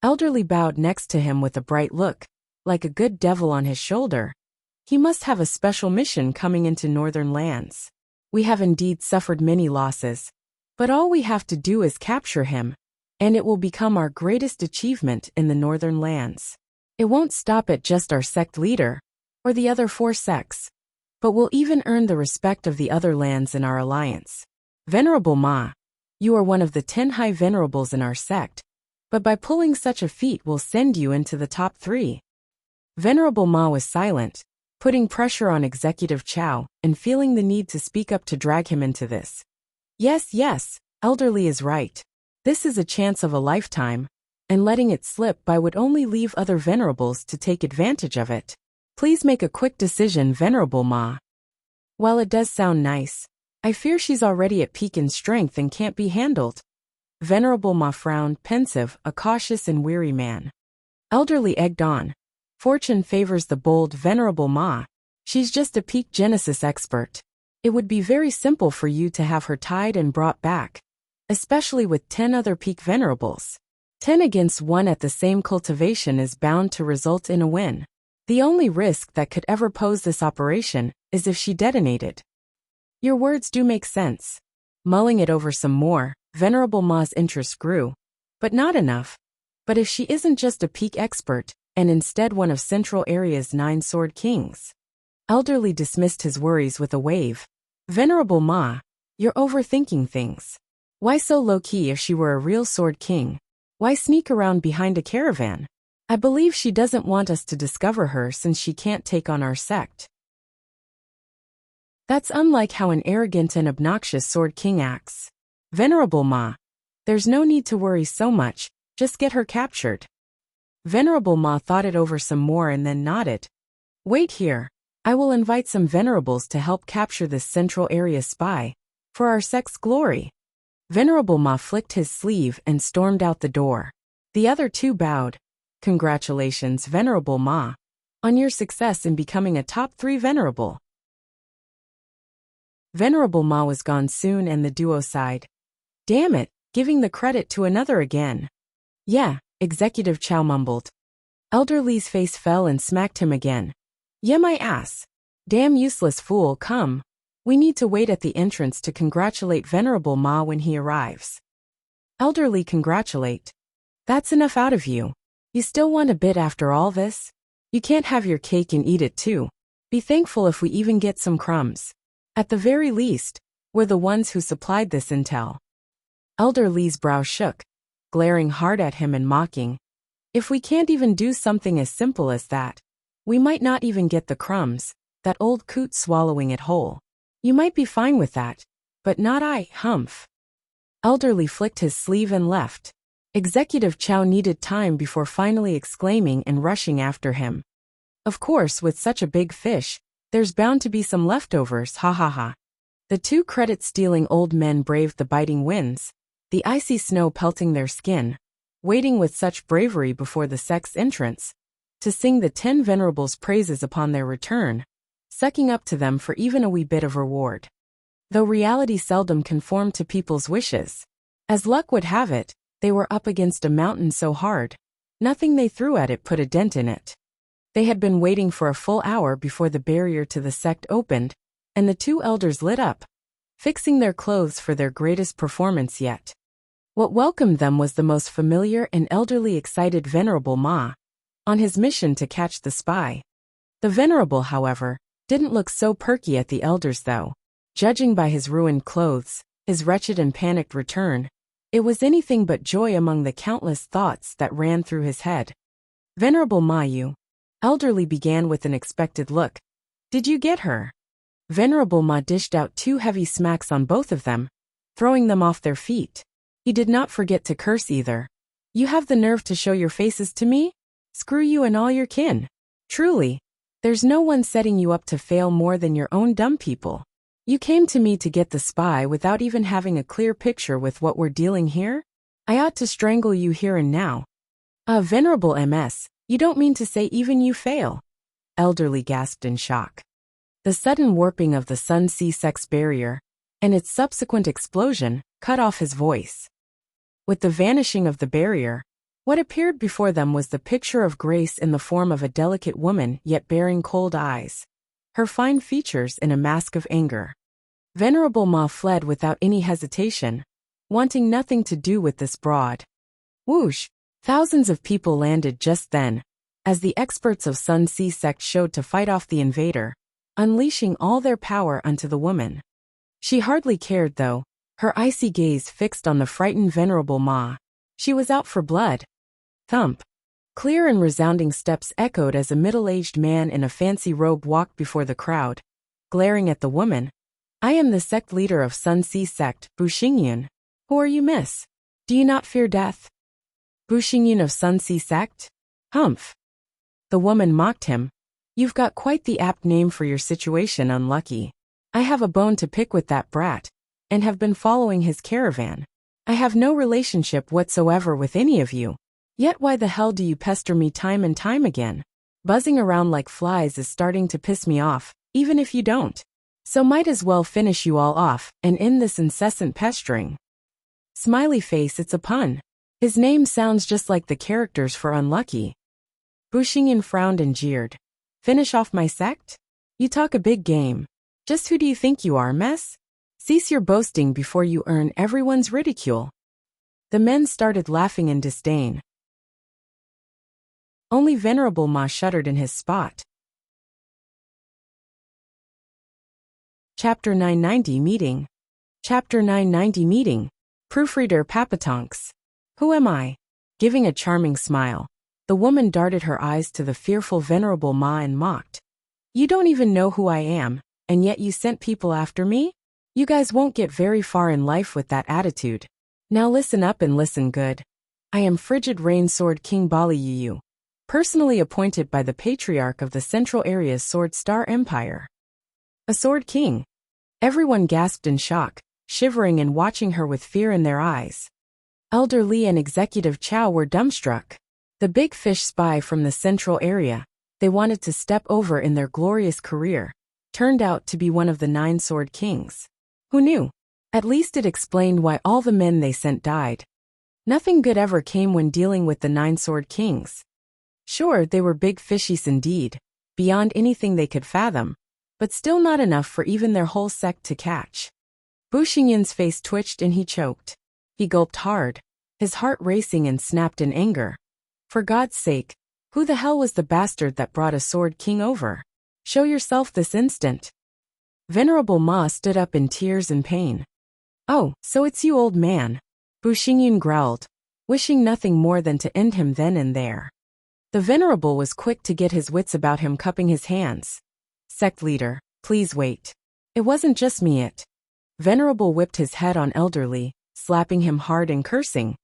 Elderly bowed next to him with a bright look, like a good devil on his shoulder. "He must have a special mission coming into northern lands. We have indeed suffered many losses, but all we have to do is capture him, and it will become our greatest achievement in the northern lands. It won't stop at just our sect leader, or the other 4 sects, but will even earn the respect of the other lands in our alliance. Venerable Ma, you are one of the 10 high venerables in our sect, but by pulling such a feat will send you into the top 3. Venerable Ma was silent, putting pressure on Executive Chow and feeling the need to speak up to drag him into this. Yes, Elderly is right. This is a chance of a lifetime, and letting it slip by would only leave other venerables to take advantage of it. Please make a quick decision, Venerable Ma. While it does sound nice, I fear she's already at peak in strength and can't be handled. Venerable Ma frowned, pensive, a cautious and weary man. Elderly egged on. Fortune favors the bold, Venerable Ma. She's just a peak Genesis expert. It would be very simple for you to have her tied and brought back, especially with 10 other peak venerables. 10 against 1 at the same cultivation is bound to result in a win. The only risk that could ever pose this operation is if she detonated. Your words do make sense. Mulling it over some more, Venerable Ma's interest grew. But not enough. But if she isn't just a peak expert, and instead one of Central Area's 9 Sword Kings? Elderly dismissed his worries with a wave. Venerable Ma, you're overthinking things. Why so low-key if she were a real Sword King? Why sneak around behind a caravan? I believe she doesn't want us to discover her since she can't take on our sect. That's unlike how an arrogant and obnoxious Sword King acts. Venerable Ma, there's no need to worry so much, just get her captured. Venerable Ma thought it over some more and then nodded. Wait here. I will invite some venerables to help capture this Central Area spy, for our sect's glory. Venerable Ma flicked his sleeve and stormed out the door. The other 2 bowed. Congratulations, Venerable Ma. on your success in becoming a top 3 venerable. Venerable Ma was gone soon and the duo sighed. Damn it, giving the credit to another again. Yeah, Executive Chow mumbled. Elder Lee's face fell and smacked him again. Yeah, my ass. Damn useless fool, come. We need to wait at the entrance to congratulate Venerable Ma when he arrives. Elder Lee, congratulate. That's enough out of you. You still want a bit after all this? You can't have your cake and eat it too. Be thankful if we even get some crumbs. At the very least, we're the ones who supplied this intel. Elder Lee's brow shook, glaring hard at him and mocking. If we can't even do something as simple as that, we might not even get the crumbs, that old coot swallowing it whole. You might be fine with that, but not I, humph. Elder Lee flicked his sleeve and left. Executive Chow needed time before finally exclaiming and rushing after him. Of course, with such a big fish, there's bound to be some leftovers, ha ha ha. The two credit-stealing old men braved the biting winds, the icy snow pelting their skin, waiting with such bravery before the sect's entrance, to sing the 10 venerables' praises upon their return, sucking up to them for even a wee bit of reward. Though reality seldom conformed to people's wishes. As luck would have it, they were up against a mountain so hard, nothing they threw at it put a dent in it. They had been waiting for a full hour before the barrier to the sect opened, and the two elders lit up, fixing their clothes for their greatest performance yet. What welcomed them was the most familiar and elderly excited Venerable Ma, on his mission to catch the spy. The Venerable, however, didn't look so perky at the elders though. Judging by his ruined clothes, his wretched and panicked return, it was anything but joy among the countless thoughts that ran through his head. Venerable Ma, you. Elderly began with an expected look. Did you get her? Venerable Ma dished out 2 heavy smacks on both of them, throwing them off their feet. He did not forget to curse either. You have the nerve to show your faces to me? Screw you and all your kin. Truly, there's no one setting you up to fail more than your own dumb people. You came to me to get the spy without even having a clear picture with what we're dealing here? I ought to strangle you here and now. Venerable MS, you don't mean to say even you fail? Elderly gasped in shock. The sudden warping of the Sun-Sea sex barrier, and its subsequent explosion, cut off his voice. With the vanishing of the barrier, what appeared before them was the picture of grace in the form of a delicate woman yet bearing cold eyes, her fine features in a mask of anger. Venerable Ma fled without any hesitation, wanting nothing to do with this broad. Whoosh! Thousands of people landed just then, as the experts of Sun-Sea sect showed to fight off the invader, unleashing all their power onto the woman. She hardly cared though, her icy gaze fixed on the frightened Venerable Ma. She was out for blood. Thump. Clear and resounding steps echoed as a middle-aged man in a fancy robe walked before the crowd, glaring at the woman. I am the sect leader of Sun-Sea sect, Bu Xingyun. Who are you, miss? Do you not fear death? Bu Xingyun of Sun-Sea sect? Humph. The woman mocked him. You've got quite the apt name for your situation, unlucky. I have a bone to pick with that brat, and have been following his caravan. I have no relationship whatsoever with any of you. Yet why the hell do you pester me time and time again? Buzzing around like flies is starting to piss me off, even if you don't. So might as well finish you all off and end this incessant pestering. Smiley face, it's a pun. His name sounds just like the characters for unlucky. Bu Xingyun frowned and jeered. Finish off my sect? You talk a big game. Just who do you think you are, mess? Cease your boasting before you earn everyone's ridicule. The men started laughing in disdain. Only Venerable Ma shuddered in his spot. Chapter 990 Meeting. Chapter 990 Meeting. Proofreader Papatonks. Who am I? Giving a charming smile, the woman darted her eyes to the fearful Venerable Ma and mocked. You don't even know who I am, and yet you sent people after me? You guys won't get very far in life with that attitude. Now listen up and listen good. I am Frigid Rain Sword King Bali Yu, personally appointed by the Patriarch of the Central Area's Sword Star Empire. A Sword King. Everyone gasped in shock, shivering and watching her with fear in their eyes. Elder Lee and Executive Chow were dumbstruck. The big fish spy from the Central Area, they wanted to step over in their glorious career, turned out to be one of the 9 sword kings. Who knew? At least it explained why all the men they sent died. Nothing good ever came when dealing with the 9 sword kings. Sure, they were big fishies indeed, beyond anything they could fathom, but still not enough for even their whole sect to catch. Bu Xingyan's face twitched and he choked. He gulped hard, his heart racing, and snapped in anger. For God's sake, who the hell was the bastard that brought a sword king over? Show yourself this instant. Venerable Ma stood up in tears and pain. Oh, so it's you, old man. Bu Xingyan growled, wishing nothing more than to end him then and there. The Venerable was quick to get his wits about him, cupping his hands. Sect leader, please wait. It wasn't just me. Venerable whipped his head on Elderly, slapping him hard and cursing.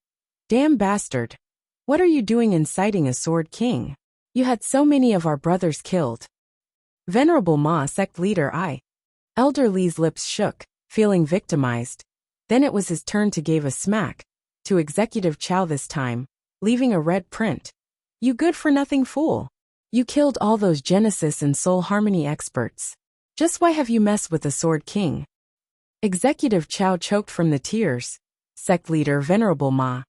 Damn bastard. What are you doing inciting a sword king? You had so many of our brothers killed. Venerable Ma, sect leader, I. Elderly's lips shook, feeling victimized. Then it was his turn to give a smack. To Executive Chow this time, leaving a red print. You good-for-nothing fool. You killed all those Genesis and Soul Harmony experts. Just why have you messed with the Sword King? Executive Chow choked from the tears. Sect leader Venerable Ma.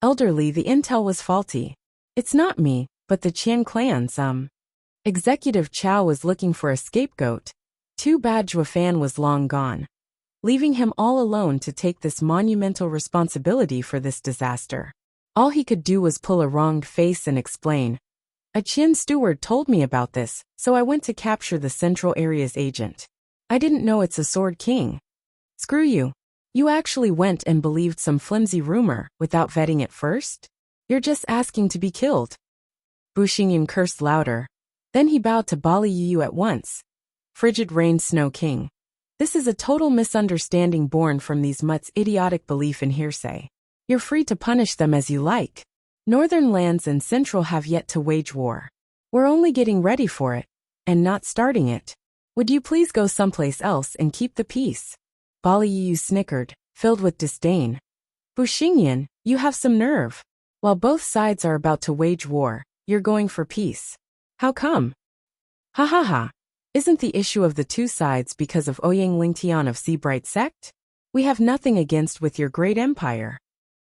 Elderly, the intel was faulty. It's not me, but the Qian clans, Executive Chow was looking for a scapegoat. Too bad Zhuofan was long gone, leaving him all alone to take this monumental responsibility for this disaster. All he could do was pull a wronged face and explain. A Qian steward told me about this, so I went to capture the Central Area's agent. I didn't know it's a Sword King. Screw you. You actually went and believed some flimsy rumor without vetting it first? You're just asking to be killed. Bu Xingyan cursed louder. Then he bowed to Bali Yu at once. Frigid Rain Snow King. This is a total misunderstanding born from these mutts' idiotic belief in hearsay. You're free to punish them as you like. Northern lands and Central have yet to wage war. We're only getting ready for it, and not starting it. Would you please go someplace else and keep the peace? Bali Yu snickered, filled with disdain. Bu Xingyan, you have some nerve. While both sides are about to wage war, you're going for peace. How come? Ha ha ha. Isn't the issue of the two sides because of Ouyang Lingtian of Seabright sect? We have nothing against with your great empire.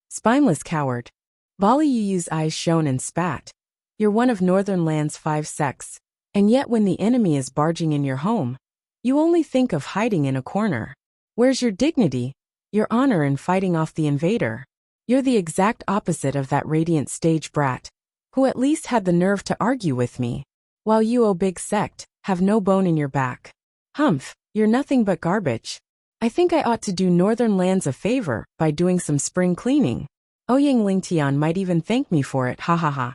Spineless coward. Bali Yu's eyes shone and spat. You're one of Northern Land's 5 sects, and yet when the enemy is barging in your home, you only think of hiding in a corner. Where's your dignity, your honor in fighting off the invader? You're the exact opposite of that radiant stage brat, who at least had the nerve to argue with me, while you, oh big sect, have no bone in your back. Humph, you're nothing but garbage. I think I ought to do Northern Lands a favor by doing some spring cleaning. Ouyang Lingtian might even thank me for it, ha ha ha.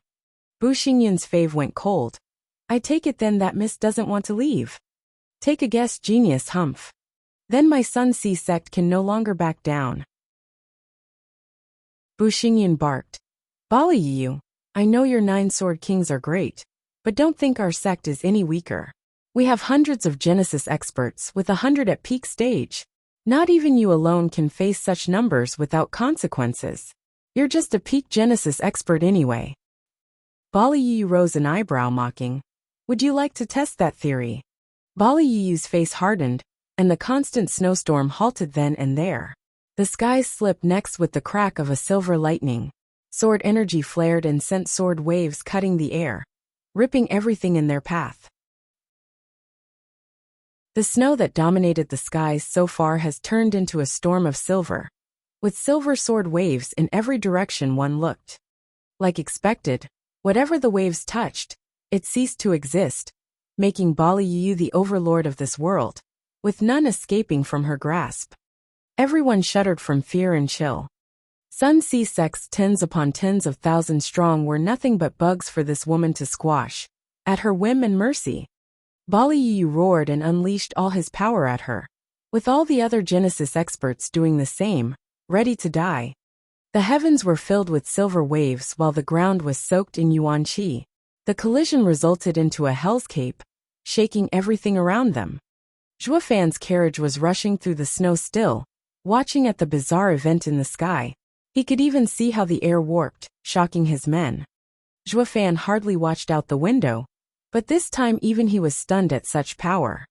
Bu Xingyan's fave went cold. I take it then that miss doesn't want to leave. Take a guess, genius, humph. Then my Sun Sea sect can no longer back down. Bu Xingyan barked. Bali Yu, I know your 9 sword kings are great, but don't think our sect is any weaker. We have hundreds of Genesis experts with 100 at peak stage. Not even you alone can face such numbers without consequences. You're just a peak Genesis expert anyway. Bali Yu rose an eyebrow, mocking. Would you like to test that theory? Bali Yu's face hardened, and the constant snowstorm halted then and there. The skies slipped next with the crack of a silver lightning. Sword energy flared and sent sword waves cutting the air, ripping everything in their path. The snow that dominated the skies so far has turned into a storm of silver, with silver sword waves in every direction one looked. Like expected, whatever the waves touched, it ceased to exist, making Bali Yu the overlord of this world, with none escaping from her grasp. Everyone shuddered from fear and chill. Sun Sea sects tens upon tens of thousands strong were nothing but bugs for this woman to squash, at her whim and mercy. Bali Yu roared and unleashed all his power at her, with all the other Genesis experts doing the same, ready to die. The heavens were filled with silver waves while the ground was soaked in yuan qi. The collision resulted into a hell's cape, shaking everything around them. Zhuofan's carriage was rushing through the snow still, watching at the bizarre event in the sky. He could even see how the air warped, shocking his men. Zhuofan hardly watched out the window, But this time even he was stunned at such power.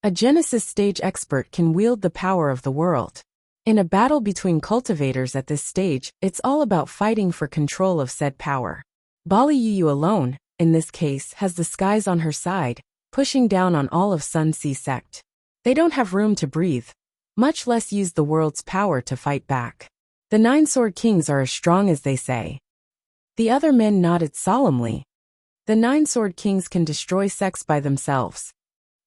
A Genesis stage expert can wield the power of the world. In a battle between cultivators at this stage, it's all about fighting for control of said power. Bali Yu alone, in this case, has the skies on her side, pushing down on all of Sun Sea sect. They don't have room to breathe, much less use the world's power to fight back. The 9 Sword Kings are as strong as they say. The other men nodded solemnly. The 9 Sword Kings can destroy sects by themselves.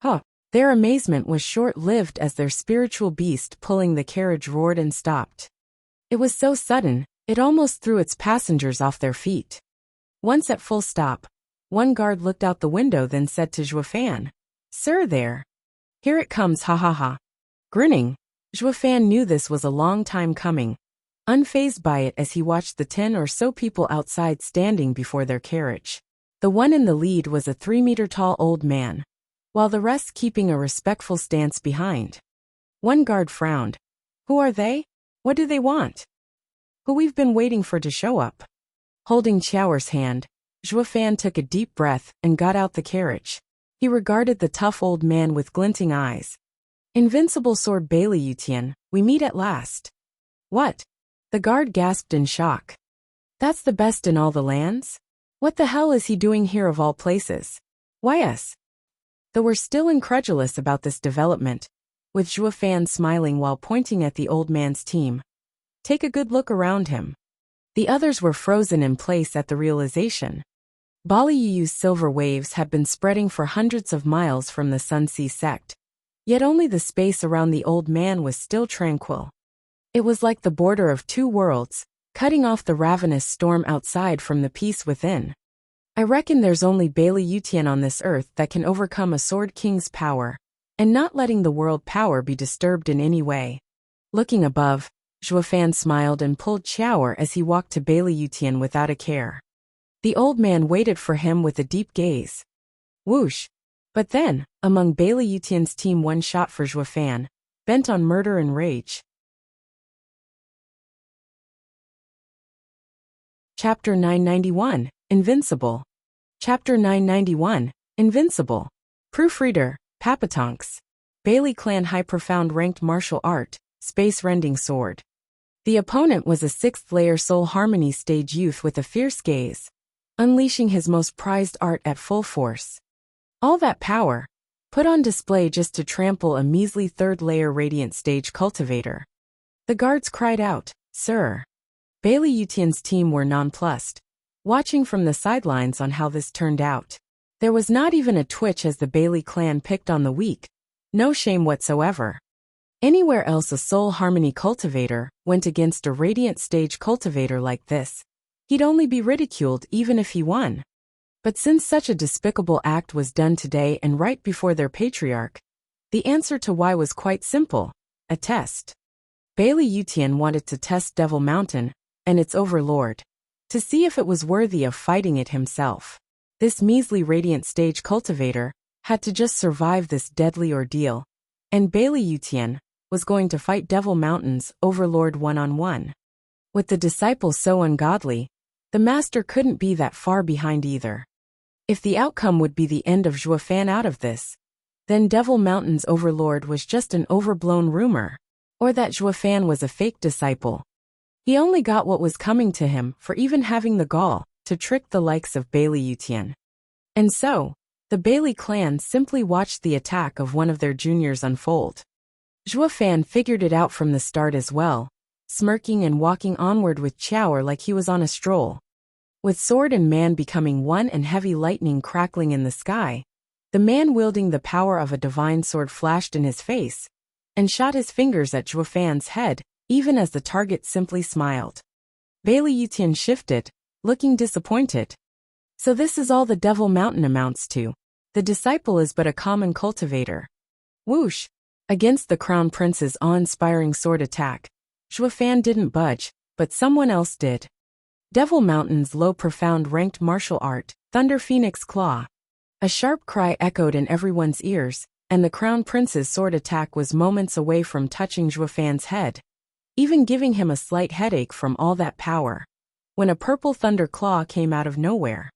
Huh. Their amazement was short-lived as their spiritual beast pulling the carriage roared and stopped. It was so sudden, it almost threw its passengers off their feet. Once at full stop, one guard looked out the window then said to Zhuofan, "Sir there. Here it comes, ha ha ha." Grinning, Zhuofan knew this was a long time coming, unfazed by it as he watched the 10 or so people outside standing before their carriage. The one in the lead was a 3-meter-tall old man, while the rest keeping a respectful stance behind. One guard frowned. "Who are they? What do they want?" "Who we've been waiting for to show up." Holding Chower's hand, Zhuofan took a deep breath and got out the carriage. He regarded the tough old man with glinting eyes. "Invincible sword Bailey Yutian, we meet at last." "What?" The guard gasped in shock. "That's the best in all the lands? What the hell is he doing here of all places? Why us?" They were still incredulous about this development, with Zhuofan smiling while pointing at the old man's team. "Take a good look around him." The others were frozen in place at the realization. Bali Yu's silver waves had been spreading for hundreds of miles from the Sun Sea sect, yet only the space around the old man was still tranquil. It was like the border of 2 worlds, cutting off the ravenous storm outside from the peace within. "I reckon there's only Bailey Yutian on this earth that can overcome a Sword King's power, and not letting the world power be disturbed in any way." Looking above, Zhuofan smiled and pulled Chower as he walked to Bailey Yutian without a care. The old man waited for him with a deep gaze. Whoosh! But then, among Bailey Yutian's team, one shot for Zhuofan, bent on murder and rage. Chapter 991, Invincible. Chapter 991, Invincible. Proofreader, Papatonks. Bailey Clan High Profound Ranked Martial Art, Space Rending Sword. The opponent was a 6th-layer Soul Harmony stage youth with a fierce gaze, unleashing his most prized art at full force. All that power, put on display just to trample a measly 3rd-layer Radiant stage cultivator. The guards cried out, "Sir!" Bailey Yutian's team were nonplussed, watching from the sidelines on how this turned out. There was not even a twitch as the Bailey clan picked on the weak, no shame whatsoever. Anywhere else a Soul Harmony cultivator went against a Radiant stage cultivator like this, he'd only be ridiculed even if he won. But since such a despicable act was done today and right before their patriarch, the answer to why was quite simple: a test. Bailey Yutian wanted to test Devil Mountain and its overlord, to see if it was worthy of fighting it himself. This measly Radiant stage cultivator had to just survive this deadly ordeal, and Bailey Yutian was going to fight Devil Mountain's overlord one-on-one. With the disciple so ungodly, the master couldn't be that far behind either. If the outcome would be the end of Zhuofan out of this, then Devil Mountain's overlord was just an overblown rumor, or that Zhuofan was a fake disciple. He only got what was coming to him for even having the gall to trick the likes of Bailey Yutian. And so, the Bailey clan simply watched the attack of one of their juniors unfold. Zhuofan figured it out from the start as well, smirking and walking onward with Chower like he was on a stroll. With sword and man becoming one and heavy lightning crackling in the sky, the man wielding the power of a divine sword flashed in his face, and shot his fingers at Zhuofan's head, even as the target simply smiled. Bailey Yutian shifted, looking disappointed. So this is all the Devil Mountain amounts to. The disciple is but a common cultivator. Whoosh! Against the Crown Prince's awe-inspiring sword attack, Zhuofan didn't budge, but someone else did. Devil Mountain's low profound ranked martial art, Thunder Phoenix Claw. A sharp cry echoed in everyone's ears, and the Crown Prince's sword attack was moments away from touching Zhuofan's head, even giving him a slight headache from all that power, when a purple thunder claw came out of nowhere.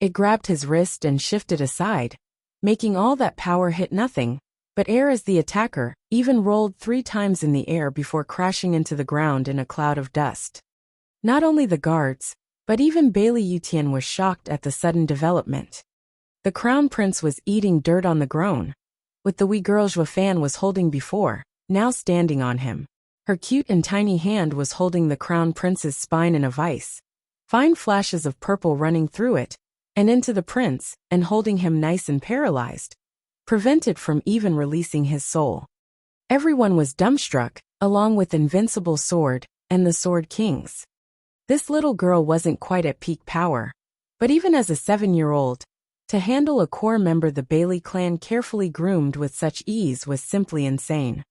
It grabbed his wrist and shifted aside, making all that power hit nothing, but air as the attacker even rolled 3 times in the air before crashing into the ground in a cloud of dust. Not only the guards, but even Bailey Yutian was shocked at the sudden development. The crown prince was eating dirt on the ground, with the wee girl Zhuofan was holding before, now standing on him. Her cute and tiny hand was holding the crown prince's spine in a vice, fine flashes of purple running through it, and into the prince, and holding him nice and paralyzed, prevented from even releasing his soul. Everyone was dumbstruck, along with Invincible Sword and the Sword Kings. This little girl wasn't quite at peak power, but even as a 7-year-old, to handle a core member the Bailey clan carefully groomed with such ease was simply insane.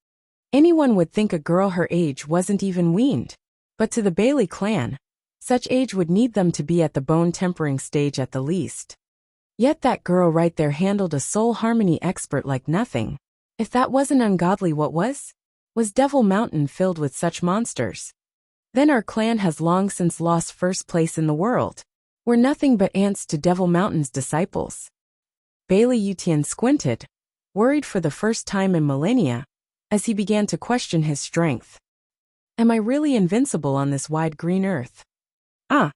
Anyone would think a girl her age wasn't even weaned, but to the Bailey clan, such age would need them to be at the bone-tempering stage at the least. Yet that girl right there handled a soul harmony expert like nothing. If that wasn't ungodly, what was? Was Devil Mountain filled with such monsters? Then our clan has long since lost first place in the world. We're nothing but ants to Devil Mountain's disciples. Bailey Yutian squinted, worried for the first time in millennia, as he began to question his strength. Am I really invincible on this wide green earth? Ah!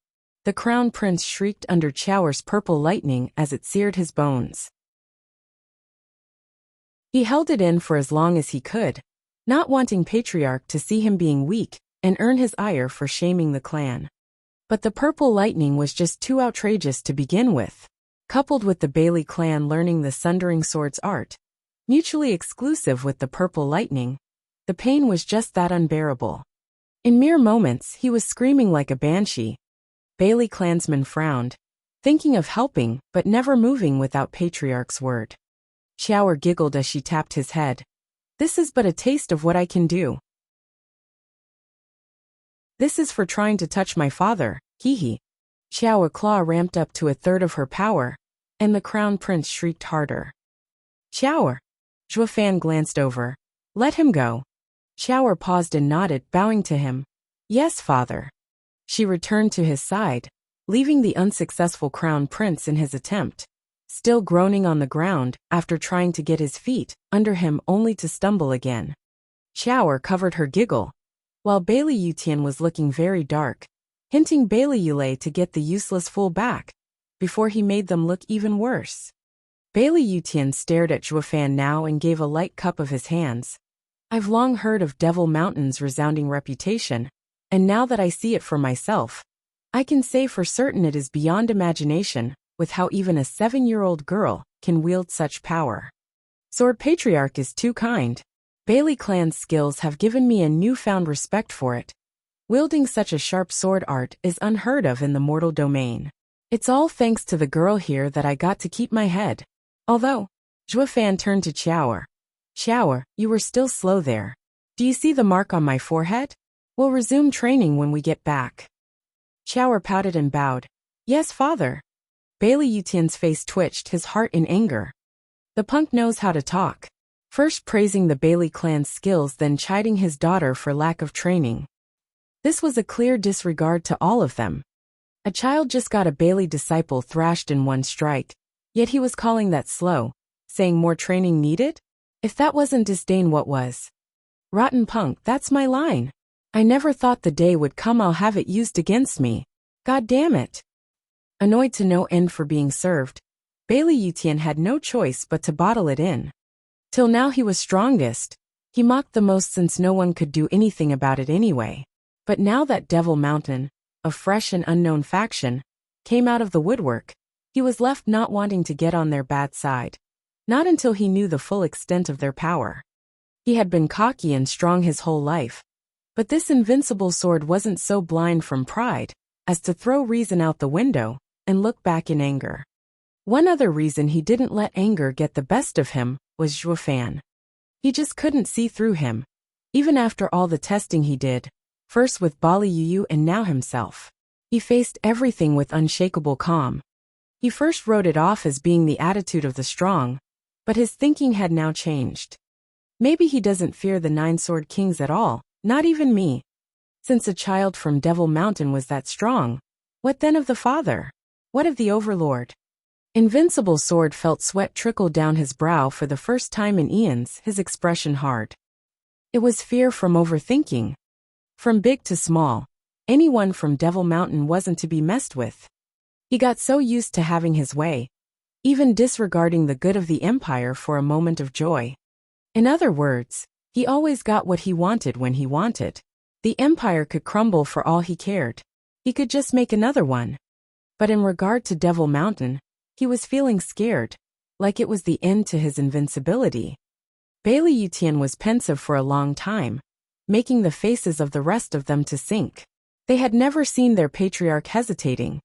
The crown prince shrieked under Chower's purple lightning as it seared his bones. He held it in for as long as he could, not wanting Patriarch to see him being weak and earn his ire for shaming the clan. But the purple lightning was just too outrageous to begin with, coupled with the Bailey clan learning the Sundering Sword's art, mutually exclusive with the purple lightning. The pain was just that unbearable. In mere moments, he was screaming like a banshee. Bailey clansmen frowned, thinking of helping but never moving without Patriarch's word. Chower giggled as she tapped his head. This is but a taste of what I can do. This is for trying to touch my father, hee. Chower claw ramped up to 1/3 of her power, and the crown prince shrieked harder. Chower! Zhuofan glanced over. Let him go. Chower paused and nodded, bowing to him. Yes, father. She returned to his side, leaving the unsuccessful crown prince in his attempt, still groaning on the ground after trying to get his feet under him only to stumble again. Chower covered her giggle, while Bailey Yutian was looking very dark, hinting Bailey Yulei to get the useless fool back, before he made them look even worse. Bailey Yutian stared at Zhuofan now and gave a light cup of his hands. I've long heard of Devil Mountain's resounding reputation, and now that I see it for myself, I can say for certain it is beyond imagination with how even a 7-year-old girl can wield such power. Sword Patriarch is too kind. Bailey clan's skills have given me a newfound respect for it. Wielding such a sharp sword art is unheard of in the mortal domain. It's all thanks to the girl here that I got to keep my head. Although, Zhuofan turned to Chower. Chower, you were still slow there. Do you see the mark on my forehead? We'll resume training when we get back. Chower pouted and bowed. Yes, father. Bailey Yutian's face twitched, his heart in anger. The punk knows how to talk. First praising the Bailey clan's skills, then chiding his daughter for lack of training. This was a clear disregard to all of them. A child just got a Bailey disciple thrashed in one strike, yet he was calling that slow, saying more training needed? If that wasn't disdain, what was? Rotten punk, that's my line. I never thought the day would come I'll have it used against me. God damn it. Annoyed to no end for being served, Bailey Yutian had no choice but to bottle it in. Till now he was strongest. He mocked the most since no one could do anything about it anyway. But now that Devil Mountain, a fresh and unknown faction, came out of the woodwork, he was left not wanting to get on their bad side. Not until he knew the full extent of their power. He had been cocky and strong his whole life. But this invincible sword wasn't so blind from pride as to throw reason out the window and look back in anger. One other reason he didn't let anger get the best of him was Zhuofan. He just couldn't see through him, even after all the testing he did, first with Bali Yu and now himself. He faced everything with unshakable calm. He first wrote it off as being the attitude of the strong, but his thinking had now changed. Maybe he doesn't fear the 9 Sword Kings at all. Not even me. Since a child from Devil Mountain was that strong, what then of the father? What of the overlord? Invincible Sword felt sweat trickle down his brow for the first time in eons, his expression hard. It was fear from overthinking. From big to small, anyone from Devil Mountain wasn't to be messed with. He got so used to having his way, even disregarding the good of the Empire for a moment of joy. In other words, he always got what he wanted when he wanted. The Empire could crumble for all he cared. He could just make another one. But in regard to Devil Mountain, he was feeling scared, like it was the end to his invincibility. Bailey Yutian was pensive for a long time, making the faces of the rest of them to sink. They had never seen their patriarch hesitating.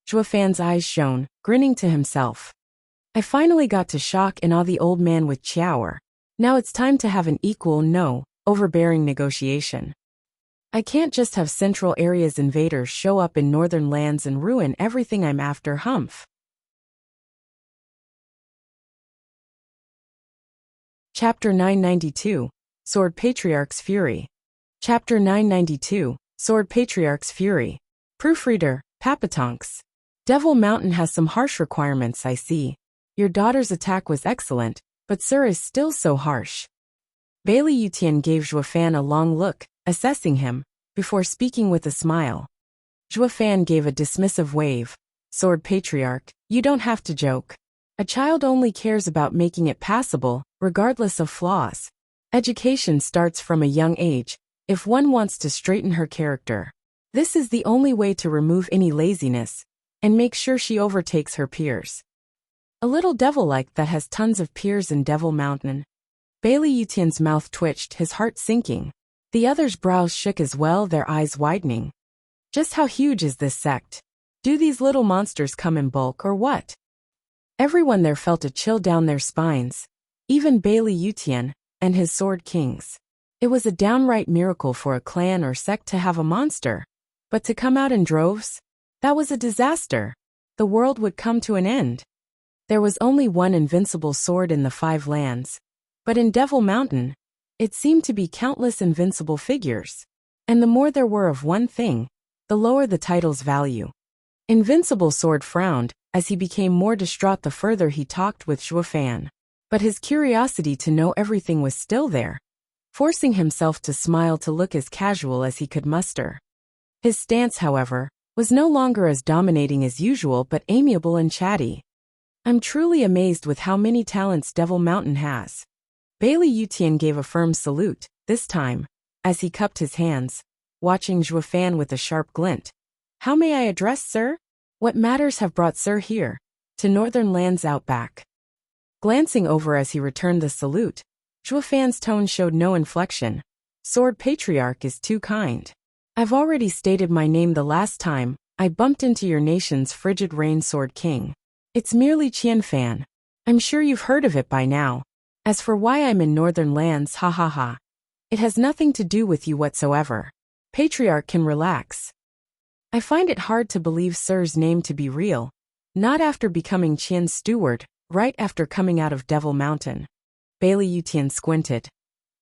Zhuofan's eyes shone, grinning to himself. I finally got to shock and awe the old man with Qiaoer. Now it's time to have an equal, no, overbearing negotiation. I can't just have Central Area's invaders show up in northern lands and ruin everything I'm after, humph. Chapter 992, Sword Patriarch's Fury. Chapter 992, Sword Patriarch's Fury. Proofreader, Papatonks. Devil Mountain has some harsh requirements, I see. Your daughter's attack was excellent, but Sir is still so harsh. Bailey Yutian gave Zhuofan a long look, assessing him, before speaking with a smile. Zhuofan gave a dismissive wave. Sword Patriarch, you don't have to joke. A child only cares about making it passable, regardless of flaws. Education starts from a young age, if one wants to straighten her character. This is the only way to remove any laziness, and make sure she overtakes her peers. A little devil-like that has tons of peers in Devil Mountain. Bailey Yutian's mouth twitched, his heart sinking. The others' brows shook as well, their eyes widening. Just how huge is this sect? Do these little monsters come in bulk or what? Everyone there felt a chill down their spines, even Bailey Yutian and his Sword Kings. It was a downright miracle for a clan or sect to have a monster, but to come out in droves? That was a disaster. The world would come to an end. There was only one invincible sword in the 5 lands, but in Devil Mountain, it seemed to be countless invincible figures. And the more there were of one thing, the lower the title's value. Invincible Sword frowned, as he became more distraught the further he talked with Zhuofan. But his curiosity to know everything was still there, forcing himself to smile to look as casual as he could muster. His stance, however, was no longer as dominating as usual but amiable and chatty. I'm truly amazed with how many talents Devil Mountain has. Bailey Yutian gave a firm salute, this time, as he cupped his hands, watching Zhuofan with a sharp glint. How may I address, sir? What matters have brought Sir here, to Northern Lands Outback? Glancing over as he returned the salute, Zhuofan's tone showed no inflection. Sword Patriarch is too kind. I've already stated my name the last time I bumped into your nation's frigid rain Sword King. It's merely Qianfan. I'm sure you've heard of it by now. As for why I'm in Northern Lands, ha ha ha. It has nothing to do with you whatsoever. Patriarch can relax. I find it hard to believe Sir's name to be real. Not after becoming Qian's steward, right after coming out of Devil Mountain. Bailey Yutian squinted.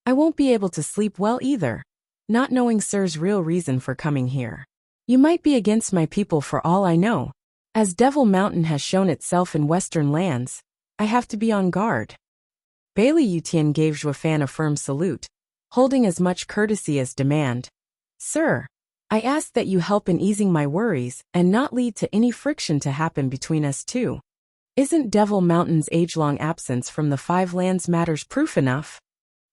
I won't be able to sleep well either, not knowing Sir's real reason for coming here. You might be against my people for all I know. As Devil Mountain has shown itself in Western lands, I have to be on guard. Bailey Yutian gave Zhuofan a firm salute, holding as much courtesy as demand. Sir, I ask that you help in easing my worries and not lead to any friction to happen between us two. Isn't Devil Mountain's age-long absence from the 5 lands matters proof enough?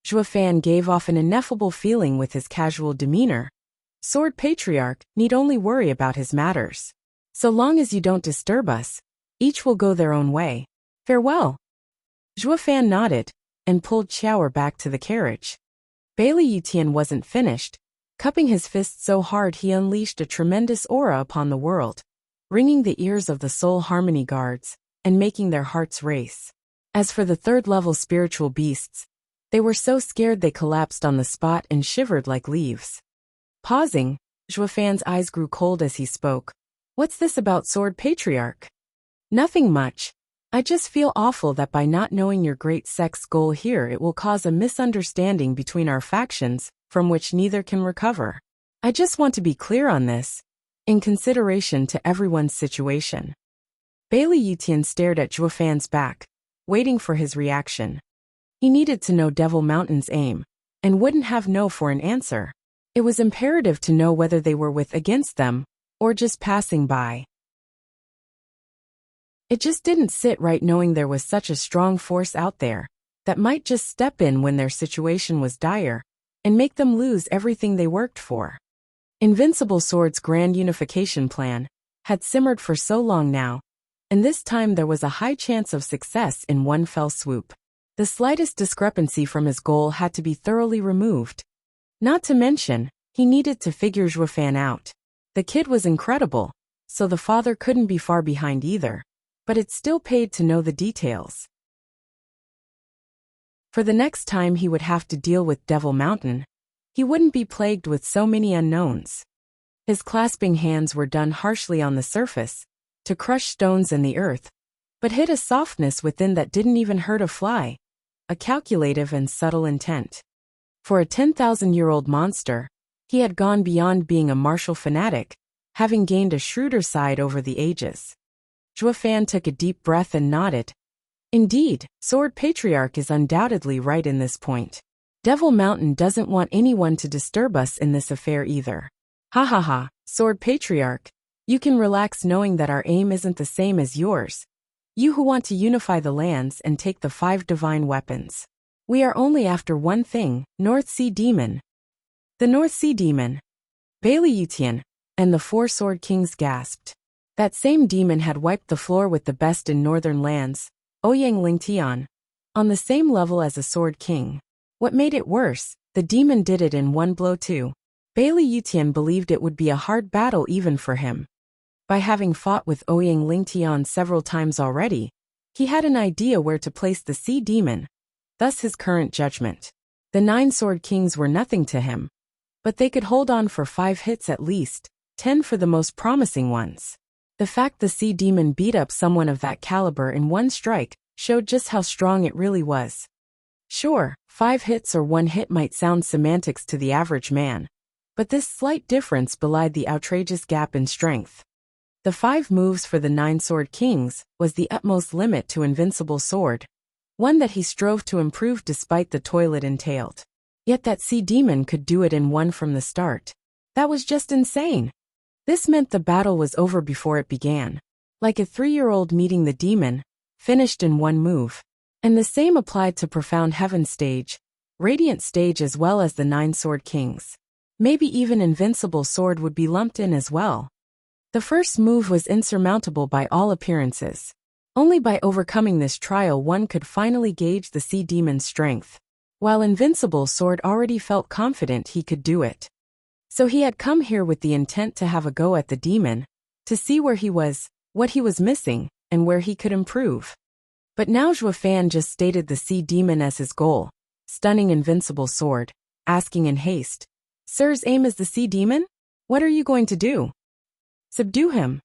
Zhuofan gave off an ineffable feeling with his casual demeanor. Sword Patriarch need only worry about his matters. So long as you don't disturb us, each will go their own way. Farewell. Zhuofan nodded and pulled Qiaoer back to the carriage. Bailey Yutian wasn't finished. Cupping his fist so hard he unleashed a tremendous aura upon the world, ringing the ears of the Soul Harmony Guards, and making their hearts race. As for the 3rd-level spiritual beasts, they were so scared they collapsed on the spot and shivered like leaves. Pausing, Zhuofan's eyes grew cold as he spoke. What's this about Sword Patriarch? Nothing much. I just feel awful that by not knowing your great sect's goal here it will cause a misunderstanding between our factions, from which neither can recover. I just want to be clear on this, in consideration to everyone's situation. Bailey Yutian stared at Zhuo Fan's back, waiting for his reaction. He needed to know Devil Mountain's aim, and wouldn't have no for an answer. It was imperative to know whether they were with against them, or just passing by. It just didn't sit right knowing there was such a strong force out there that might just step in when their situation was dire and make them lose everything they worked for. Invincible Sword's grand unification plan had simmered for so long now, and this time there was a high chance of success in one fell swoop. The slightest discrepancy from his goal had to be thoroughly removed. Not to mention, he needed to figure Zhuo Fan out. The kid was incredible, so the father couldn't be far behind either, but it still paid to know the details. For the next time he would have to deal with Devil Mountain, he wouldn't be plagued with so many unknowns. His clasping hands were done harshly on the surface, to crush stones and the earth, but hid a softness within that didn't even hurt a fly, a calculative and subtle intent. For a 10,000-year-old monster, he had gone beyond being a martial fanatic, having gained a shrewder side over the ages. Zhuo Fan took a deep breath and nodded. Indeed, Sword Patriarch is undoubtedly right in this point. Devil Mountain doesn't want anyone to disturb us in this affair either. Ha ha ha, Sword Patriarch, you can relax knowing that our aim isn't the same as yours. You who want to unify the lands and take the 5 divine weapons. We are only after one thing, North Sea Demon. The North Sea Demon. Bailey Yutian and the 4 Sword Kings gasped. That same demon had wiped the floor with the best in northern lands, Ouyang Lingtian, on the same level as a Sword King. What made it worse, the demon did it in one blow too. Bailey Yutian believed it would be a hard battle even for him. By having fought with Ouyang Lingtian several times already, he had an idea where to place the Sea Demon, thus his current judgment. The 9 Sword Kings were nothing to him, but they could hold on for 5 hits at least, 10 for the most promising ones. The fact the Sea Demon beat up someone of that caliber in one strike showed just how strong it really was. Sure, 5 hits or 1 hit might sound semantics to the average man, but this slight difference belied the outrageous gap in strength. The 5 moves for the 9 Sword Kings was the utmost limit to Invincible Sword, one that he strove to improve despite the toil it entailed. Yet that Sea Demon could do it in one from the start. That was just insane. This meant the battle was over before it began. Like a 3-year-old meeting the demon, finished in one move. And the same applied to Profound Heaven stage, Radiant stage as well as the 9 Sword Kings. Maybe even Invincible Sword would be lumped in as well. The first move was insurmountable by all appearances. Only by overcoming this trial one could finally gauge the Sea Demon's strength, while Invincible Sword already felt confident he could do it. So he had come here with the intent to have a go at the demon, to see where he was, what he was missing, and where he could improve. But now Zhuo Fan just stated the Sea Demon as his goal, stunning Invincible Sword, asking in haste, "Sir's aim is the Sea Demon? What are you going to do? Subdue him?"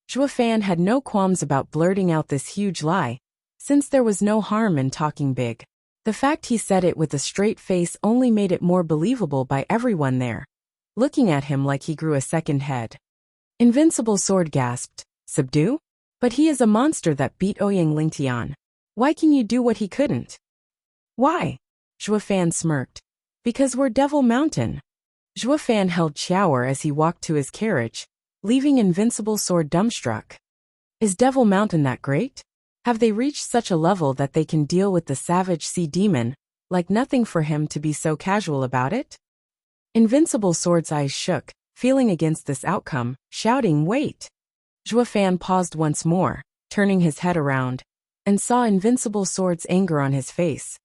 Zhuo Fan had no qualms about blurting out this huge lie, since there was no harm in talking big. The fact he said it with a straight face only made it more believable by everyone there, looking at him like he grew a second head. Invincible Sword gasped, "Subdue? But he is a monster that beat Ouyang Lingtian. Why can you do what he couldn't?" "Why?" Zhuo Fan smirked. "Because we're Devil Mountain." Zhuo Fan held shower as he walked to his carriage, leaving Invincible Sword dumbstruck. Is Devil Mountain that great? Have they reached such a level that they can deal with the savage Sea Demon, like nothing for him to be so casual about it? Invincible Sword's eyes shook, feeling against this outcome, shouting, "Wait!" Zhuo Fan paused once more, turning his head around, and saw Invincible Sword's anger on his face.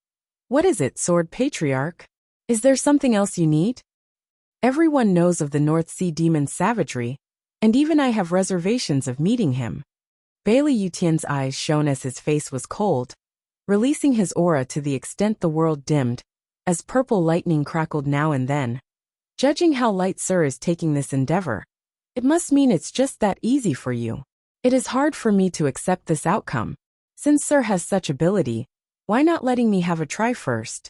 "What is it, Sword Patriarch? Is there something else you need?" Everyone knows of the North Sea Demon's savagery, and even I have reservations of meeting him. Bailey Yutian's eyes shone as his face was cold, releasing his aura to the extent the world dimmed, as purple lightning crackled now and then. Judging how light Sir is taking this endeavor, it must mean it's just that easy for you. It is hard for me to accept this outcome. Since Sir has such ability, why not letting me have a try first?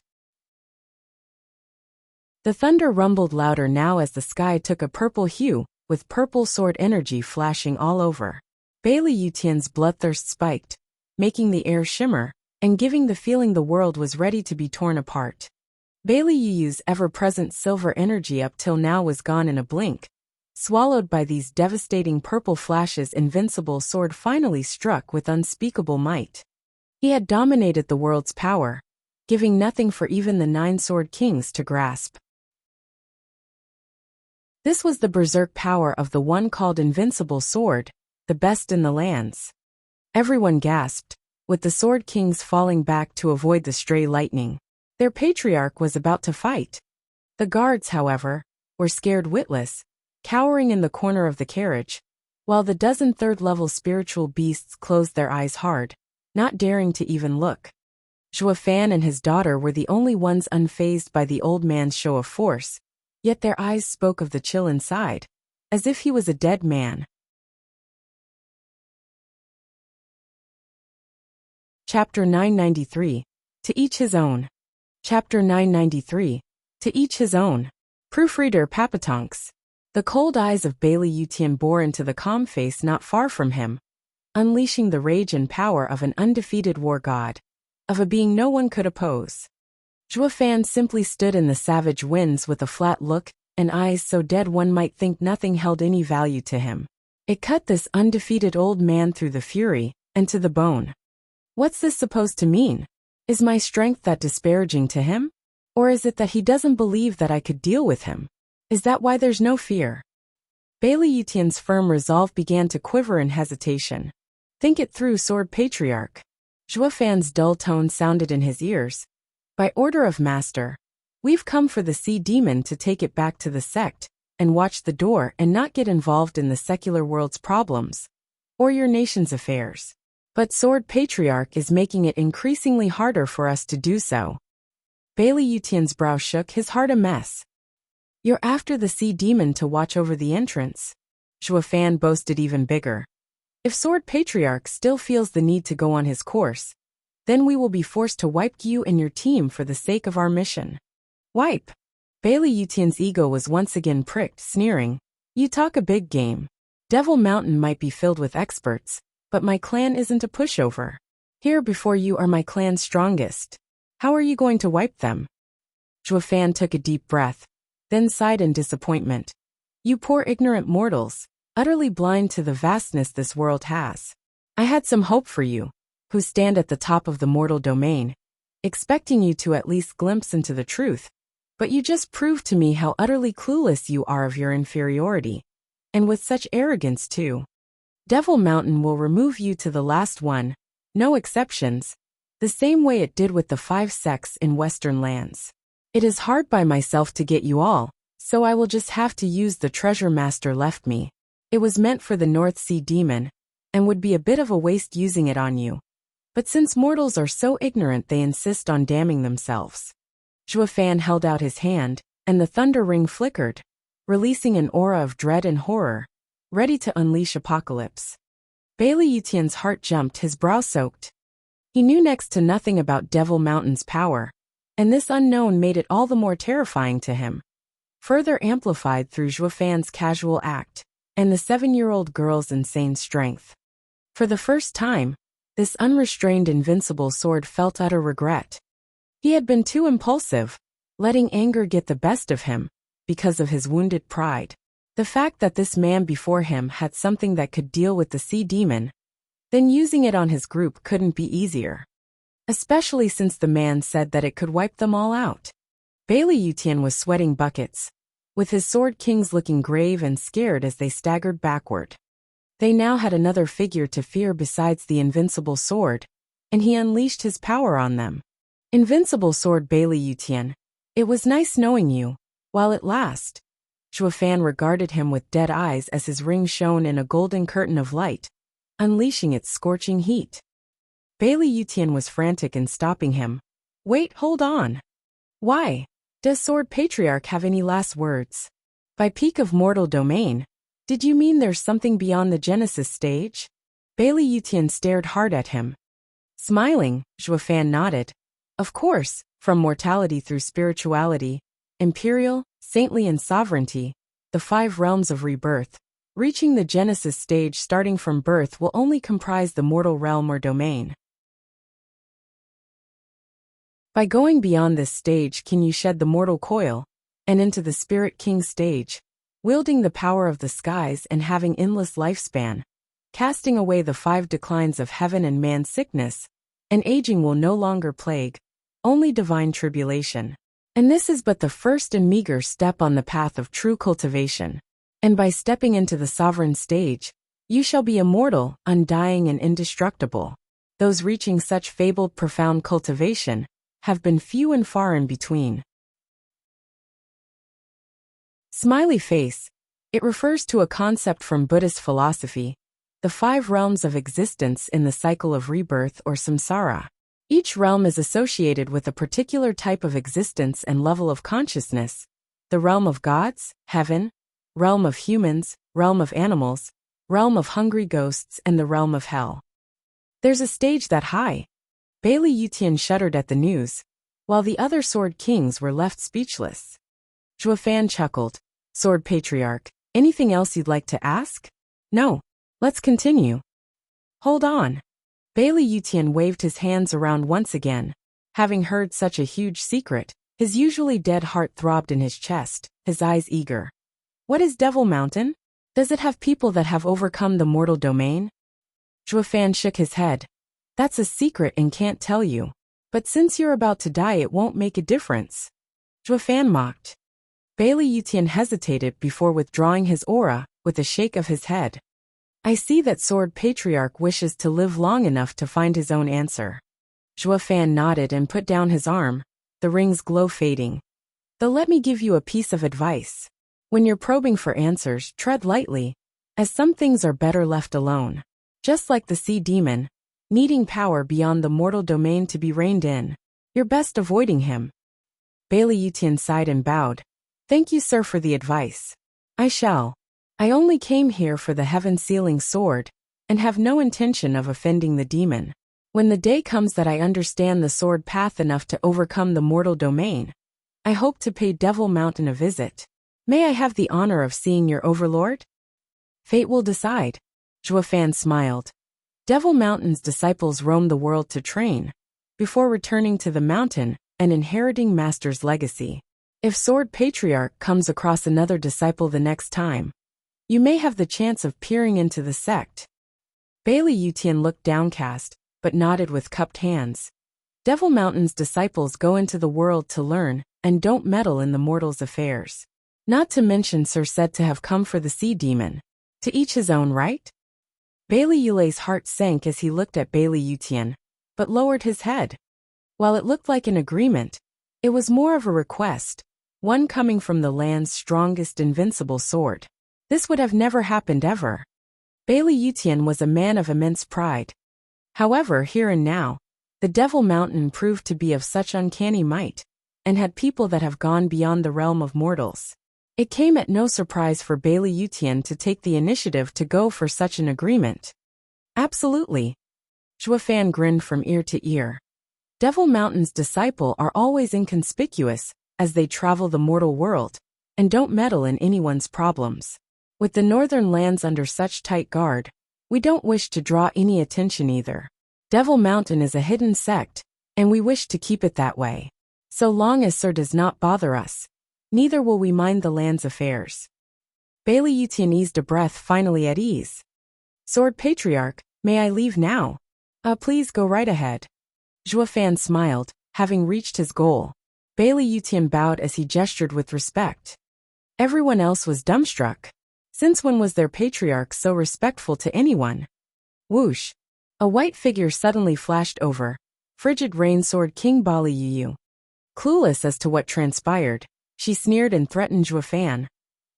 The thunder rumbled louder now as the sky took a purple hue, with purple sword energy flashing all over. Bailey Yutian's bloodthirst spiked, making the air shimmer, and giving the feeling the world was ready to be torn apart. Bailey Yu's ever-present silver energy up till now was gone in a blink. Swallowed by these devastating purple flashes, invincible sword finally struck with unspeakable might. He had dominated the world's power, giving nothing for even the 9 sword kings to grasp. This was the berserk power of the one called Invincible Sword, the best in the lands. Everyone gasped, with the sword kings falling back to avoid the stray lightning. Their patriarch was about to fight. The guards, however, were scared witless, cowering in the corner of the carriage, while the dozen third-level spiritual beasts closed their eyes hard, not daring to even look. Zhuo Fan and his daughter were the only ones unfazed by the old man's show of force, yet their eyes spoke of the chill inside, as if he was a dead man. Chapter 993. To each his own. Chapter 993. To each his own. Proofreader Papatonks. The cold eyes of Bailey Yutian bore into the calm face not far from him, unleashing the rage and power of an undefeated war god, of a being no one could oppose. Zhuo Fan simply stood in the savage winds with a flat look and eyes so dead one might think nothing held any value to him. It cut this undefeated old man through the fury and to the bone. What's this supposed to mean? Is my strength that disparaging to him? Or is it that he doesn't believe that I could deal with him? Is that why there's no fear? Bailey Yutian's firm resolve began to quiver in hesitation. Think it through, Sword Patriarch. Zhuo Fan's dull tone sounded in his ears. By order of Master, we've come for the sea demon to take it back to the sect, and watch the door and not get involved in the secular world's problems, or your nation's affairs. But Sword Patriarch is making it increasingly harder for us to do so. Bailey Yutian's brow shook, his heart a mess. You're after the sea demon to watch over the entrance? Zhuo Fan boasted even bigger. If Sword Patriarch still feels the need to go on his course, then we will be forced to wipe you and your team for the sake of our mission. Wipe? Bailey Yutian's ego was once again pricked, sneering. You talk a big game. Devil Mountain might be filled with experts, but my clan isn't a pushover. Here before you are my clan's strongest. How are you going to wipe them? Zhuo Fan took a deep breath, then sighed in disappointment. You poor ignorant mortals, utterly blind to the vastness this world has. I had some hope for you, who stand at the top of the mortal domain, expecting you to at least glimpse into the truth, but you just proved to me how utterly clueless you are of your inferiority. And with such arrogance too. Devil Mountain will remove you to the last one, no exceptions, the same way it did with the 5 sects in Western lands. It is hard by myself to get you all, so I will just have to use the treasure Master left me. It was meant for the North Sea Demon, and would be a bit of a waste using it on you. But since mortals are so ignorant they insist on damning themselves. Zhuo Fan held out his hand, and the thunder ring flickered, releasing an aura of dread and horror, ready to unleash apocalypse. Bailey Yutian's heart jumped, his brow soaked. He knew next to nothing about Devil Mountain's power, and this unknown made it all the more terrifying to him. Further amplified through Zhuo Fan's casual act, and the 7-year-old girl's insane strength. For the first time, this unrestrained invincible sword felt utter regret. He had been too impulsive, letting anger get the best of him, because of his wounded pride. The fact that this man before him had something that could deal with the sea demon, then using it on his group couldn't be easier. Especially since the man said that it could wipe them all out. Bailey Yutian was sweating buckets, with his sword kings looking grave and scared as they staggered backward. They now had another figure to fear besides the invincible sword, and he unleashed his power on them. Invincible sword Bailey Yutian, it was nice knowing you, while it lasts. Zhuo Fan regarded him with dead eyes as his ring shone in a golden curtain of light, unleashing its scorching heat. Bailey Yutian was frantic in stopping him. Wait, hold on. Why? Does Sword Patriarch have any last words? By peak of mortal domain, did you mean there's something beyond the Genesis stage? Bailey Yutian stared hard at him. Smiling, Zhuo Fan nodded. Of course, from mortality through spirituality, imperial, saintly and sovereignty, the 5 realms of rebirth, Reaching the Genesis stage starting from birth will only comprise the mortal realm or domain. By going beyond this stage can you shed the mortal coil, and into the Spirit King stage, wielding the power of the skies and having endless lifespan, casting away the 5 declines of heaven and man's sickness, and aging will no longer plague, only divine tribulation. And this is but the first and meager step on the path of true cultivation. And by stepping into the sovereign stage, you shall be immortal, undying and indestructible. Those reaching such fabled profound cultivation have been few and far in between. Smiley face. It refers to a concept from Buddhist philosophy, the 5 realms of existence in the cycle of rebirth or samsara. Each realm is associated with a particular type of existence and level of consciousness: the realm of gods, heaven, realm of humans, realm of animals, realm of hungry ghosts, and the realm of hell. There's a stage that high. Bailey Yutian shuddered at the news, while the other Sword Kings were left speechless. Zhuofan chuckled. Sword Patriarch, anything else you'd like to ask? No. Let's continue. Hold on. Bailey Yutian waved his hands around once again. Having heard such a huge secret, his usually dead heart throbbed in his chest, his eyes eager. What is Devil Mountain? Does it have people that have overcome the mortal domain? Zhuofan shook his head. That's a secret and can't tell you. But since you're about to die, it won't make a difference. Zhuofan mocked. Bailey Yutian hesitated before withdrawing his aura, with a shake of his head. I see that Sword Patriarch wishes to live long enough to find his own answer. Zhuofan nodded and put down his arm, the ring's glow fading. Though let me give you a piece of advice. When you're probing for answers, tread lightly, as some things are better left alone. Just like the sea demon, needing power beyond the mortal domain to be reined in, you're best avoiding him. Bailey Yutian sighed and bowed. Thank you, sir, for the advice. I shall. I only came here for the heaven-sealing sword, and have no intention of offending the demon. When the day comes that I understand the sword path enough to overcome the mortal domain, I hope to pay Devil Mountain a visit. May I have the honor of seeing your overlord? Fate will decide. Zhuofan smiled. Devil Mountain's disciples roam the world to train, before returning to the mountain and inheriting Master's legacy. If Sword Patriarch comes across another disciple the next time, you may have the chance of peering into the sect. Bailey Yutian looked downcast, but nodded with cupped hands. Devil Mountain's disciples go into the world to learn, and don't meddle in the mortal's affairs. Not to mention Sir said to have come for the sea demon. To each his own, right? Bailey Yulei's heart sank as he looked at Bailey Yutian, but lowered his head. While it looked like an agreement, it was more of a request, one coming from the land's strongest invincible sword. This would have never happened ever. Bailey Yutian was a man of immense pride. However, here and now, the Devil Mountain proved to be of such uncanny might, and had people that have gone beyond the realm of mortals. It came at no surprise for Bailey Yutian to take the initiative to go for such an agreement. Absolutely. Zhuofan grinned from ear to ear. Devil Mountain's disciples are always inconspicuous as they travel the mortal world, and don't meddle in anyone's problems. With the northern lands under such tight guard, we don't wish to draw any attention either. Devil Mountain is a hidden sect, and we wish to keep it that way. So long as Sir does not bother us, neither will we mind the land's affairs. Bailey Yutian eased a breath, finally at ease. Sword Patriarch, may I leave now? Please go right ahead. Zhuofan smiled, having reached his goal. Bailey Yutian bowed as he gestured with respect. Everyone else was dumbstruck. Since when was their patriarch so respectful to anyone? Whoosh! A white figure suddenly flashed over. Frigid Rain Sword King Bali Yu. Clueless as to what transpired, she sneered and threatened Zhuofan.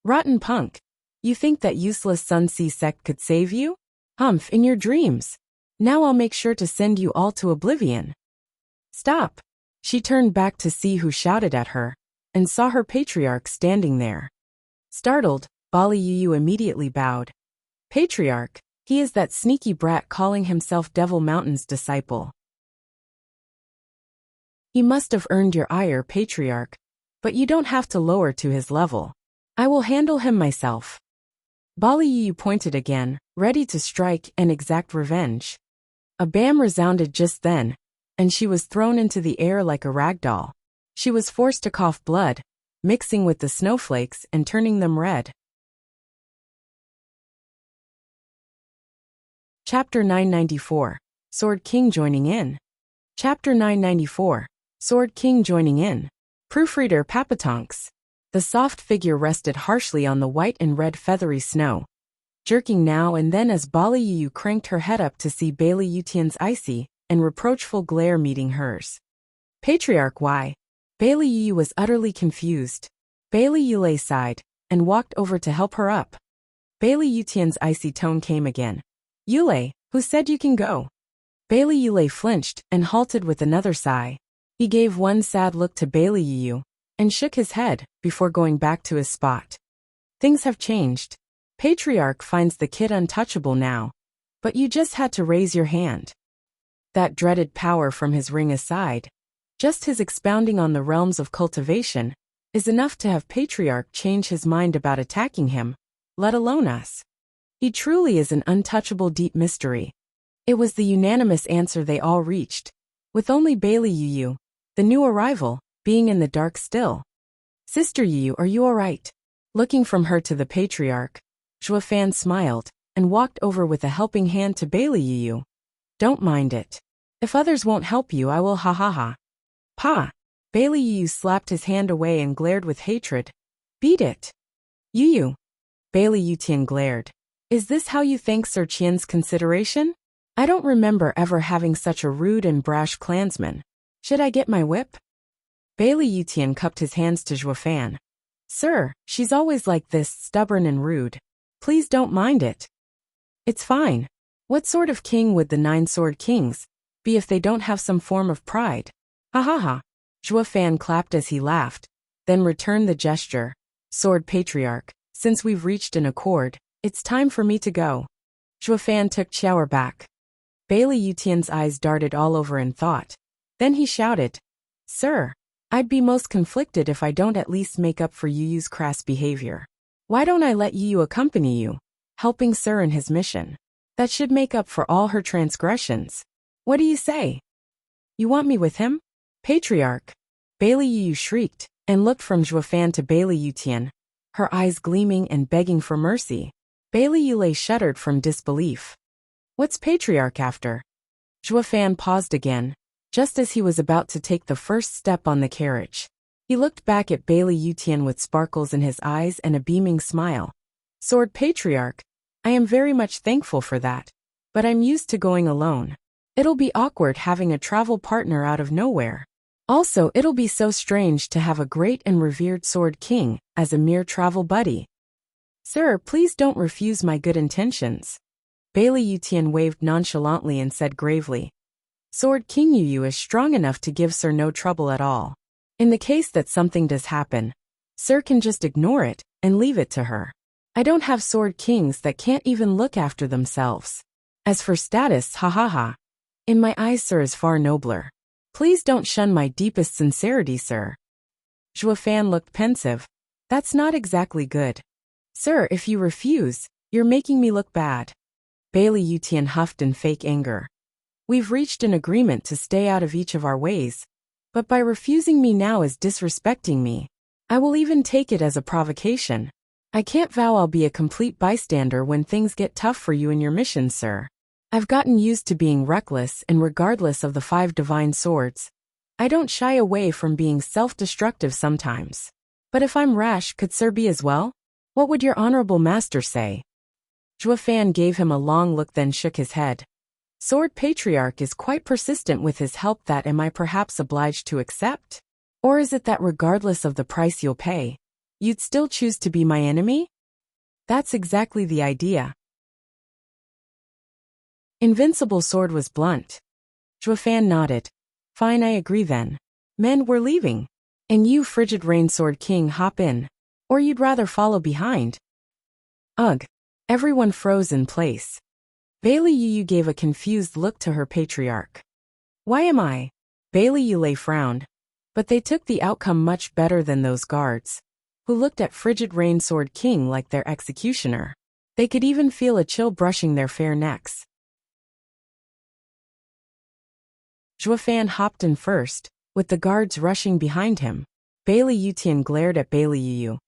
Rotten punk! You think that useless Sun Sea sect could save you? Humph, in your dreams. Now I'll make sure to send you all to oblivion. Stop! She turned back to see who shouted at her, and saw her patriarch standing there. Startled, Bali Yu immediately bowed. Patriarch, he is that sneaky brat calling himself Devil Mountain's disciple. He must have earned your ire, Patriarch, but you don't have to lower to his level. I will handle him myself. Bali Yu pointed again, ready to strike and exact revenge. A bam resounded just then, and she was thrown into the air like a rag doll. She was forced to cough blood, mixing with the snowflakes and turning them red. Chapter 994. Sword King joining in. Chapter 994. Sword King joining in. Proofreader Papatonks. The soft figure rested harshly on the white and red feathery snow, jerking now and then as Bali Yu cranked her head up to see Bailey Yutian's icy and reproachful glare meeting hers. Patriarch, why? Bailey Yu was utterly confused. Bailey Yulei sighed and walked over to help her up. Bailey Yutian's icy tone came again. Yulei, who said you can go? Bailey Yulei flinched and halted with another sigh. He gave one sad look to Bailey Yu and shook his head before going back to his spot. Things have changed. Patriarch finds the kid untouchable now, but you just had to raise your hand. That dreaded power from his ring aside, just his expounding on the realms of cultivation, is enough to have Patriarch change his mind about attacking him, let alone us. He truly is an untouchable deep mystery. It was the unanimous answer they all reached, with only Bailey Yu, the new arrival, being in the dark still. Sister Yu, are you all right? Looking from her to the Patriarch, Zhuofan smiled and walked over with a helping hand to Bailey Yu. Don't mind it. If others won't help you, I will, ha ha ha. Pa! Bailey Yu slapped his hand away and glared with hatred. Beat it. Yu. Bailey Yutian glared. Is this how you thank Sir Qian's consideration? I don't remember ever having such a rude and brash clansman. Should I get my whip? Bailey Yutian cupped his hands to Zhuofan. Sir, she's always like this, stubborn and rude. Please don't mind it. It's fine. What sort of king would the 9 sword kings be if they don't have some form of pride? Ha ha ha. Zhuofan clapped as he laughed, then returned the gesture. Sword Patriarch, since we've reached an accord, it's time for me to go. Zhuofan took shower back. Bailey Yutian's eyes darted all over in thought. Then he shouted, Sir, I'd be most conflicted if I don't at least make up for Yu's crass behavior. Why don't I let Yu accompany you, helping Sir in his mission? That should make up for all her transgressions. What do you say? You want me with him? Patriarch. Bailey Yu shrieked and looked from Zhuofan to Bailey Yutian, her eyes gleaming and begging for mercy. Bailey Yulei shuddered from disbelief. What's Patriarch after? Zhuofan paused again, just as he was about to take the first step on the carriage. He looked back at Bailey Yutian with sparkles in his eyes and a beaming smile. Sword Patriarch, I am very much thankful for that, but I'm used to going alone. It'll be awkward having a travel partner out of nowhere. Also, it'll be so strange to have a great and revered sword king as a mere travel buddy. Sir, please don't refuse my good intentions. Bailey Yutian waved nonchalantly and said gravely. Sword King Yu is strong enough to give Sir no trouble at all. In the case that something does happen, Sir can just ignore it and leave it to her. I don't have sword kings that can't even look after themselves. As for status, ha ha ha. In my eyes, Sir is far nobler. Please don't shun my deepest sincerity, Sir. Zhuofan looked pensive. That's not exactly good. Sir, if you refuse, you're making me look bad. Bailey Yutian huffed in fake anger. We've reached an agreement to stay out of each of our ways, but by refusing me now is disrespecting me. I will even take it as a provocation. I can't vow I'll be a complete bystander when things get tough for you in your mission, Sir. I've gotten used to being reckless and regardless of the 5 divine swords. I don't shy away from being self-destructive sometimes. But if I'm rash, could Sir be as well? What would your honorable master say? Zhuofan gave him a long look, then shook his head. Sword Patriarch is quite persistent with his help. That am I perhaps obliged to accept? Or is it that regardless of the price you'll pay, you'd still choose to be my enemy? That's exactly the idea. Invincible Sword was blunt. Zhuofan nodded. Fine, I agree then. Men, we're leaving. And you, Frigid Rain Sword King, hop in. Or you'd rather follow behind? Ugh. Everyone froze in place. Bailey Yu gave a confused look to her Patriarch. Why am I? Bailey Yulei frowned. But they took the outcome much better than those guards, who looked at Frigid Rain Sword King like their executioner. They could even feel a chill brushing their fair necks. Zhuofan hopped in first, with the guards rushing behind him. Bailey Yutian glared at Bailey Yu.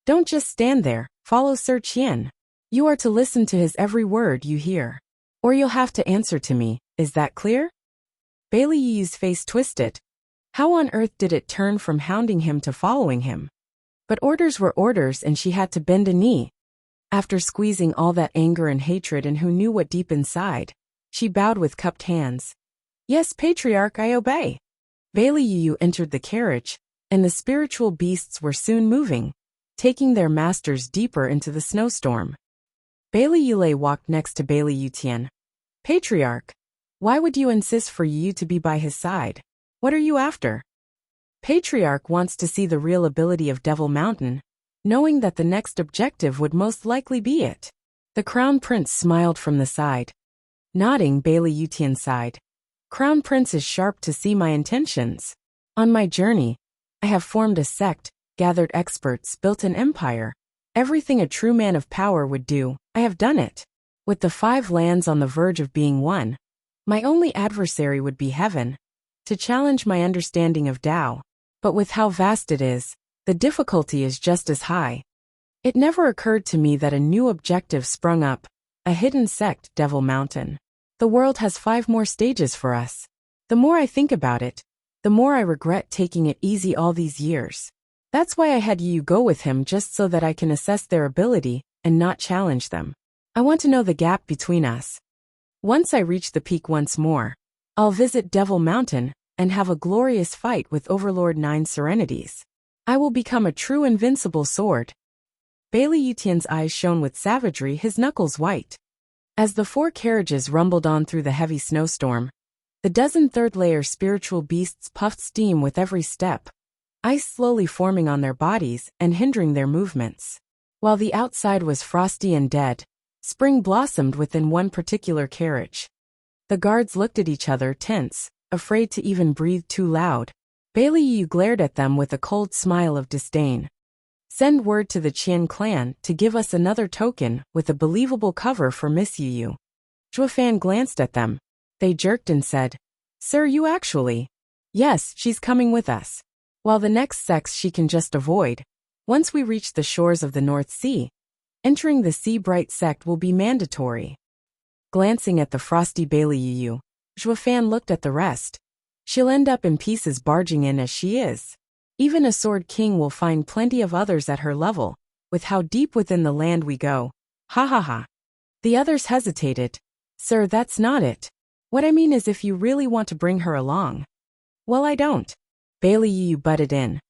Don't just stand there, follow Sir Qian. You are to listen to his every word you hear. Or you'll have to answer to me, is that clear? Bailey Yu's face twisted. How on earth did it turn from hounding him to following him? But orders were orders and she had to bend a knee. After squeezing all that anger and hatred and who knew what deep inside, she bowed with cupped hands. Yes, Patriarch, I obey. Bailey Yu entered the carriage, and the spiritual beasts were soon moving, taking their masters deeper into the snowstorm. Bailey Yulei walked next to Bailey Yutian. Patriarch, why would you insist for Yu to be by his side? What are you after? Patriarch wants to see the real ability of Devil Mountain, knowing that the next objective would most likely be it. The Crown Prince smiled from the side. Nodding, Bailey Yutian sighed. Crown Prince is sharp to see my intentions. On my journey, I have formed a sect, gathered experts, built an empire. Everything a true man of power would do, I have done it. With the 5 lands on the verge of being won, my only adversary would be heaven, to challenge my understanding of Tao. But with how vast it is, the difficulty is just as high. It never occurred to me that a new objective sprung up, a hidden sect, Devil Mountain. The world has 5 more stages for us. The more I think about it, the more I regret taking it easy all these years. That's why I had Yu go with him, just so that I can assess their ability and not challenge them. I want to know the gap between us. Once I reach the peak once more, I'll visit Devil Mountain and have a glorious fight with Overlord 9 Serenities. I will become a true invincible sword. Bailey Yutian's eyes shone with savagery, his knuckles white. As the 4 carriages rumbled on through the heavy snowstorm, the dozen third-layer spiritual beasts puffed steam with every step, ice slowly forming on their bodies and hindering their movements. While the outside was frosty and dead, spring blossomed within one particular carriage. The guards looked at each other, tense, afraid to even breathe too loud. Bailey Yu glared at them with a cold smile of disdain. Send word to the Qian clan to give us another token with a believable cover for Miss Yu. Zhuofan glanced at them. They jerked and said, Sir, you actually? Yes, she's coming with us. While the next sects she can just avoid. Once we reach the shores of the North Sea, entering the Sea Bright sect will be mandatory. Glancing at the frosty Bailey Yu, Zhuofan looked at the rest. She'll end up in pieces barging in as she is. Even a Sword King will find plenty of others at her level, with how deep within the land we go. Ha ha ha. The others hesitated. Sir, that's not it. What I mean is if you really want to bring her along. Well, I don't. Bailey Yu butted in.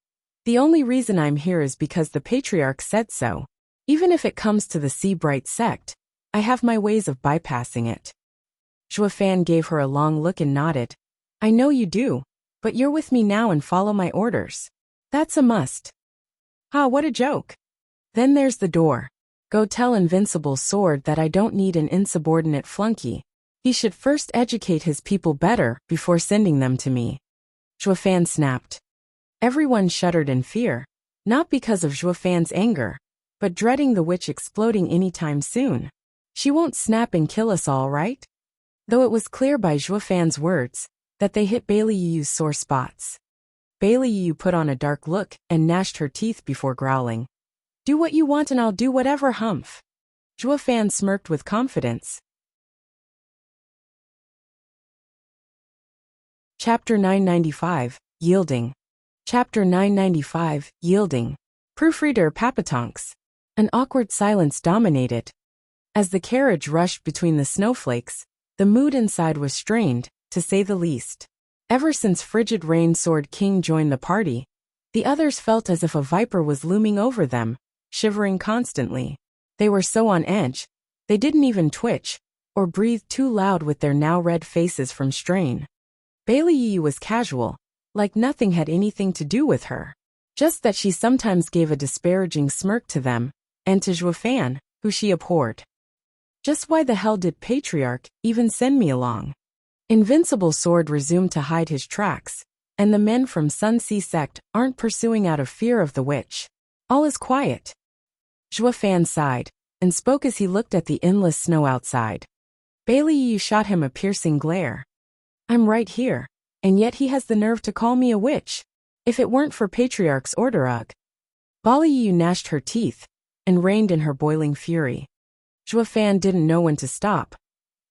The only reason I'm here is because the Patriarch said so. Even if it comes to the Sea Bright sect, I have my ways of bypassing it. Zhuofan gave her a long look and nodded. I know you do, but you're with me now and follow my orders. That's a must. Ah, what a joke. Then there's the door. Go tell Invincible Sword that I don't need an insubordinate flunky. He should first educate his people better before sending them to me. Zhuofan snapped. Everyone shuddered in fear, not because of Zhuofan's anger, but dreading the witch exploding anytime soon. She won't snap and kill us all, right? Though it was clear by Zhuofan's words that they hit Bailey Yu's sore spots. Bailey Yu put on a dark look and gnashed her teeth before growling. Do what you want and I'll do whatever, humph. Zhuofan smirked with confidence. Chapter 995, Yielding. Chapter 995, Yielding. Proofreader Papatonks. An awkward silence dominated. As the carriage rushed between the snowflakes, the mood inside was strained, to say the least. Ever since Frigid Rain Sword King joined the party, the others felt as if a viper was looming over them, shivering constantly. They were so on edge, they didn't even twitch, or breathe too loud with their now red faces from strain. Bailey Yu was casual, like nothing had anything to do with her. Just that she sometimes gave a disparaging smirk to them, and to Zhuofan, who she abhorred. Just why the hell did Patriarch even send me along? Invincible Sword resumed to hide his tracks, and the men from Sun Sea sect aren't pursuing out of fear of the witch. All is quiet. Zhuofan sighed. and spoke as he looked at the endless snow outside. Bailey Yu shot him a piercing glare. I'm right here, and yet he has the nerve to call me a witch. If it weren't for Patriarch's order, ugh. Bali Yu gnashed her teeth, and reined in her boiling fury. Zhou Fan didn't know when to stop.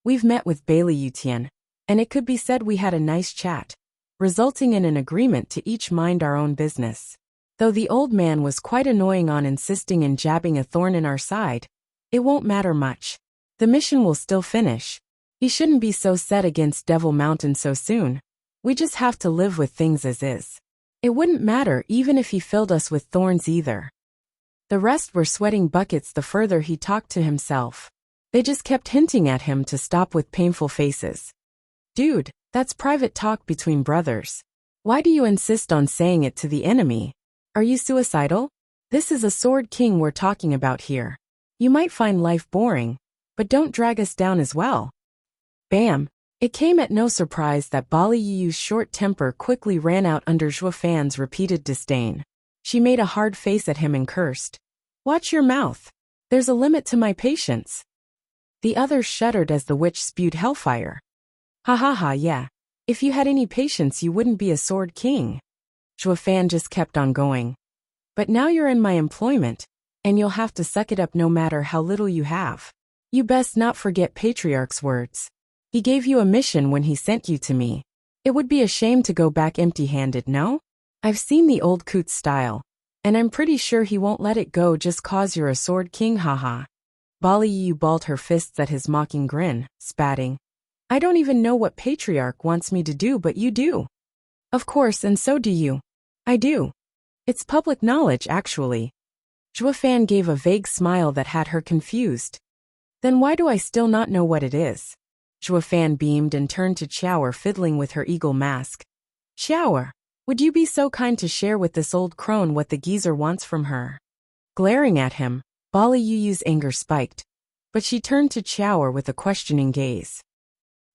We've met with Bailey Yu Tian, and it could be said we had a nice chat, resulting in an agreement to each mind our own business. Though the old man was quite annoying on insisting in jabbing a thorn in our side, it won't matter much. The mission will still finish. He shouldn't be so set against Devil Mountain so soon. We just have to live with things as is. It wouldn't matter even if he filled us with thorns either. The rest were sweating buckets the further he talked to himself. They just kept hinting at him to stop with painful faces. Dude, that's private talk between brothers. Why do you insist on saying it to the enemy? Are you suicidal? This is a Sword King we're talking about here. You might find life boring, but don't drag us down as well. Bam! It came at no surprise that Bali Yu's short temper quickly ran out under Zhou Fan's repeated disdain. She made a hard face at him and cursed. Watch your mouth. There's a limit to my patience. The others shuddered as the witch spewed hellfire. Ha ha ha, yeah. If you had any patience you wouldn't be a Sword King. Zhou Fan just kept on going. But now you're in my employment, and you'll have to suck it up no matter how little you have. You best not forget Patriarch's words. He gave you a mission when he sent you to me. It would be a shame to go back empty-handed, no? I've seen the old coot's style, and I'm pretty sure he won't let it go just cause you're a Sword King, haha. Bali Yu balled her fists at his mocking grin, spatting. I don't even know what Patriarch wants me to do, but you do. Of course, and so do you. I do. It's public knowledge, actually. Zhou Fan gave a vague smile that had her confused. Then why do I still not know what it is? Zhou Fan beamed and turned to Chower fiddling with her eagle mask. Chower, would you be so kind to share with this old crone what the geezer wants from her? Glaring at him, Bali Yu's anger spiked, but she turned to Chower with a questioning gaze.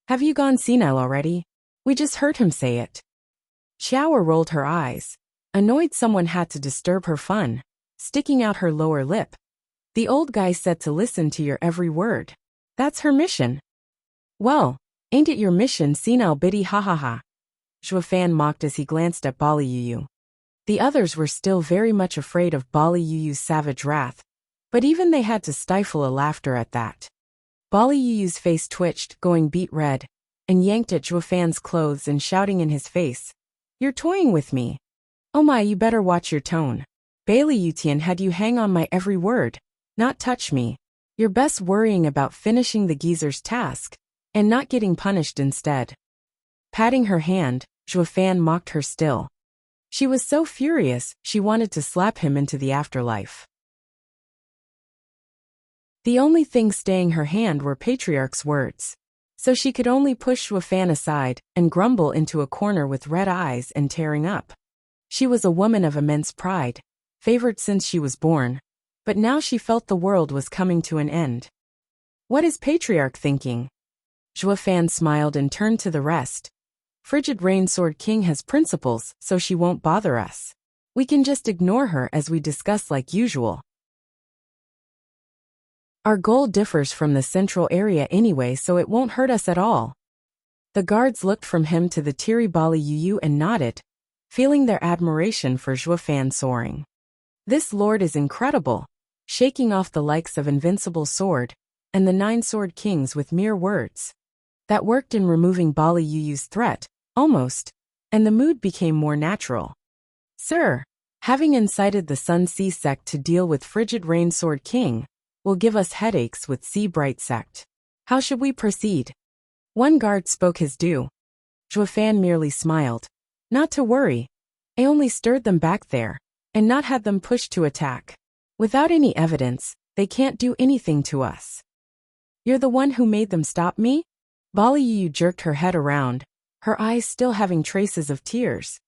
Have you gone senile already? We just heard him say it. Chower rolled her eyes, annoyed someone had to disturb her fun, sticking out her lower lip. The old guy said to listen to your every word. That's her mission. Well, ain't it your mission, senile biddy, ha ha ha. Zhou Fan mocked as he glanced at Bali Yu. The others were still very much afraid of Bali Yu's savage wrath, but even they had to stifle a laughter at that. Bali Yu's face twitched, going beet red, and yanked at Zhou Fan's clothes and shouting in his face, You're toying with me. Oh my, you better watch your tone. Bailey Yu Tian had you hang on my every word, not touch me. You're best worrying about finishing the geezer's task, and not getting punished instead. Patting her hand, Zhou Fan mocked her still. She was so furious, she wanted to slap him into the afterlife. The only thing staying her hand were Patriarch's words. So she could only push Zhou Fan aside and grumble into a corner with red eyes and tearing up. She was a woman of immense pride, favored since she was born, but now she felt the world was coming to an end. What is Patriarch thinking? Zhou Fan smiled and turned to the rest. Frigid Rain Sword King has principles, so she won't bother us. We can just ignore her as we discuss like usual. Our goal differs from the central area anyway, so it won't hurt us at all. The guards looked from him to the teary Bali Yu and nodded, feeling their admiration for Zhou Fan soaring. This lord is incredible, shaking off the likes of Invincible Sword and the 9 Sword Kings with mere words. That worked in removing Bali Yu's threat, almost, and the mood became more natural. Sir, having incited the Sun Sea sect to deal with Frigid Rain Sword King, will give us headaches with Sea Bright sect. How should we proceed? One guard spoke his due. Zhou Fan merely smiled. Not to worry. I only stirred them back there, and not had them pushed to attack. Without any evidence, they can't do anything to us. You're the one who made them stop me? Bali Yu jerked her head around, her eyes still having traces of tears.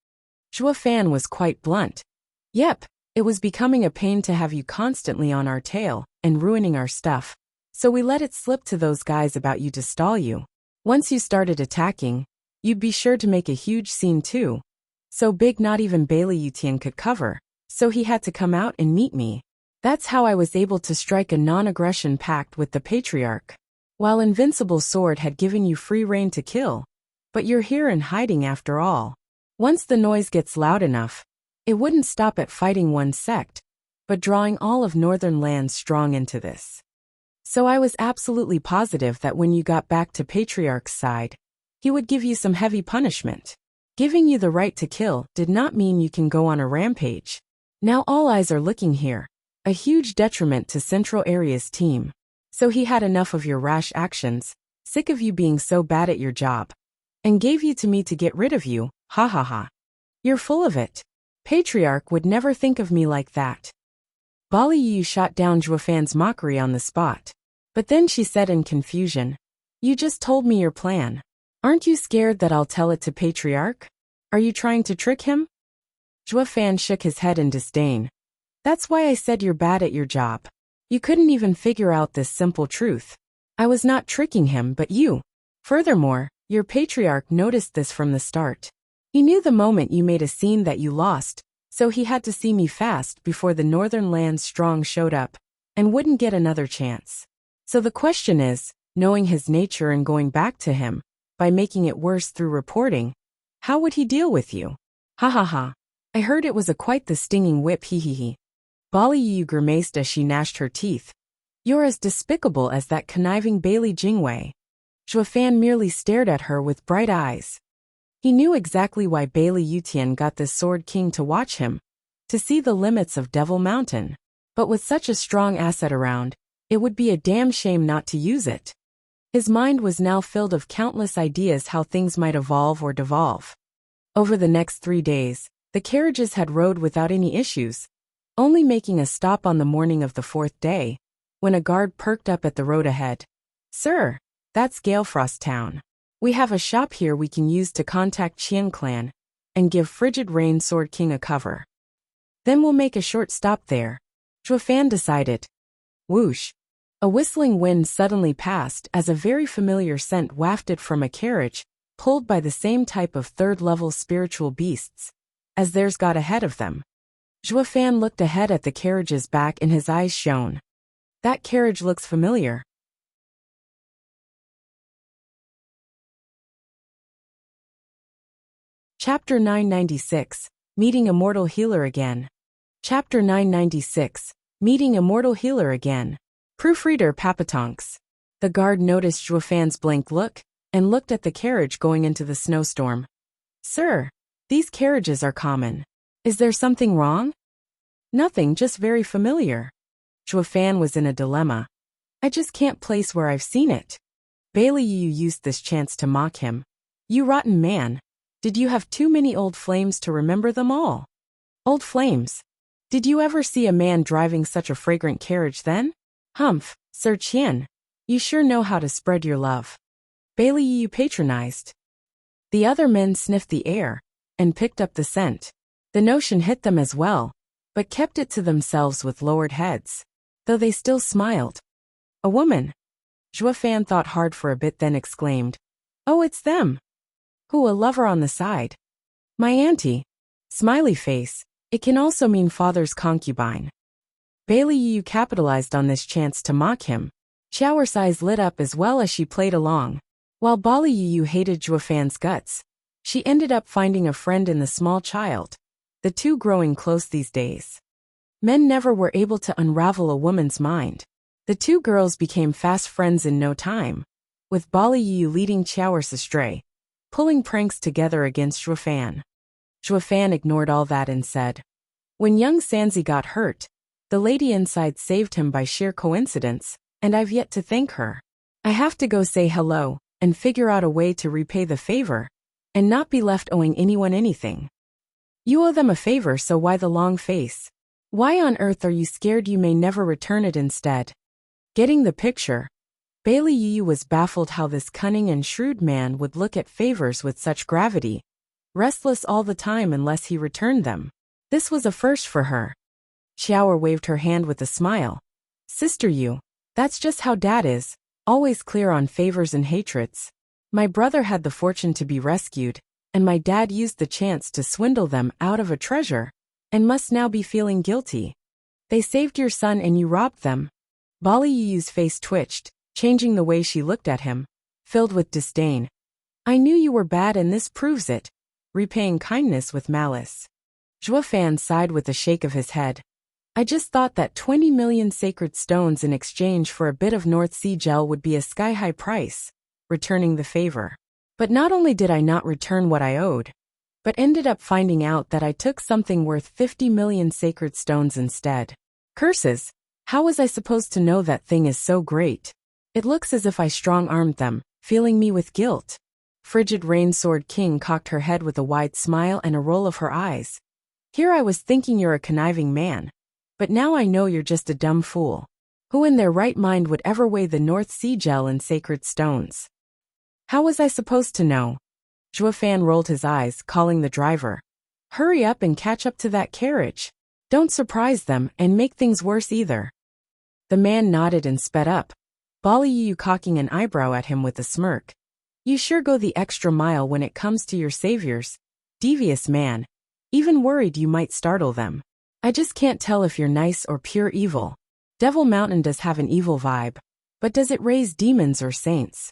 Zhou Fan was quite blunt. Yep, it was becoming a pain to have you constantly on our tail and ruining our stuff, so we let it slip to those guys about you to stall you. Once you started attacking, you'd be sure to make a huge scene too. So big not even Bailey Yu Tian could cover, so he had to come out and meet me. That's how I was able to strike a non-aggression pact with the Patriarch. While Invincible Sword had given you free rein to kill. But you're here in hiding after all. Once the noise gets loud enough, it wouldn't stop at fighting one sect, but drawing all of Northern lands strong into this. So I was absolutely positive that when you got back to Patriarch's side, he would give you some heavy punishment. Giving you the right to kill did not mean you can go on a rampage. Now all eyes are looking here, a huge detriment to Central Area's team. So he had enough of your rash actions, sick of you being so bad at your job, and gave you to me to get rid of you, ha ha ha. You're full of it. Patriarch would never think of me like that. Bali Yu shot down Zhuofan's mockery on the spot. But then she said in confusion, you just told me your plan. Aren't you scared that I'll tell it to Patriarch? Are you trying to trick him? Zhuofan shook his head in disdain. That's why I said you're bad at your job. You couldn't even figure out this simple truth. I was not tricking him but you. Furthermore, your Patriarch noticed this from the start. He knew the moment you made a scene that you lost, so he had to see me fast before the Northern Lands strong showed up, and wouldn't get another chance. So the question is, knowing his nature and going back to him, by making it worse through reporting, how would he deal with you? Ha ha ha. I heard it was quite the stinging whip hee hee hee. Bali Yu grimaced as she gnashed her teeth. You're as despicable as that conniving Bailey Jingwei. Zhuofan merely stared at her with bright eyes. He knew exactly why Bailey Yutian got this Sword King to watch him, to see the limits of Devil Mountain. But with such a strong asset around, it would be a damn shame not to use it. His mind was now filled of countless ideas how things might evolve or devolve. Over the next 3 days, the carriages had rode without any issues, only making a stop on the morning of the 4th day, when a guard perked up at the road ahead. Sir, that's Galefrost Town. We have a shop here we can use to contact Qian Clan and give Frigid Rain Sword King a cover. Then we'll make a short stop there. Zhuofan decided. Whoosh. A whistling wind suddenly passed as a very familiar scent wafted from a carriage, pulled by the same type of third-level spiritual beasts, as theirs got ahead of them. Zhuofan looked ahead at the carriage's back and his eyes shone. That carriage looks familiar. Chapter 996, Meeting a Mortal Healer Again. Chapter 996, Meeting a Mortal Healer Again. Proofreader Papatonks. The guard noticed Zhuofan's blank look, and looked at the carriage going into the snowstorm. Sir, these carriages are common. Is there something wrong? Nothing, just very familiar. Zhuofan was in a dilemma. I just can't place where I've seen it. Bailey Yu used this chance to mock him. You rotten man. Did you have too many old flames to remember them all? Old flames? Did you ever see a man driving such a fragrant carriage then? Humph, Sir Qian. You sure know how to spread your love. Bailey Yu patronized. The other men sniffed the air, and picked up the scent. The notion hit them as well, but kept it to themselves with lowered heads, though they still smiled. A woman. Zhuofan thought hard for a bit then exclaimed. Oh, it's them. Who, a lover on the side? My auntie. Smiley face. It can also mean father's concubine. Bailey Yu capitalized on this chance to mock him. Xiaoer's eyes lit up as well as she played along. While Bali Yu hated Zhuofan's guts, she ended up finding a friend in the small child, the two growing close these days. Men never were able to unravel a woman's mind. The two girls became fast friends in no time, with Bali Yu leading Xiaoer's astray, pulling pranks together against Zhuofan. Zhuofan ignored all that and said, when young Sanzi got hurt, the lady inside saved him by sheer coincidence, and I've yet to thank her. I have to go say hello, and figure out a way to repay the favor, and not be left owing anyone anything. You owe them a favor, so why the long face? Why on earth are you scared you may never return it instead? Getting the picture, Bailey Yu was baffled how this cunning and shrewd man would look at favors with such gravity, restless all the time unless he returned them. This was a first for her. Xiaoer waved her hand with a smile. Sister Yu, that's just how Dad is, always clear on favors and hatreds. My brother had the fortune to be rescued, and my dad used the chance to swindle them out of a treasure, and must now be feeling guilty. They saved your son and you robbed them. Bali Yiyu's face twitched, changing the way she looked at him, filled with disdain. I knew you were bad and this proves it. Repaying kindness with malice. Zhuo Fan sighed with a shake of his head. I just thought that 20 million sacred stones in exchange for a bit of North Sea gel would be a sky-high price, returning the favor. But not only did I not return what I owed, but ended up finding out that I took something worth 50 million sacred stones instead. Curses! How was I supposed to know that thing is so great? It looks as if I strong-armed them, filling me with guilt. Frigid Rain Sword King cocked her head with a wide smile and a roll of her eyes. Here I was thinking you're a conniving man. But now I know you're just a dumb fool. Who in their right mind would ever weigh the North Sea gel in sacred stones? How was I supposed to know? Zhuo Fan rolled his eyes, calling the driver. Hurry up and catch up to that carriage. Don't surprise them and make things worse either. The man nodded and sped up. Bali Yiyu cocking an eyebrow at him with a smirk. You sure go the extra mile when it comes to your saviors. Devious man. Even worried you might startle them. I just can't tell if you're nice or pure evil. Devil Mountain does have an evil vibe. But does it raise demons or saints?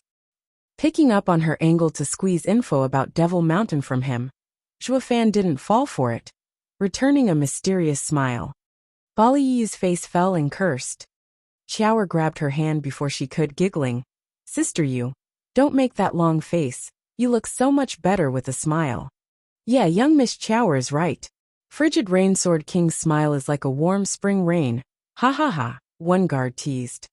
Picking up on her angle to squeeze info about Devil Mountain from him, Zhuo Fan didn't fall for it, returning a mysterious smile. Bali Yiyu's face fell and cursed. Xiaoer grabbed her hand before she could, giggling. Sister Yu, don't make that long face, you look so much better with a smile. Yeah, young Miss Xiaoer is right. Frigid Rain Sword King's smile is like a warm spring rain. Ha ha ha, one guard teased.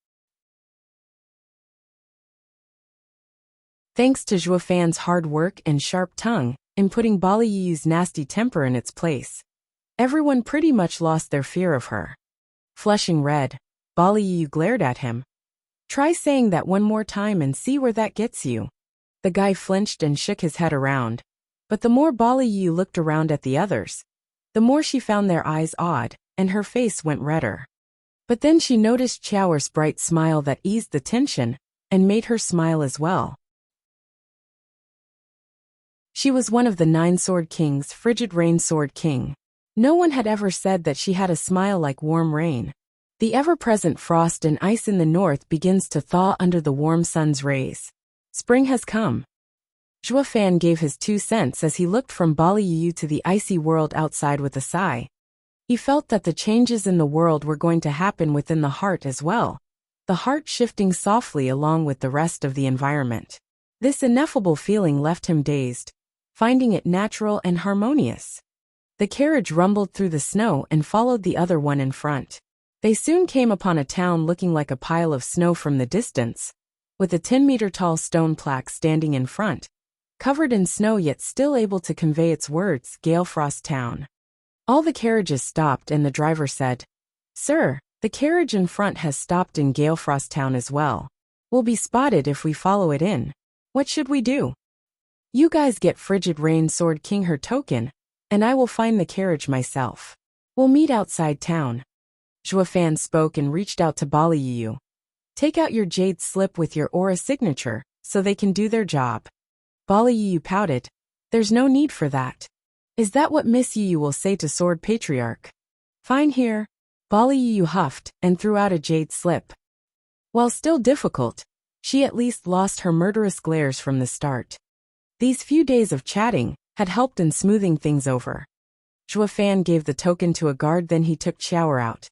Thanks to Zhuo Fan's hard work and sharp tongue in putting Bali Yiyu's nasty temper in its place, everyone pretty much lost their fear of her. Flushing red, Bali Yiyu glared at him. Try saying that one more time and see where that gets you. The guy flinched and shook his head around. But the more Bali Yiyu looked around at the others, the more she found their eyes odd, and her face went redder. But then she noticed Xiaoer's bright smile that eased the tension, and made her smile as well. She was one of the 9 Sword Kings, Frigid Rain Sword King. No one had ever said that she had a smile like warm rain. The ever-present frost and ice in the north begins to thaw under the warm sun's rays. Spring has come. Zhuo Fan gave his 2 cents as he looked from Bali Yiyu to the icy world outside with a sigh. He felt that the changes in the world were going to happen within the heart as well, the heart shifting softly along with the rest of the environment. This ineffable feeling left him dazed, finding it natural and harmonious. The carriage rumbled through the snow and followed the other one in front. They soon came upon a town looking like a pile of snow from the distance, with a 10-meter-tall stone plaque standing in front, covered in snow yet still able to convey its words, Galefrost Town. All the carriages stopped and the driver said, Sir, the carriage in front has stopped in Galefrost Town as well. We'll be spotted if we follow it in. What should we do? You guys get Frigid Rain Sword King her token, and I will find the carriage myself. We'll meet outside town. Zhuo Fan spoke and reached out to Bali Yiyu. Take out your jade slip with your aura signature, so they can do their job. Bali Yiyu pouted. There's no need for that. Is that what Miss Yiyu will say to Sword Patriarch? Fine here. Bali Yiyu huffed and threw out a jade slip. While still difficult, she at least lost her murderous glares from the start. These few days of chatting had helped in smoothing things over. Zhuo Fan gave the token to a guard, then he took Xiaoer out.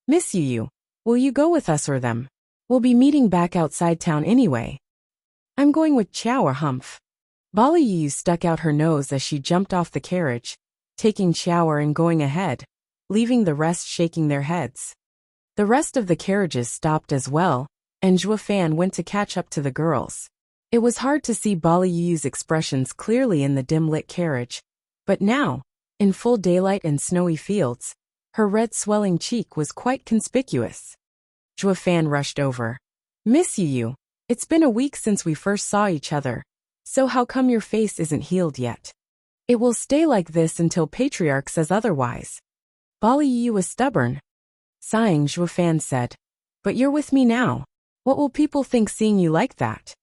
Miss Yiyu, will you go with us or them? We'll be meeting back outside town anyway. I'm going with Xiaoer, humph. Bali Yiyu stuck out her nose as she jumped off the carriage, taking Xiaoer and going ahead, leaving the rest shaking their heads. The rest of the carriages stopped as well, and Zhuo Fan went to catch up to the girls. It was hard to see Bali Yiyu's expressions clearly in the dim-lit carriage, but now, in full daylight and snowy fields, her red swelling cheek was quite conspicuous. Zhuo Fan rushed over. Miss Yiyu, it's been a week since we first saw each other, so how come your face isn't healed yet? It will stay like this until Patriarch says otherwise. Bali Yiyu was stubborn. Sighing, Zhuo Fan said, But you're with me now. What will people think seeing you like that?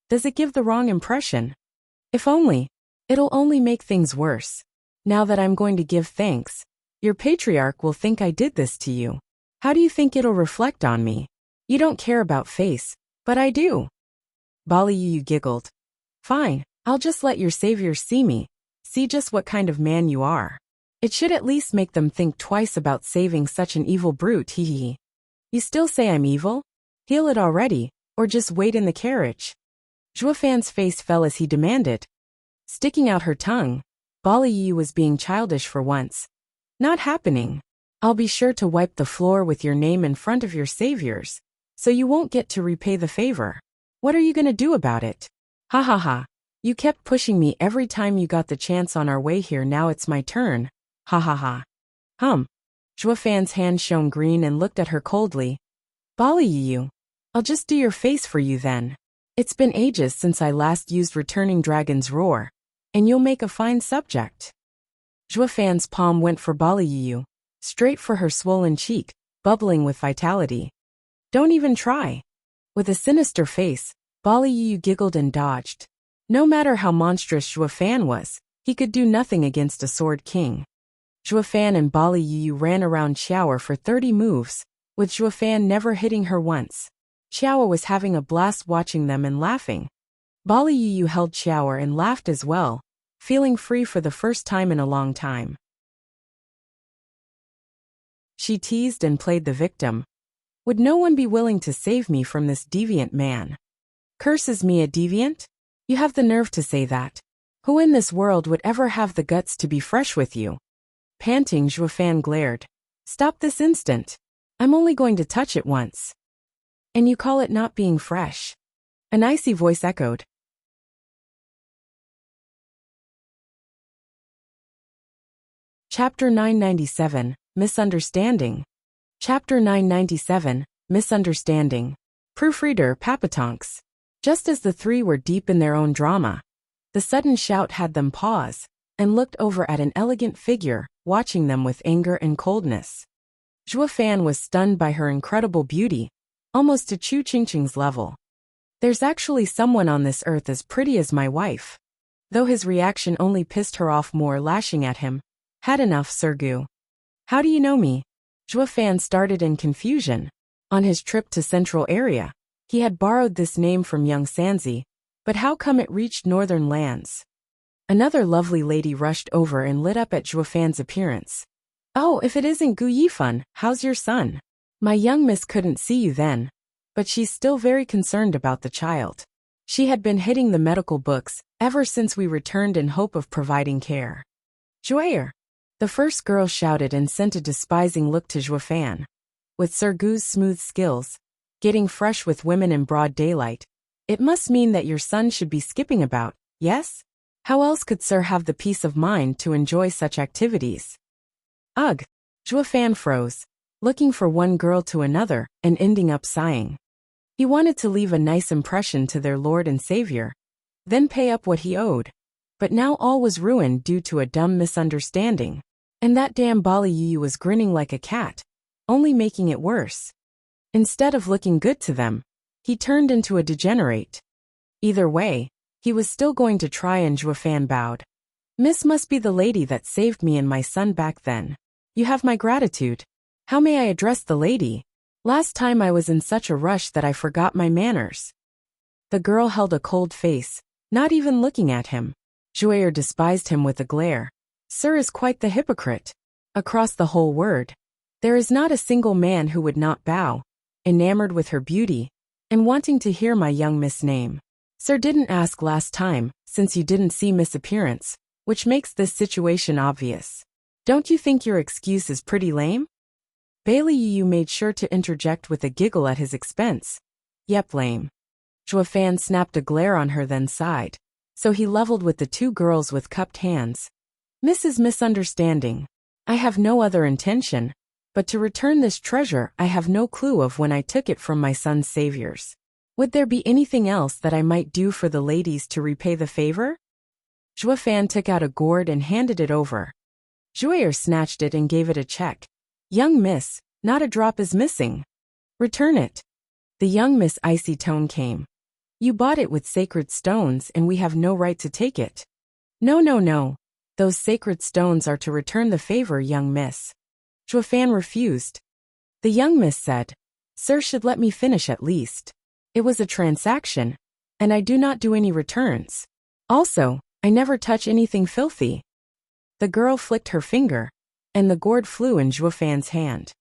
Does it give the wrong impression? If only. It'll only make things worse. Now that I'm going to give thanks, Your patriarch will think I did this to you. How do you think it'll reflect on me? You don't care about face, but I do. Bali Yu giggled. Fine, I'll just let your saviors see me. See just what kind of man you are. It should at least make them think twice about saving such an evil brute, hee hee hee. You still say I'm evil? Heal it already, or just wait in the carriage. Zhuofan's face fell as he demanded. Sticking out her tongue, Bali Yu was being childish for once. Not happening. I'll be sure to wipe the floor with your name in front of your saviors, so you won't get to repay the favor. What are you gonna do about it? Ha ha ha. You kept pushing me every time you got the chance on our way here, now it's my turn. Ha ha ha. Zhuofan's hand shone green and looked at her coldly. Bali Yu, I'll just do your face for you then. It's been ages since I last used Returning Dragon's Roar, and you'll make a fine subject. Zhuofan's palm went for Bali Yu, straight for her swollen cheek, bubbling with vitality. Don't even try. With a sinister face, Bali Yu giggled and dodged. No matter how monstrous Zhuofan was, he could do nothing against a sword king. Zhuofan and Bali Yu ran around Xiaoer for 30 moves, with Zhuofan never hitting her once. Xiaoer was having a blast watching them and laughing. Bali Yu held Xiaoer and laughed as well, feeling free for the first time in a long time. She teased and played the victim. Would no one be willing to save me from this deviant man? Curses me a deviant? You have the nerve to say that. Who in this world would ever have the guts to be fresh with you? Panting, Zhuofan glared. Stop this instant. I'm only going to touch it once. And you call it not being fresh? An icy voice echoed. Chapter 997, Misunderstanding. Chapter 997, Misunderstanding. Proofreader Papatonks. Just as the three were deep in their own drama, the sudden shout had them pause, and looked over at an elegant figure, watching them with anger and coldness. Zhuofan was stunned by her incredible beauty, almost to Chu Qingqing's level. There's actually someone on this earth as pretty as my wife. Though his reaction only pissed her off more, lashing at him. Had enough, Sergu. How do you know me? Zhuofan started in confusion. On his trip to Central Area, he had borrowed this name from young Sanzi, but how come it reached northern lands? Another lovely lady rushed over and lit up at Zhuofan's appearance. Oh, if it isn't Gu Yifan, how's your son? My young miss couldn't see you then, but she's still very concerned about the child. She had been hitting the medical books ever since we returned in hope of providing care. Zhuoer! The first girl shouted and sent a despising look to Zhuofan. With Sergu's smooth skills, getting fresh with women in broad daylight, it must mean that your son should be skipping about, yes? How else could Sir have the peace of mind to enjoy such activities? Ugh! Zhuofan froze, looking from one girl to another, and ending up sighing. He wanted to leave a nice impression to their lord and savior, then pay up what he owed. But now all was ruined due to a dumb misunderstanding. And that damn Bali Yu was grinning like a cat, only making it worse. Instead of looking good to them, he turned into a degenerate. Either way, he was still going to try, and Zhuofan bowed. Miss must be the lady that saved me and my son back then. You have my gratitude. How may I address the lady? Last time I was in such a rush that I forgot my manners. The girl held a cold face, not even looking at him. Zhuoer despised him with a glare. Sir is quite the hypocrite. Across the whole word, there is not a single man who would not bow, enamored with her beauty, and wanting to hear my young miss name. Sir didn't ask last time, since you didn't see Miss Appearance, which makes this situation obvious. Don't you think your excuse is pretty lame? Bailey Yu made sure to interject with a giggle at his expense. Yep, lame. Zhuofan snapped a glare on her, then sighed. So he leveled with the two girls with cupped hands. Mrs. Misunderstanding. I have no other intention, but to return this treasure I have no clue of when I took it from my son's saviors. Would there be anything else that I might do for the ladies to repay the favor? Zhuofan took out a gourd and handed it over. Zhuoer snatched it and gave it a check. Young miss, not a drop is missing. Return it. The young miss' icy tone came. You bought it with sacred stones and we have no right to take it. No, no, no. Those sacred stones are to return the favor, young miss. Zhuo Fan refused. The young miss said, Sir should let me finish at least. It was a transaction, and I do not do any returns. Also, I never touch anything filthy. The girl flicked her finger, and the gourd flew in Zhuo Fan's hand.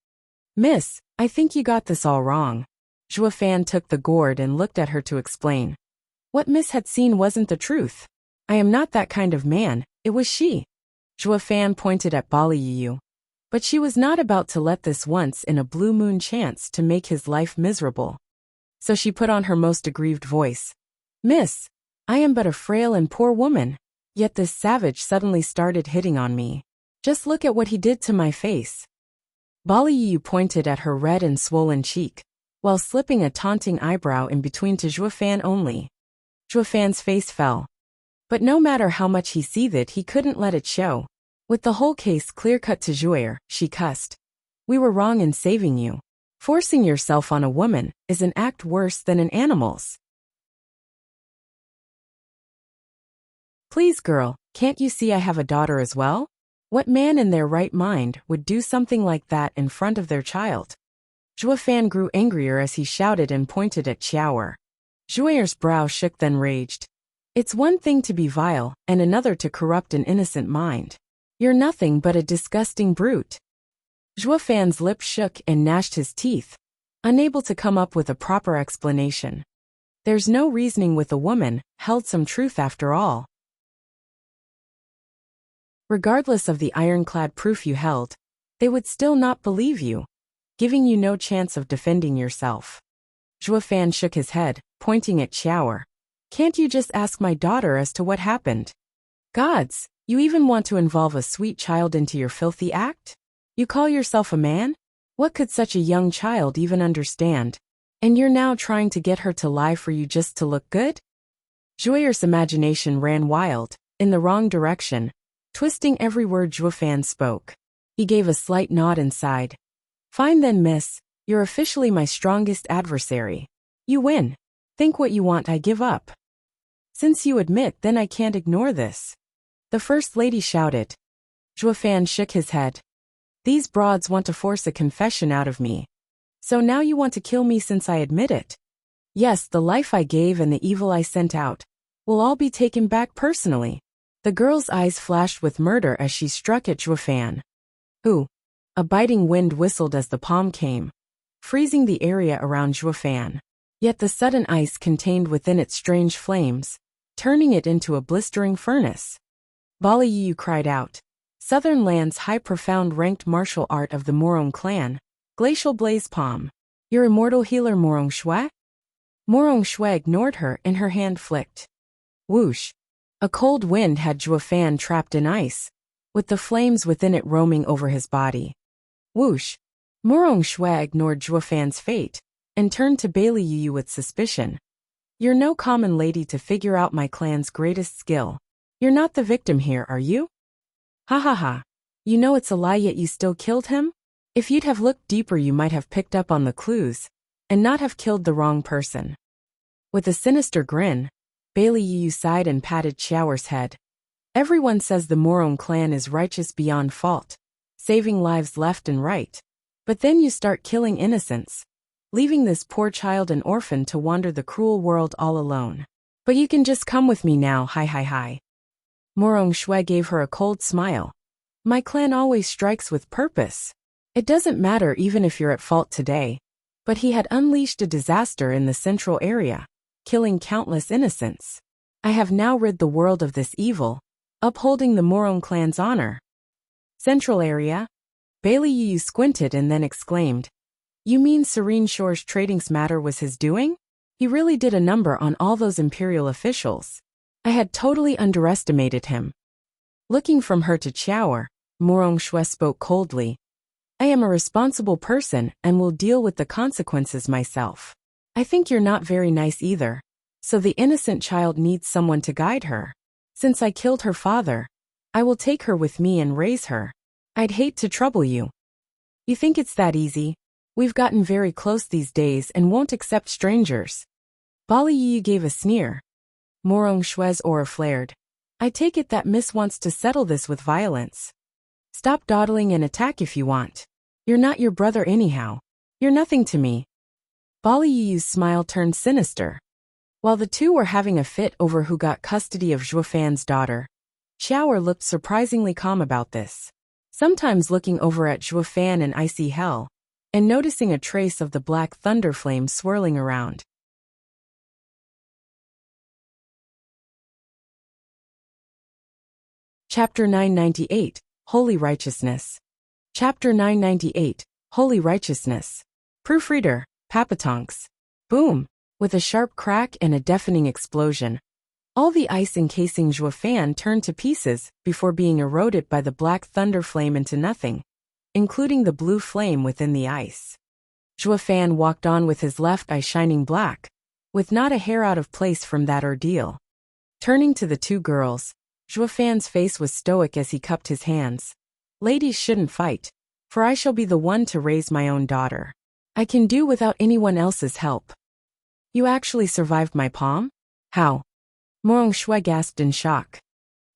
Miss, I think you got this all wrong. Zhuo Fan took the gourd and looked at her to explain. What Miss had seen wasn't the truth. I am not that kind of man, it was she. Zhuo Fan pointed at Bali. But she was not about to let this once in a blue moon chance to make his life miserable. So she put on her most aggrieved voice. Miss, I am but a frail and poor woman, yet this savage suddenly started hitting on me. Just look at what he did to my face. Bali pointed at her red and swollen cheek, while slipping a taunting eyebrow in between to Zhuo Fan only. Zhuo Fan's face fell. But no matter how much he seethed, he couldn't let it show. With the whole case clear-cut to Zhuo'er, she cussed. We were wrong in saving you. Forcing yourself on a woman is an act worse than an animal's. Please, girl, can't you see I have a daughter as well? What man in their right mind would do something like that in front of their child? Zhuo Fan grew angrier as he shouted and pointed at Xiao'er. Zhuo'er's brow shook, then raged. It's one thing to be vile, and another to corrupt an innocent mind. You're nothing but a disgusting brute. Zhuo Fan's lips shook and gnashed his teeth, unable to come up with a proper explanation. There's no reasoning with a woman, held some truth after all. Regardless of the ironclad proof you held, they would still not believe you, giving you no chance of defending yourself. Zhuo Fan shook his head, pointing at Xiao'er. Can't you just ask my daughter as to what happened? Gods, you even want to involve a sweet child into your filthy act? You call yourself a man? What could such a young child even understand? And you're now trying to get her to lie for you just to look good? Zhuo'er's imagination ran wild, in the wrong direction, twisting every word Zhuo Fan spoke. He gave a slight nod and sighed. Fine then, miss, you're officially my strongest adversary. You win. Think what you want, I give up. Since you admit, then I can't ignore this. The First Lady shouted. Zhuo Fan shook his head. These broads want to force a confession out of me. So now you want to kill me since I admit it? Yes, the life I gave and the evil I sent out will all be taken back personally. The girl's eyes flashed with murder as she struck at Zhuo Fan. Who? A biting wind whistled as the palm came, freezing the area around Zhuo Fan. Yet the sudden ice contained within it strange flames, turning it into a blistering furnace. Bali Yu cried out. Southern Land's high profound ranked martial art of the Morong clan, Glacial Blaze Palm. Your immortal healer Morong Shui? Morong Shui ignored her and her hand flicked. Whoosh. A cold wind had Zhuo Fan trapped in ice, with the flames within it roaming over his body. Whoosh. Morong Shui ignored Zhuo Fan's fate, and turned to Bailey Yu with suspicion. You're no common lady to figure out my clan's greatest skill. You're not the victim here, are you? Ha ha ha. You know it's a lie, yet you still killed him? If you'd have looked deeper, you might have picked up on the clues, and not have killed the wrong person. With a sinister grin, Bailey Yu sighed and patted Xiao'er's head. Everyone says the Morong clan is righteous beyond fault, saving lives left and right. But then you start killing innocents, leaving this poor child an orphan to wander the cruel world all alone. But you can just come with me now, hi. Morong Shui gave her a cold smile. My clan always strikes with purpose. It doesn't matter even if you're at fault today. But he had unleashed a disaster in the central area, killing countless innocents. I have now rid the world of this evil, upholding the Morong clan's honor. Central area? Bailey Yu squinted and then exclaimed. You mean Serene Shore's trading's matter was his doing? He really did a number on all those imperial officials. I had totally underestimated him. Looking from her to Xiao'er, Morong Shui spoke coldly. I am a responsible person and will deal with the consequences myself. I think you're not very nice either. So the innocent child needs someone to guide her. Since I killed her father, I will take her with me and raise her. I'd hate to trouble you. You think it's that easy? We've gotten very close these days and won't accept strangers. Bali Yi gave a sneer. Morong Shui's aura flared. I take it that Miss wants to settle this with violence. Stop dawdling and attack if you want. You're not your brother anyhow. You're nothing to me. Baliyu's smile turned sinister. While the two were having a fit over who got custody of Zhuofan's daughter, Xiaoer looked surprisingly calm about this. Sometimes looking over at Zhuofan in icy hell, and noticing a trace of the black thunder flame swirling around. Chapter 998, Holy Righteousness. Chapter 998, Holy Righteousness. Proofreader, Papatonks. Boom! With a sharp crack and a deafening explosion, all the ice encasing Zhuofan turned to pieces before being eroded by the black thunder flame into nothing, including the blue flame within the ice. Zhuofan walked on with his left eye shining black, with not a hair out of place from that ordeal. Turning to the two girls, Zhuofan's face was stoic as he cupped his hands. Ladies shouldn't fight, for I shall be the one to raise my own daughter. I can do without anyone else's help. You actually survived my palm? How? Morong Shui gasped in shock.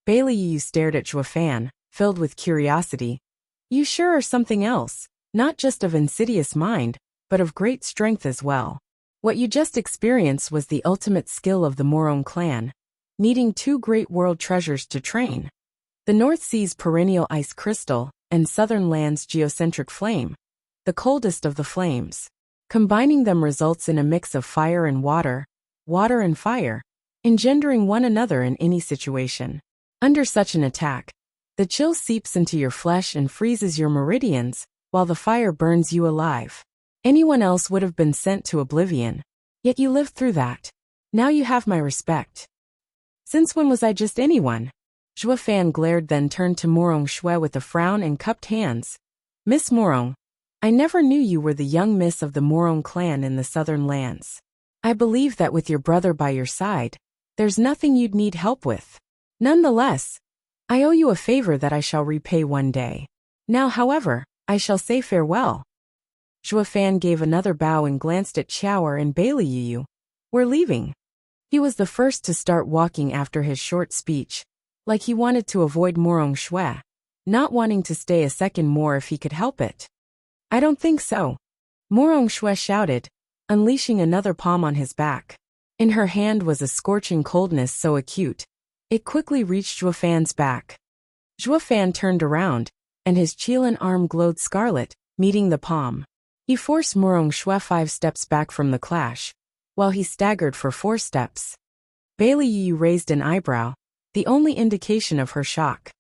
Baileyu stared at Zhuofan, filled with curiosity. You sure are something else, not just of insidious mind, but of great strength as well. What you just experienced was the ultimate skill of the Morong clan, needing two great world treasures to train. The North Sea's perennial ice crystal, and Southern Land's geocentric flame, the coldest of the flames. Combining them results in a mix of fire and water and fire, engendering one another in any situation. Under such an attack, the chill seeps into your flesh and freezes your meridians, while the fire burns you alive. Anyone else would have been sent to oblivion, yet you lived through that. Now you have my respect. Since when was I just anyone? Zhuofan glared, then turned to Morong Shui with a frown and cupped hands. Miss Morong, I never knew you were the young miss of the Morong clan in the Southern Lands. I believe that with your brother by your side, there's nothing you'd need help with. Nonetheless, I owe you a favor that I shall repay one day. Now, however, I shall say farewell. Zhuofan gave another bow and glanced at Xiaoer and Baileyu. We're leaving. He was the first to start walking after his short speech, like he wanted to avoid Morong Shui, not wanting to stay a second more if he could help it. I don't think so. Morong Shui shouted, unleashing another palm on his back. In her hand was a scorching coldness so acute, it quickly reached Zhuofan's back. Zhuofan turned around, and his Qilin arm glowed scarlet, meeting the palm. He forced Morong Shui 5 steps back from the clash, while he staggered for 4 steps. Baileyu raised an eyebrow, the only indication of her shock.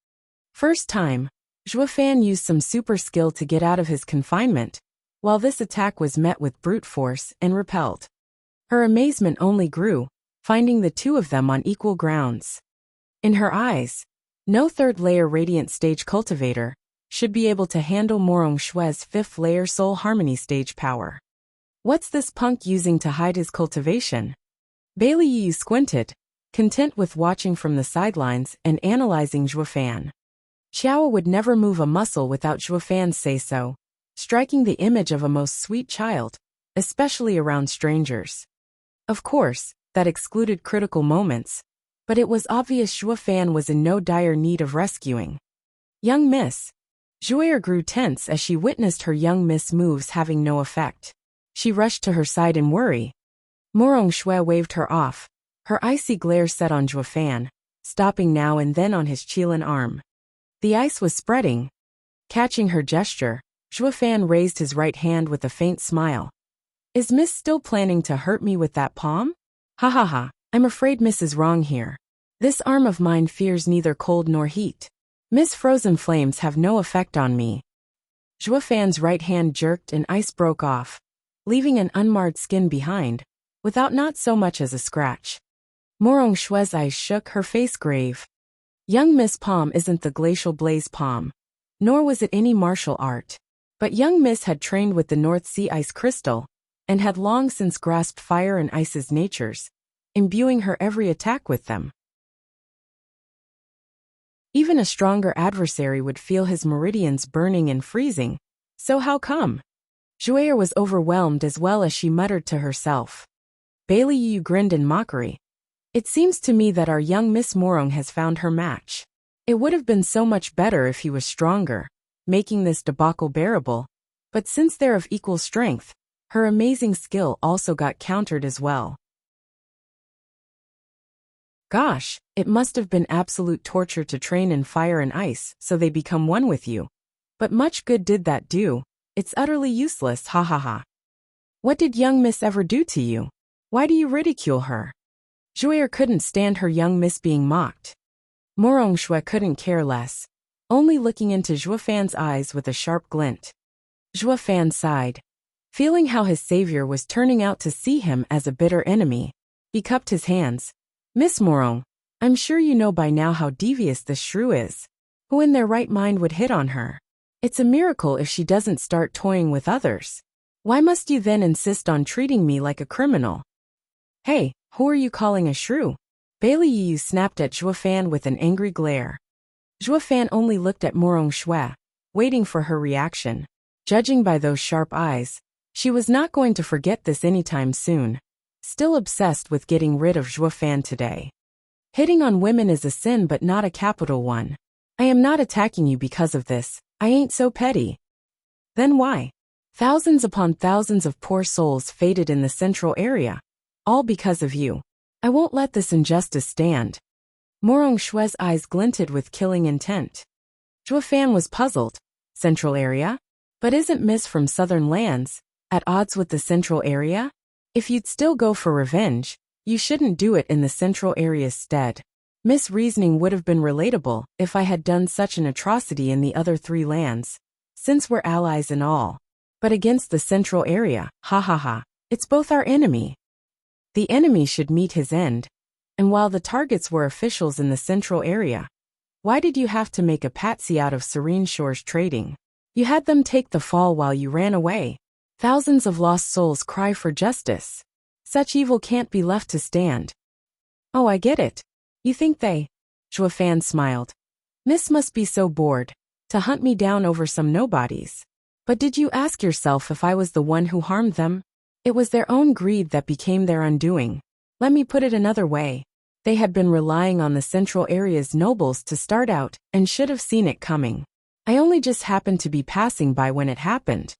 First time, Zhuofan used some super skill to get out of his confinement, while this attack was met with brute force and repelled. Her amazement only grew, finding the two of them on equal grounds. In her eyes, no third-layer Radiant Stage cultivator should be able to handle Morong Shui's 5th-layer Soul Harmony stage power. What's this punk using to hide his cultivation? Baileyu squinted, content with watching from the sidelines and analyzing Zhuofan. Xiao would never move a muscle without Zhuofan's say-so, striking the image of a most sweet child, especially around strangers. Of course, that excluded critical moments, but it was obvious Zhuofan was in no dire need of rescuing. Young Miss. Xiaoer grew tense as she witnessed her young miss moves having no effect. She rushed to her side in worry. Morong Shui waved her off, her icy glare set on Zhuofan, stopping now and then on his Qilin arm. The ice was spreading. Catching her gesture, Zhuofan raised his right hand with a faint smile. Is Miss still planning to hurt me with that palm? Ha ha ha, I'm afraid Miss is wrong here. This arm of mine fears neither cold nor heat. Miss frozen flames have no effect on me. Zhuofan's right hand jerked and ice broke off, leaving an unmarred skin behind, without not so much as a scratch. Morong Shui's eyes shook, her face grave. Young Miss Palm isn't the glacial blaze palm, nor was it any martial art. But young Miss had trained with the North Sea ice crystal, and had long since grasped fire and ice's natures, imbuing her every attack with them. Even a stronger adversary would feel his meridians burning and freezing, so how come? Xiaoer was overwhelmed as well as she muttered to herself. Baileyu grinned in mockery. It seems to me that our young Miss Morong has found her match. It would have been so much better if he was stronger, making this debacle bearable, but since they're of equal strength, her amazing skill also got countered as well. Gosh, it must have been absolute torture to train in fire and ice so they become one with you. But much good did that do? It's utterly useless, ha ha ha. What did young Miss ever do to you? Why do you ridicule her? Zhuir couldn't stand her young Miss being mocked. Morong Shui couldn't care less, only looking into Zhuo Fan's eyes with a sharp glint. Zhuo Fan sighed. Feeling how his savior was turning out to see him as a bitter enemy, he cupped his hands. Miss Morong, I'm sure you know by now how devious this shrew is. Who in their right mind would hit on her? It's a miracle if she doesn't start toying with others. Why must you then insist on treating me like a criminal? Hey, who are you calling a shrew? Bailey Yu snapped at Zhuo Fan with an angry glare. Zhuo Fan only looked at Morong Shui, waiting for her reaction. Judging by those sharp eyes, she was not going to forget this anytime soon. Still obsessed with getting rid of Zhuo Fan today. Hitting on women is a sin but not a capital one. I am not attacking you because of this. I ain't so petty. Then why? Thousands upon thousands of poor souls faded in the central area. All because of you. I won't let this injustice stand. Morong Shui's eyes glinted with killing intent. Zhuo Fan was puzzled. Central area? But isn't Miss from southern lands at odds with the central area? If you'd still go for revenge, you shouldn't do it in the central area's stead. Miss' reasoning would have been relatable if I had done such an atrocity in the other 3 lands, since we're allies and all. But against the central area, ha ha ha, it's both our enemy. The enemy should meet his end. And while the targets were officials in the central area, why did you have to make a patsy out of Serene Shores Trading? You had them take the fall while you ran away. Thousands of lost souls cry for justice. Such evil can't be left to stand. Oh, I get it. You think they? Zhuo Fan smiled. Miss must be so bored to hunt me down over some nobodies. But did you ask yourself if I was the one who harmed them? It was their own greed that became their undoing. Let me put it another way. They had been relying on the central area's nobles to start out and should have seen it coming. I only just happened to be passing by when it happened.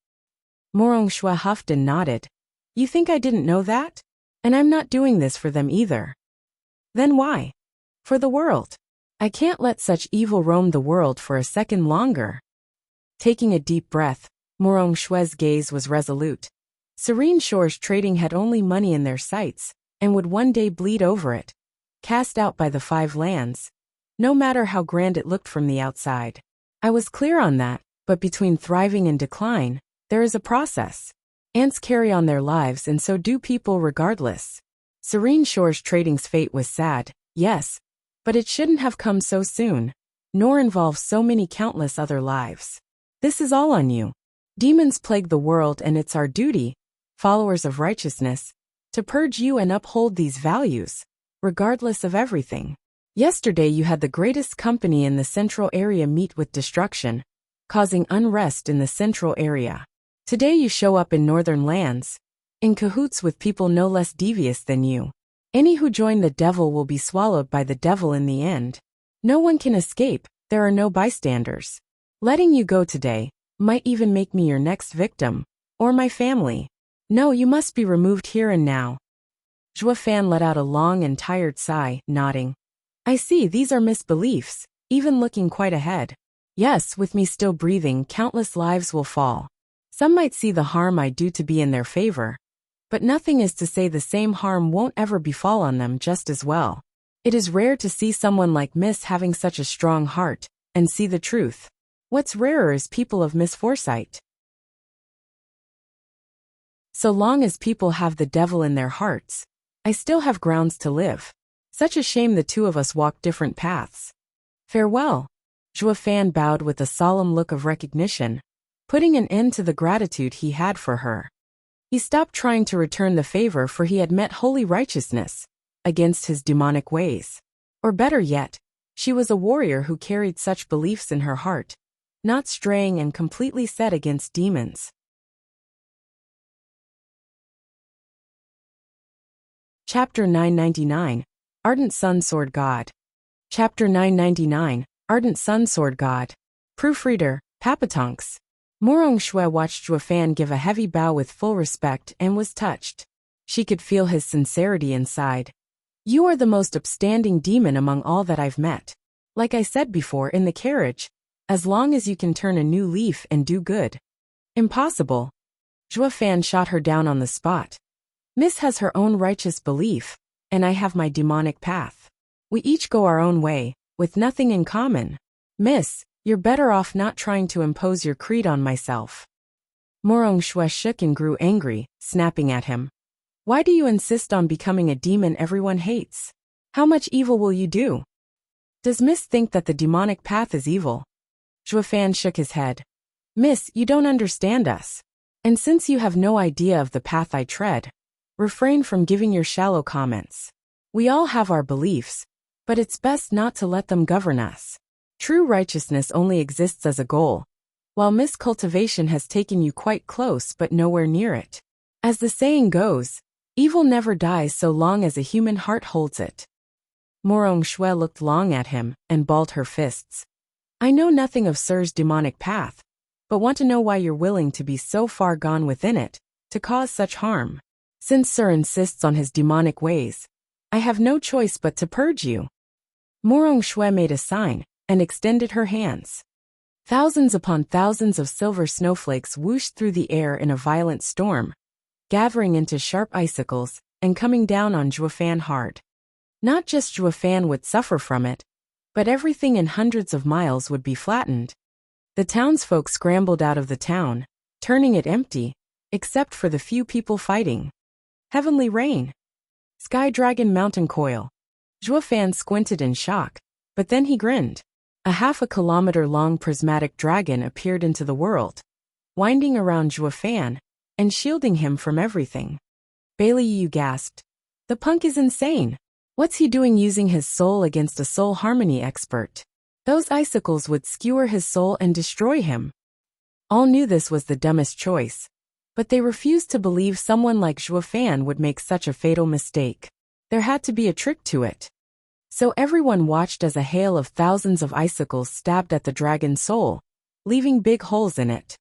Morong Shui huffed and nodded. You think I didn't know that? And I'm not doing this for them either. Then why? For the world. I can't let such evil roam the world for a second longer. Taking a deep breath, Morong Shui's gaze was resolute. Serene Shores Trading had only money in their sights, and would one day bleed over it. Cast out by the 5 lands. No matter how grand it looked from the outside. I was clear on that, but between thriving and decline, there is a process. Ants carry on their lives and so do people regardless. Serene Shores Trading's fate was sad, yes, but it shouldn't have come so soon, nor involve so many countless other lives. This is all on you. Demons plague the world and it's our duty, followers of righteousness, to purge you and uphold these values, regardless of everything. Yesterday you had the greatest company in the central area meet with destruction, causing unrest in the central area. Today you show up in northern lands, in cahoots with people no less devious than you. Any who join the devil will be swallowed by the devil in the end. No one can escape, there are no bystanders. Letting you go today might even make me your next victim, or my family. No, you must be removed here and now. Zhuo Fan let out a long and tired sigh, nodding. I see, these are misbeliefs, even looking quite ahead. Yes, with me still breathing, countless lives will fall. Some might see the harm I do to be in their favor. But nothing is to say the same harm won't ever befall on them just as well. It is rare to see someone like Miss having such a strong heart, and see the truth. What's rarer is people of misforesight. So long as people have the devil in their hearts, I still have grounds to live. Such a shame the 2 of us walk different paths. Farewell. Zhuo Fan bowed with a solemn look of recognition, putting an end to the gratitude he had for her. He stopped trying to return the favor for he had met holy righteousness against his demonic ways. Or better yet, she was a warrior who carried such beliefs in her heart, not straying and completely set against demons. Chapter 999. Ardent Sun Sword God. Chapter 999, Ardent Sun Sword God. Proofreader, Papatonks. Morong Shui watched Zhuo Fan give a heavy bow with full respect and was touched. She could feel his sincerity inside. You are the most upstanding demon among all that I've met. Like I said before in the carriage, as long as you can turn a new leaf and do good. Impossible. Zhuo Fan shot her down on the spot. Miss has her own righteous belief, and I have my demonic path. We each go our own way, with nothing in common. Miss, you're better off not trying to impose your creed on myself. Morong Shui shook and grew angry, snapping at him. Why do you insist on becoming a demon everyone hates? How much evil will you do? Does Miss think that the demonic path is evil? Zhuo Fan shook his head. Miss, you don't understand us. And since you have no idea of the path I tread, refrain from giving your shallow comments. We all have our beliefs, but it's best not to let them govern us. True righteousness only exists as a goal, while miscultivation has taken you quite close but nowhere near it. As the saying goes, evil never dies so long as a human heart holds it. Morong Shui looked long at him and balled her fists. I know nothing of Sir's demonic path, but want to know why you're willing to be so far gone within it, to cause such harm. Since Sir insists on his demonic ways, I have no choice but to purge you. Morong Shui made a sign and extended her hands. Thousands upon thousands of silver snowflakes whooshed through the air in a violent storm, gathering into sharp icicles and coming down on Zhuo Fan hard. Not just Zhuo Fan would suffer from it, but everything in hundreds of miles would be flattened. The townsfolk scrambled out of the town, turning it empty, except for the few people fighting. Heavenly rain. Sky Dragon Mountain Coil. Zhuo Fan squinted in shock, but then he grinned. A half-a-kilometer-long prismatic dragon appeared into the world, winding around Zhuo Fan and shielding him from everything. Bailey Yu gasped. The punk is insane. What's he doing using his soul against a soul harmony expert? Those icicles would skewer his soul and destroy him. All knew this was the dumbest choice, but they refused to believe someone like Zhuo Fan would make such a fatal mistake. There had to be a trick to it. So everyone watched as a hail of thousands of icicles stabbed at the dragon's soul, leaving big holes in it.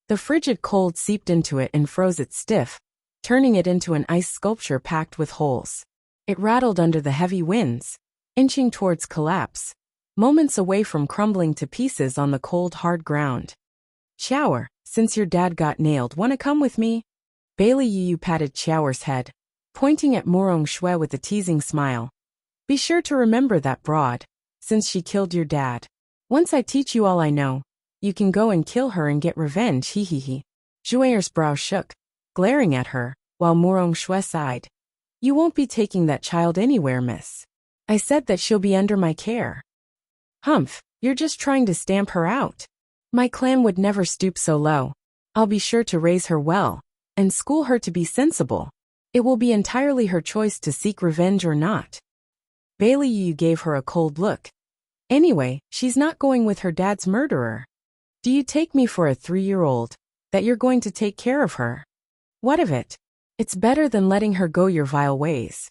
The frigid cold seeped into it and froze it stiff, turning it into an ice sculpture packed with holes. It rattled under the heavy winds, inching towards collapse, moments away from crumbling to pieces on the cold hard ground. Chower, since your dad got nailed, wanna come with me? Bailey Yu patted Chower's head, pointing at Morong Shui with a teasing smile. Be sure to remember that broad, since she killed your dad. Once I teach you all I know, you can go and kill her and get revenge, he. Zhuayer's brow shook, glaring at her, while Morong Shui sighed. You won't be taking that child anywhere, miss. I said that she'll be under my care. Humph, you're just trying to stamp her out. My clan would never stoop so low. I'll be sure to raise her well, and school her to be sensible. It will be entirely her choice to seek revenge or not. Bailey Yu gave her a cold look. Anyway, she's not going with her dad's murderer. Do you take me for a 3-year-old, that you're going to take care of her? What of it? It's better than letting her go your vile ways.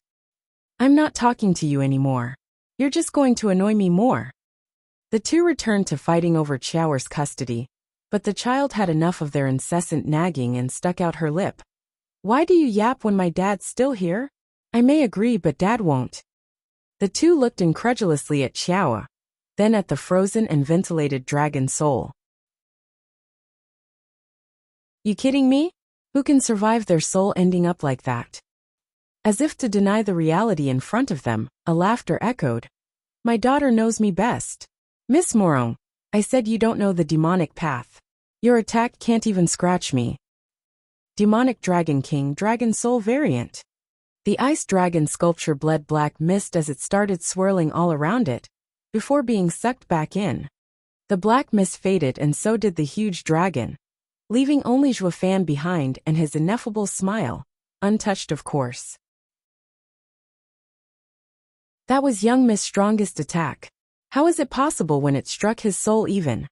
I'm not talking to you anymore. You're just going to annoy me more. The two returned to fighting over Chower's custody, but the child had enough of their incessant nagging and stuck out her lip. Why do you yap when my dad's still here? I may agree, but dad won't. The two looked incredulously at Chower, then at the frozen and ventilated dragon soul. You kidding me? Who can survive their soul ending up like that? As if to deny the reality in front of them, a laughter echoed. My daughter knows me best. Miss Morong, I said you don't know the demonic path. Your attack can't even scratch me. Demonic Dragon King Dragon Soul Variant. The ice dragon sculpture bled black mist as it started swirling all around it, before being sucked back in. The black mist faded and so did the huge dragon, leaving only Zhuo Fan behind and his ineffable smile, untouched of course. That was young Miss' strongest attack. How is it possible when it struck his soul even?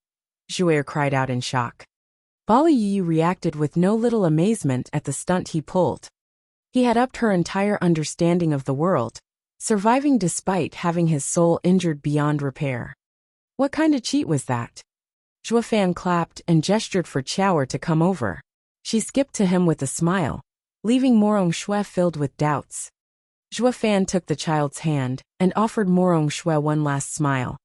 Zhuair cried out in shock. Bali Yu reacted with no little amazement at the stunt he pulled. He had upped her entire understanding of the world, surviving despite having his soul injured beyond repair. What kind of cheat was that? Zhuofan clapped and gestured for Chower to come over. She skipped to him with a smile, leaving Morong Shui filled with doubts. Zhuofan took the child's hand and offered Morong Shui one last smile.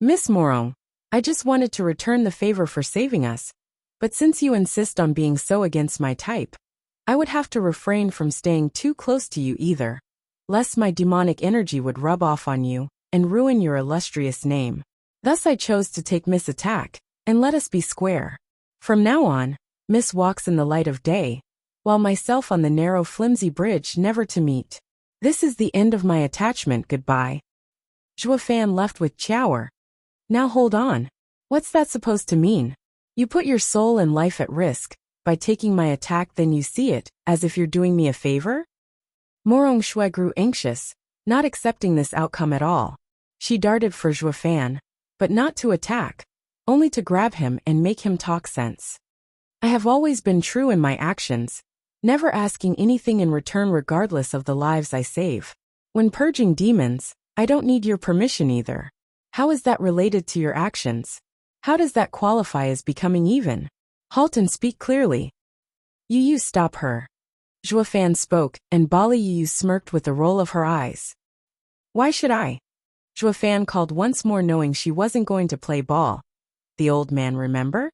Miss Morong, I just wanted to return the favor for saving us, but since you insist on being so against my type, I would have to refrain from staying too close to you either, lest my demonic energy would rub off on you and ruin your illustrious name. Thus I chose to take Miss attack, and let us be square. From now on, Miss walks in the light of day, while myself on the narrow flimsy bridge never to meet. This is the end of my attachment, goodbye. Zhuofan left with Chower. Now hold on. What's that supposed to mean? You put your soul and life at risk by taking my attack, then you see it as if you're doing me a favor? Morong Shui grew anxious, not accepting this outcome at all. She darted for Zhuofan, but not to attack, only to grab him and make him talk sense. I have always been true in my actions, never asking anything in return regardless of the lives I save. When purging demons, I don't need your permission either. How is that related to your actions? How does that qualify as becoming even? Halt and speak clearly. You stop her. Zhuofan spoke, and Bali Yu smirked with a roll of her eyes. Why should I? Zhuofan called once more, knowing she wasn't going to play ball. The old man, remember?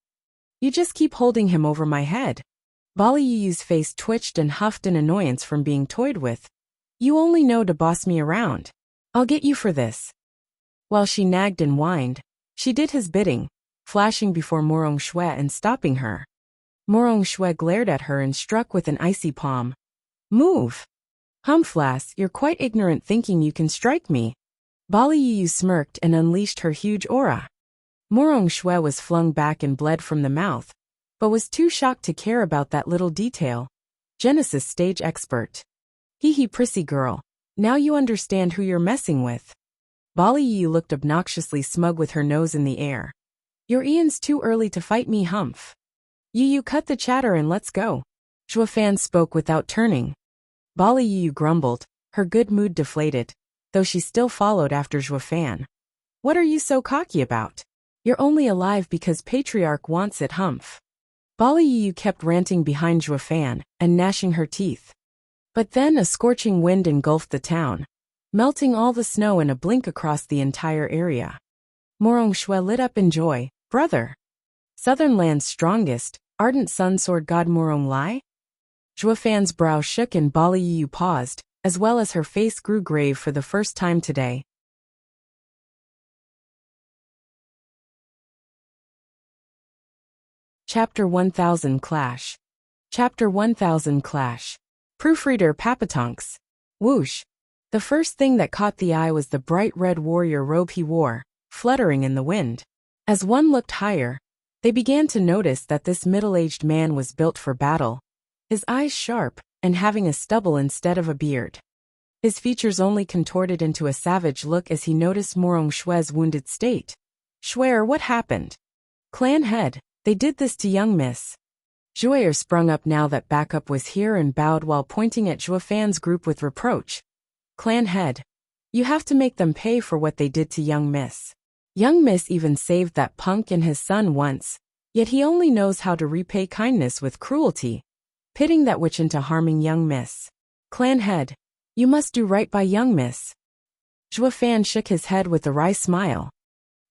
You just keep holding him over my head. Bali Yu's face twitched and huffed in annoyance from being toyed with. You only know to boss me around. I'll get you for this. While she nagged and whined, she did his bidding, flashing before Morong Shui and stopping her. Morong Shui glared at her and struck with an icy palm. Move! Humphlass, you're quite ignorant thinking you can strike me. Bali Yu smirked and unleashed her huge aura. Morong Shui was flung back and bled from the mouth, but was too shocked to care about that little detail. Genesis stage expert. Hee prissy girl, now you understand who you're messing with. Bali Yu looked obnoxiously smug with her nose in the air. Your Ian's too early to fight me, humph. You cut the chatter and let's go. Zhuofan spoke without turning. Bali Yu grumbled, her good mood deflated, though she still followed after Zhuofan. What are you so cocky about? You're only alive because Patriarch wants it, humph. Bali Yu kept ranting behind Zhuofan and gnashing her teeth. But then a scorching wind engulfed the town, melting all the snow in a blink across the entire area. Morong Shui lit up in joy. Brother! Southern Land's strongest, ardent sun sword god Morong Lai? Zhuofan's brow shook and Bali Yu paused, as well as her face grew grave for the first time today. Chapter 1000 Clash. Chapter 1000 Clash. Proofreader Papatonks. Whoosh. The first thing that caught the eye was the bright red warrior robe he wore, fluttering in the wind. As one looked higher, they began to notice that this middle-aged man was built for battle, his eyes sharp, and having a stubble instead of a beard. His features only contorted into a savage look as he noticed Morong Shui's wounded state. Shuier, what happened? Clan head, they did this to young miss. Zhuoyer sprung up now that backup was here and bowed while pointing at Zhuofan's group with reproach. Clan head, you have to make them pay for what they did to young miss. Young miss even saved that punk and his son once, yet he only knows how to repay kindness with cruelty, pitting that witch into harming young miss. Clan head, you must do right by young miss. Zhuofan shook his head with a wry smile.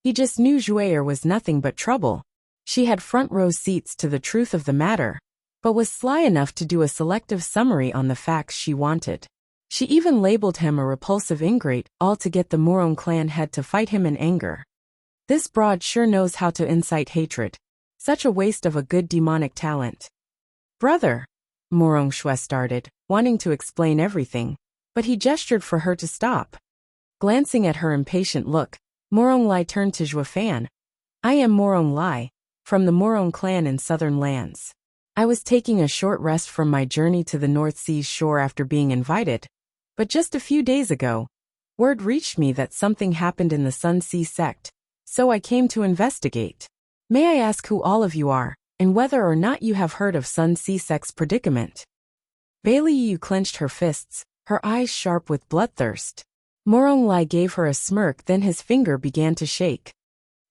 He just knew Zhuoyer was nothing but trouble. She had front row seats to the truth of the matter, but was sly enough to do a selective summary on the facts she wanted. She even labeled him a repulsive ingrate, all to get the Morong clan head to fight him in anger. This broad sure knows how to incite hatred. Such a waste of a good demonic talent. Brother, Morong Shui started, wanting to explain everything, but he gestured for her to stop. Glancing at her impatient look, Morong Lai turned to Zhuofan. I am Morong Lai, from the Morong clan in southern lands. I was taking a short rest from my journey to the North Sea's shore after being invited, but just a few days ago, word reached me that something happened in the Sun Sea sect, so I came to investigate. May I ask who all of you are, and whether or not you have heard of Sun Sea sect's predicament? Bali Yu clenched her fists, her eyes sharp with bloodthirst. Morong Lai gave her a smirk, then his finger began to shake.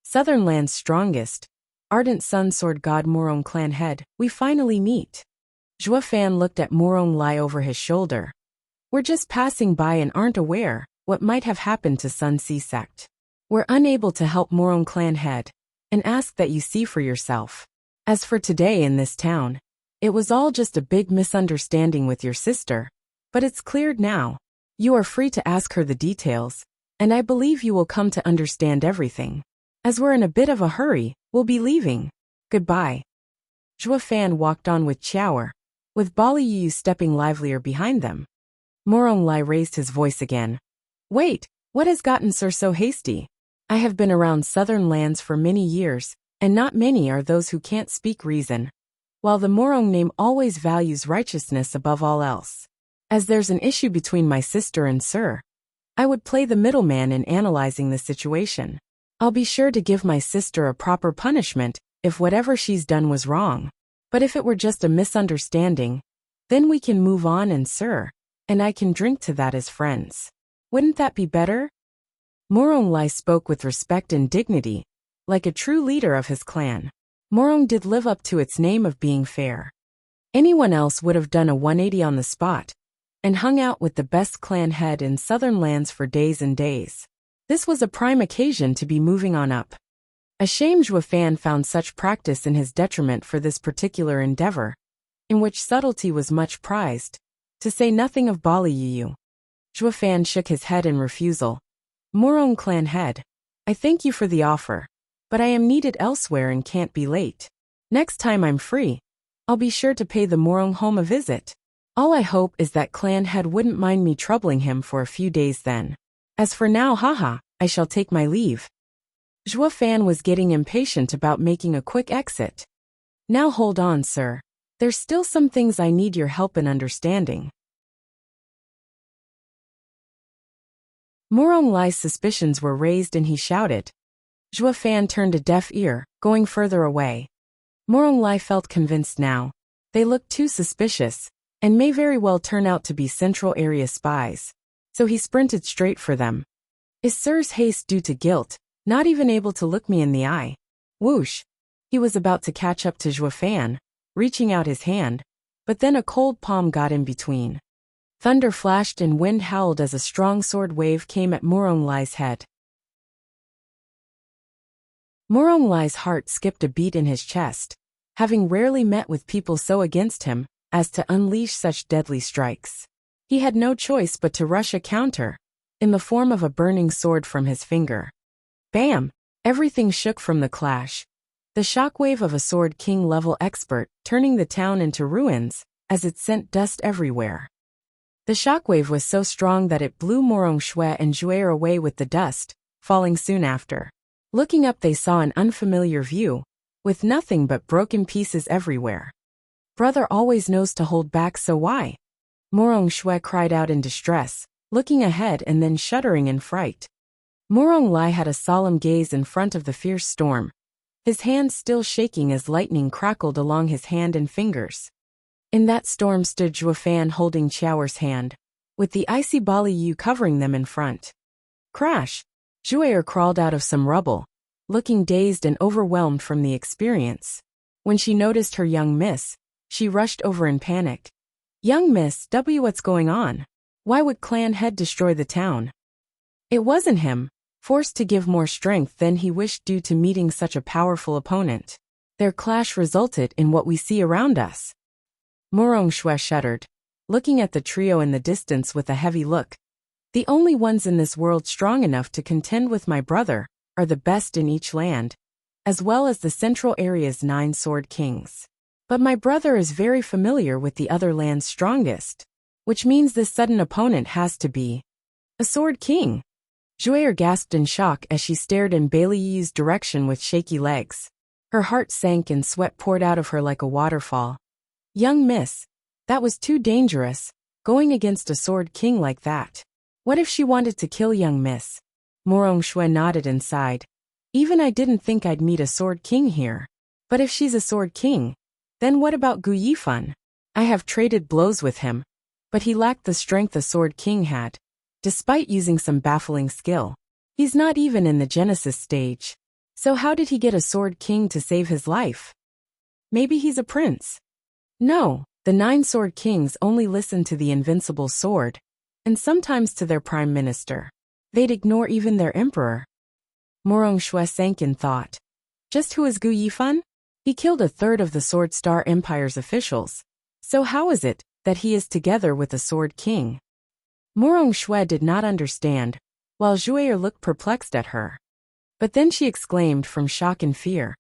Southern Land's strongest, ardent sun sword god Morong clan head, we finally meet. Zhuo Fan looked at Morong Lai over his shoulder. We're just passing by and aren't aware what might have happened to Sun Si sect. We're unable to help Morong clan head, and ask that you see for yourself. As for today in this town, it was all just a big misunderstanding with your sister, but it's cleared now. You are free to ask her the details, and I believe you will come to understand everything. As we're in a bit of a hurry, we'll be leaving. Goodbye. Zhuo Fan walked on with Chower, with Bali Yu stepping livelier behind them. Morong Lai raised his voice again. Wait, what has gotten Sir so hasty? I have been around Southern Lands for many years, and not many are those who can't speak reason. While the Morong name always values righteousness above all else. As there's an issue between my sister and Sir, I would play the middleman in analyzing the situation. I'll be sure to give my sister a proper punishment if whatever she's done was wrong. But if it were just a misunderstanding, then we can move on and Sir, and I can drink to that as friends. Wouldn't that be better? Morong Lai spoke with respect and dignity, like a true leader of his clan. Morong did live up to its name of being fair. Anyone else would have done a 180 on the spot, and hung out with the best clan head in Southern Lands for days and days. This was a prime occasion to be moving on up. A shame Zhuo Fan found such practice in his detriment for this particular endeavor, in which subtlety was much prized, to say nothing of Bali Yu. Zhuo Fan shook his head in refusal. Morong clan head, I thank you for the offer, but I am needed elsewhere and can't be late. Next time I'm free, I'll be sure to pay the Morong home a visit. All I hope is that clan head wouldn't mind me troubling him for a few days then. As for now, haha, I shall take my leave. Zhuo Fan was getting impatient about making a quick exit. Now hold on, sir. There's still some things I need your help in understanding. Morong Lai's suspicions were raised and he shouted. Zhuo Fan turned a deaf ear, going further away. Morong Lai felt convinced now. They looked too suspicious, and may very well turn out to be Central Area spies. So he sprinted straight for them. Is Sir's haste due to guilt, not even able to look me in the eye? Whoosh! He was about to catch up to Zhuo Fan, reaching out his hand, but then a cold palm got in between. Thunder flashed and wind howled as a strong sword wave came at Morong Lai's head. Morong Lai's heart skipped a beat in his chest, having rarely met with people so against him as to unleash such deadly strikes. He had no choice but to rush a counter, in the form of a burning sword from his finger. Bam! Everything shook from the clash. The shockwave of a Sword King level expert, turning the town into ruins, as it sent dust everywhere. The shockwave was so strong that it blew Morong Shui and Zhuer away with the dust, falling soon after. Looking up they saw an unfamiliar view, with nothing but broken pieces everywhere. Brother always knows to hold back, so why? Morong Shui cried out in distress, looking ahead and then shuddering in fright. Morong Lai had a solemn gaze in front of the fierce storm, his hands still shaking as lightning crackled along his hand and fingers. In that storm stood Zhuo Fan holding Chower's hand, with the icy Bali Yu covering them in front. Crash! Zhuer crawled out of some rubble, looking dazed and overwhelmed from the experience. When she noticed her young miss, she rushed over in panic. Young Miss W, what's going on? Why would clan head destroy the town? It wasn't him, forced to give more strength than he wished due to meeting such a powerful opponent. Their clash resulted in what we see around us. Morong Shui shuddered, looking at the trio in the distance with a heavy look. The only ones in this world strong enough to contend with my brother are the best in each land, as well as the Central Area's 9 Sword Kings. But my brother is very familiar with the other land's strongest, which means this sudden opponent has to be a Sword King. Zhuer gasped in shock as she stared in Bailey Yi's direction with shaky legs. Her heart sank and sweat poured out of her like a waterfall. Young Miss, that was too dangerous, going against a Sword King like that. What if she wanted to kill young Miss? Morong Shui nodded and sighed. Even I didn't think I'd meet a Sword King here. But if she's a Sword King, then what about Gu Yifan? I have traded blows with him, but he lacked the strength a Sword King had. despite using some baffling skill. He's not even in the Genesis stage. So how did he get a Sword King to save his life? Maybe he's a prince. No, the 9 Sword Kings only listen to the invincible sword, and sometimes to their prime minister. They'd ignore even their emperor. Morong Shui sank in thought. Just who is Gu Yifan? He killed a third of the Sword Star Empire's officials. So how is it that he is together with a Sword King? Morong Shui did not understand, while Zhuer looked perplexed at her. But then she exclaimed from shock and fear.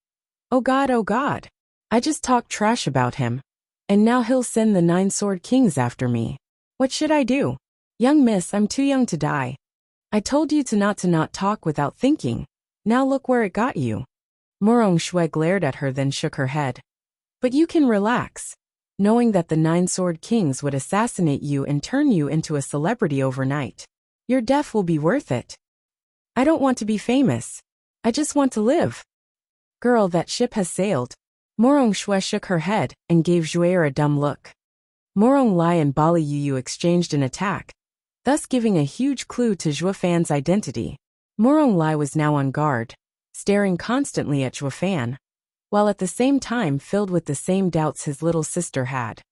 Oh God, I just talked trash about him. And now he'll send the 9 Sword Kings after me. What should I do? Young miss, I'm too young to die. I told you to not talk without thinking. Now look where it got you. Morong Shui glared at her, then shook her head. But you can relax, knowing that the 9 Sword Kings would assassinate you and turn you into a celebrity overnight. Your death will be worth it. I don't want to be famous. I just want to live. Girl, that ship has sailed. Morong Shui shook her head and gave Zhuer a dumb look. Morong Lai and Bali Yu exchanged an attack, thus giving a huge clue to Zhuofan's identity. Morong Lai was now on guard, staring constantly at Zhuofan, while at the same time filled with the same doubts his little sister had.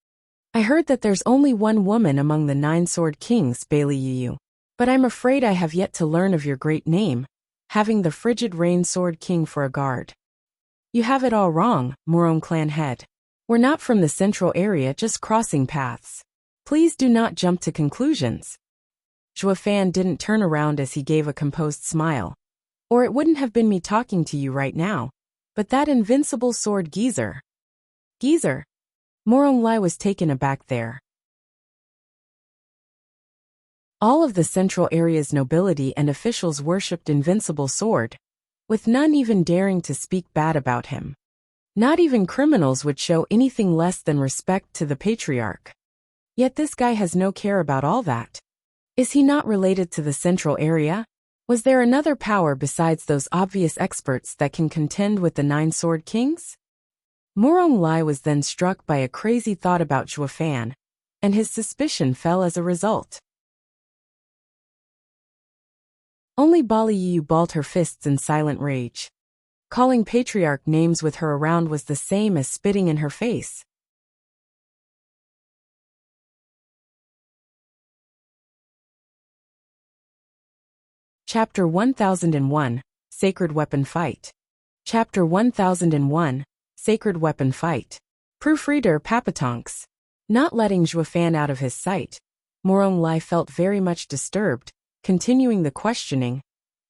I heard that there's only one woman among the 9 Sword Kings, Bailey Yu, but I'm afraid I have yet to learn of your great name, having the frigid Rain Sword King for a guard. You have it all wrong, Morong Clan head. We're not from the central area, just crossing paths. Please do not jump to conclusions. Zhuofan didn't turn around as he gave a composed smile. Or it wouldn't have been me talking to you right now, but that invincible sword geezer. Geezer? Morong Lai was taken aback there. All of the central area's nobility and officials worshipped Invincible Sword, with none even daring to speak bad about him. Not even criminals would show anything less than respect to the patriarch. Yet this guy has no care about all that. Is he not related to the central area? Was there another power besides those obvious experts that can contend with the 9 Sword Kings? Morong Lai was then struck by a crazy thought about Zhuofan, and his suspicion fell as a result. Only Bali Yu balled her fists in silent rage. Calling patriarch names with her around was the same as spitting in her face. Chapter 1001, Sacred Weapon Fight. Chapter 1001, Sacred Weapon Fight. Proofreader Papatonks. Not letting Zhuofan out of his sight, Morong Lai felt very much disturbed, continuing the questioning.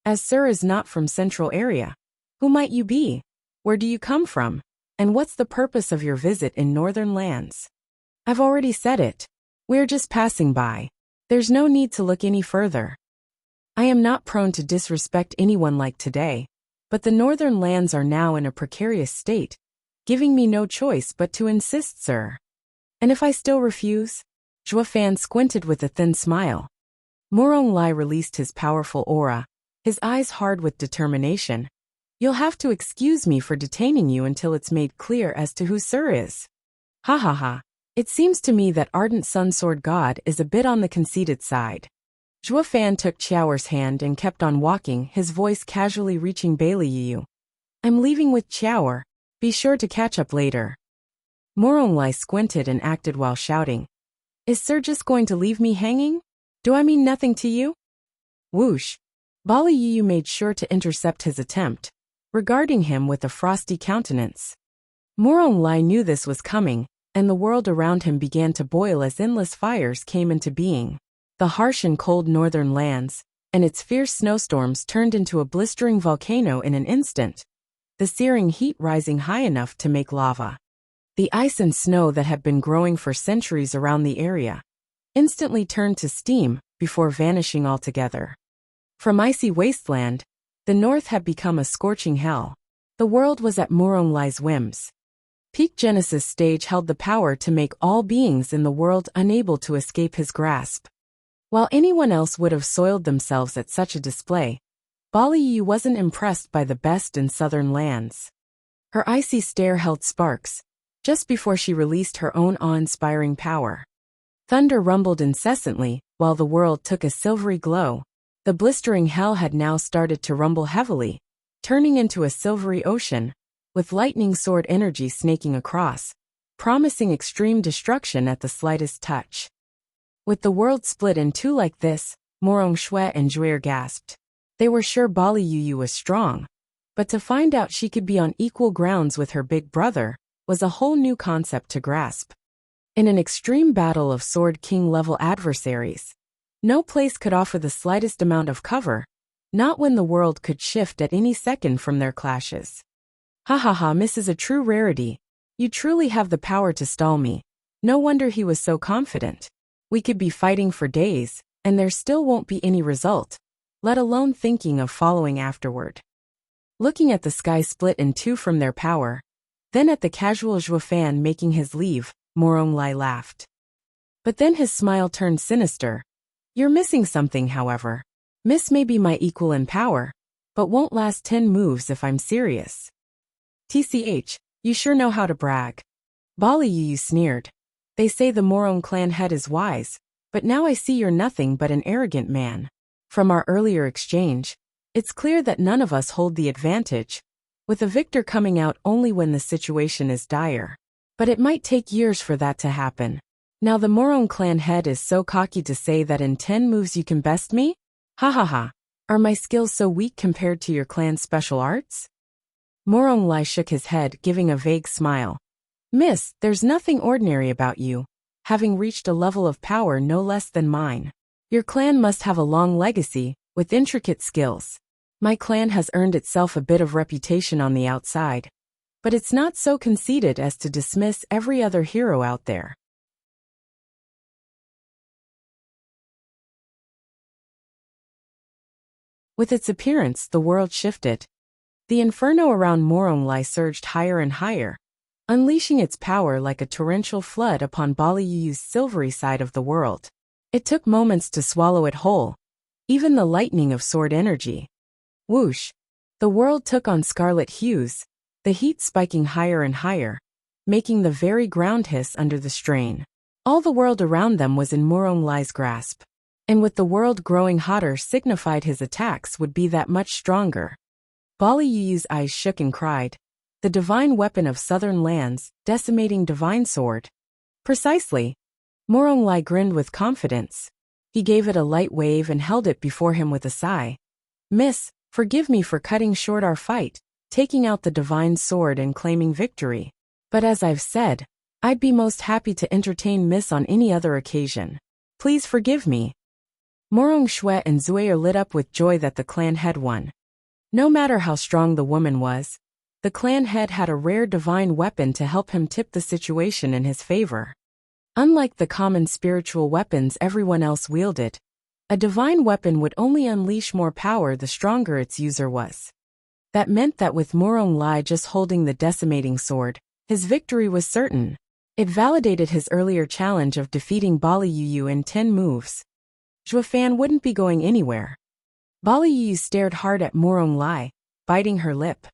As Sir is not from central area, who might you be? Where do you come from? And what's the purpose of your visit in northern lands? I've already said it. We're just passing by. There's no need to look any further. I am not prone to disrespect anyone like today, but the northern lands are now in a precarious state, giving me no choice but to insist, sir. And if I still refuse? Zhuofan squinted with a thin smile. Morong Lai released his powerful aura, his eyes hard with determination. You'll have to excuse me for detaining you until it's made clear as to who Sir is. Ha ha ha. It seems to me that Ardent Sun Sword God is a bit on the conceited side. Zhuofan took Qiaoer's hand and kept on walking, his voice casually reaching Bailey Yu. I'm leaving with Qiaoer. Be sure to catch up later. Morong Lai squinted and acted while shouting. Is Sir just going to leave me hanging? Do I mean nothing to you? Whoosh. Bali Yu made sure to intercept his attempt, regarding him with a frosty countenance. Morong Lai knew this was coming, and the world around him began to boil as endless fires came into being. The harsh and cold northern lands, and its fierce snowstorms turned into a blistering volcano in an instant, the searing heat rising high enough to make lava. The ice and snow that had been growing for centuries around the area instantly turned to steam before vanishing altogether. From icy wasteland, the north had become a scorching hell. The world was at Morong Lai's whims. Peak Genesis stage held the power to make all beings in the world unable to escape his grasp. While anyone else would have soiled themselves at such a display, Bali Yu wasn't impressed by the best in southern lands. Her icy stare held sparks, just before she released her own awe-inspiring power. Thunder rumbled incessantly, while the world took a silvery glow. The blistering hell had now started to rumble heavily, turning into a silvery ocean, with lightning sword energy snaking across, promising extreme destruction at the slightest touch. With the world split in two like this, Morong Shui and Juer gasped. They were sure Bali Yu was strong, but to find out she could be on equal grounds with her big brother was a whole new concept to grasp. In an extreme battle of Sword King-level adversaries, no place could offer the slightest amount of cover, not when the world could shift at any second from their clashes. Ha ha ha, Miss is a true rarity. You truly have the power to stall me. No wonder he was so confident. We could be fighting for days, and there still won't be any result, let alone thinking of following afterward. Looking at the sky split in two from their power, then at the casual Zhuofan making his leave, Morong Lai laughed. But then his smile turned sinister. You're missing something, however. Miss may be my equal in power, but won't last 10 moves if I'm serious. TCH, you sure know how to brag. Bali Yu sneered. They say the Morong clan head is wise, but now I see you're nothing but an arrogant man. From our earlier exchange, it's clear that none of us hold the advantage, with a victor coming out only when the situation is dire. But it might take years for that to happen. Now the Morong clan head is so cocky to say that in 10 moves you can best me? Ha ha ha. Are my skills so weak compared to your clan's special arts? Morong Lai shook his head, giving a vague smile. Miss, there's nothing ordinary about you, having reached a level of power no less than mine. Your clan must have a long legacy, with intricate skills. My clan has earned itself a bit of reputation on the outside, but it's not so conceited as to dismiss every other hero out there. With its appearance, the world shifted. The inferno around Morong Lai surged higher and higher, unleashing its power like a torrential flood upon Bali Yu's silvery side of the world. It took moments to swallow it whole, even the lightning of sword energy. Whoosh! The world took on scarlet hues, the heat spiking higher and higher, making the very ground hiss under the strain. All the world around them was in Morong Lai's grasp, and with the world growing hotter signified his attacks would be that much stronger. Bali Yu's eyes shook and cried, the divine weapon of southern lands, decimating divine sword. Precisely. Morong Lai grinned with confidence. He gave it a light wave and held it before him with a sigh. Miss, forgive me for cutting short our fight, taking out the divine sword and claiming victory. But as I've said, I'd be most happy to entertain Miss on any other occasion. Please forgive me. Morong Shui and Zuair lit up with joy that the clan had won. No matter how strong the woman was, the clan head had a rare divine weapon to help him tip the situation in his favor. Unlike the common spiritual weapons everyone else wielded, a divine weapon would only unleash more power the stronger its user was. That meant that with Morong Lai just holding the decimating sword, his victory was certain. It validated his earlier challenge of defeating Bali Yu in 10 moves. Zhuofan wouldn't be going anywhere. Bali Yu stared hard at Morong Lai, biting her lip.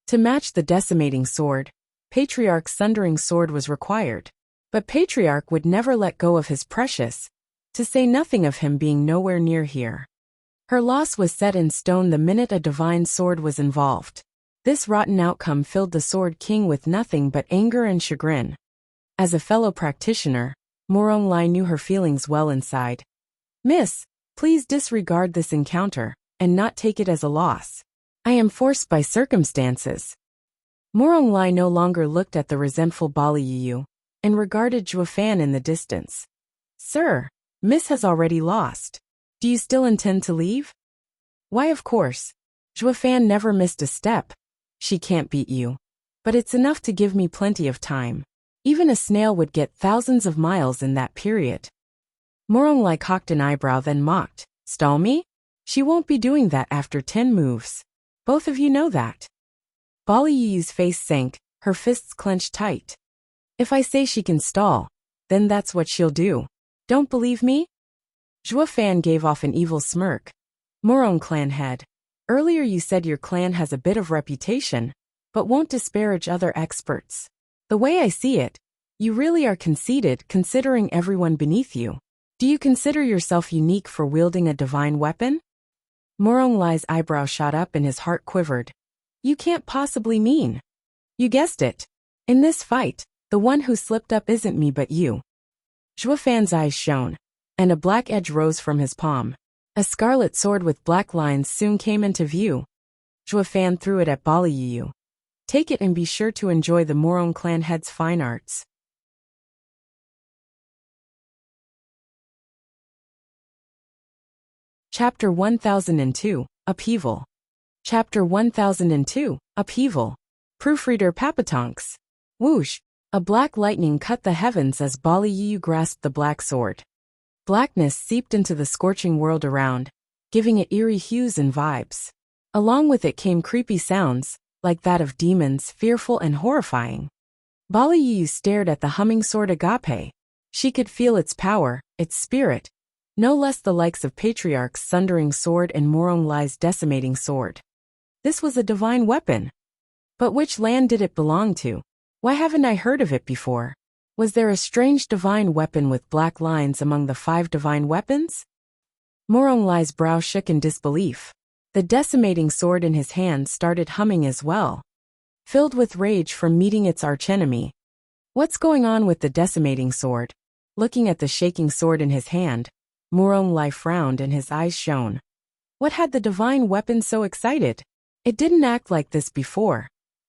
To match the decimating sword, Patriarch's sundering sword was required. But Patriarch would never let go of his precious, to say nothing of him being nowhere near here. Her loss was set in stone the minute a divine sword was involved. This rotten outcome filled the Sword King with nothing but anger and chagrin. As a fellow practitioner, Morong Lai knew her feelings well inside. Miss, please disregard this encounter, and not take it as a loss. I am forced by circumstances. Morong Lai no longer looked at the resentful Bali Yu, and regarded Zhuofan in the distance. Sir, Miss has already lost. Do you still intend to leave? Why, of course. Zhuofan never missed a step. She can't beat you. But it's enough to give me plenty of time. Even a snail would get thousands of miles in that period. Morong Lai cocked an eyebrow then mocked. Stall me? She won't be doing that after 10 moves. Both of you know that. Bali Yu's face sank, her fists clenched tight. If I say she can stall, then that's what she'll do. Don't believe me? Zhuofan gave off an evil smirk. Morong clan head. Earlier you said your clan has a bit of reputation, but won't disparage other experts. The way I see it, you really are conceited considering everyone beneath you. Do you consider yourself unique for wielding a divine weapon? Morong Lai's eyebrow shot up and his heart quivered. You can't possibly mean. You guessed it. In this fight, the one who slipped up isn't me but you. Zhuo Fan's eyes shone, and a black edge rose from his palm. A scarlet sword with black lines soon came into view. Zhuo Fan threw it at Baliyu. Take it and be sure to enjoy the Morong clan head's fine arts. Chapter 1002, Upheaval. Chapter 1002, Upheaval. Proofreader Papatonks. Whoosh! A black lightning cut the heavens as Baliyu grasped the black sword. Blackness seeped into the scorching world around, giving it eerie hues and vibes. Along with it came creepy sounds, like that of demons, fearful and horrifying. Baliyu stared at the humming sword agape. She could feel its power, its spirit. No less the likes of Patriarch's sundering sword and Morong Lai's decimating sword. This was a divine weapon. But which land did it belong to? Why haven't I heard of it before? Was there a strange divine weapon with black lines among the 5 divine weapons? Morong Lai's brow shook in disbelief. The decimating sword in his hand started humming as well. Filled with rage from meeting its archenemy. What's going on with the decimating sword? Looking at the shaking sword in his hand, Morong Lai frowned and his eyes shone. What had the divine weapon so excited? It didn't act like this before,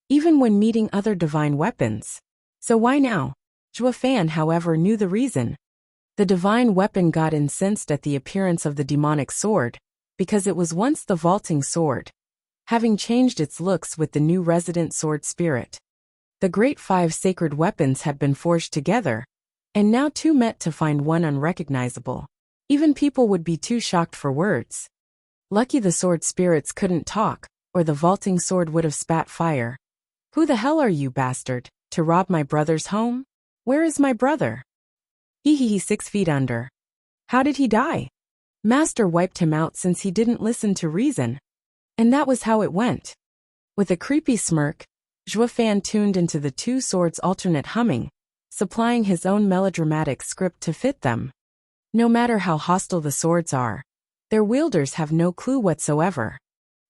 even when meeting other divine weapons. So why now? Zhuo Fan, however, knew the reason. The divine weapon got incensed at the appearance of the demonic sword, because it was once the vaulting sword, having changed its looks with the new resident sword spirit. The great 5 sacred weapons had been forged together, and now 2 met to find one unrecognizable. Even people would be too shocked for words. Lucky the sword spirits couldn't talk, or the vaulting sword would have spat fire. Who the hell are you, bastard, to rob my brother's home? Where is my brother? He 6 feet under. How did he die? Master wiped him out since he didn't listen to reason. And that was how it went. With a creepy smirk, Zhuo Fan tuned into the 2 swords' alternate humming, supplying his own melodramatic script to fit them. No matter how hostile the swords are, their wielders have no clue whatsoever.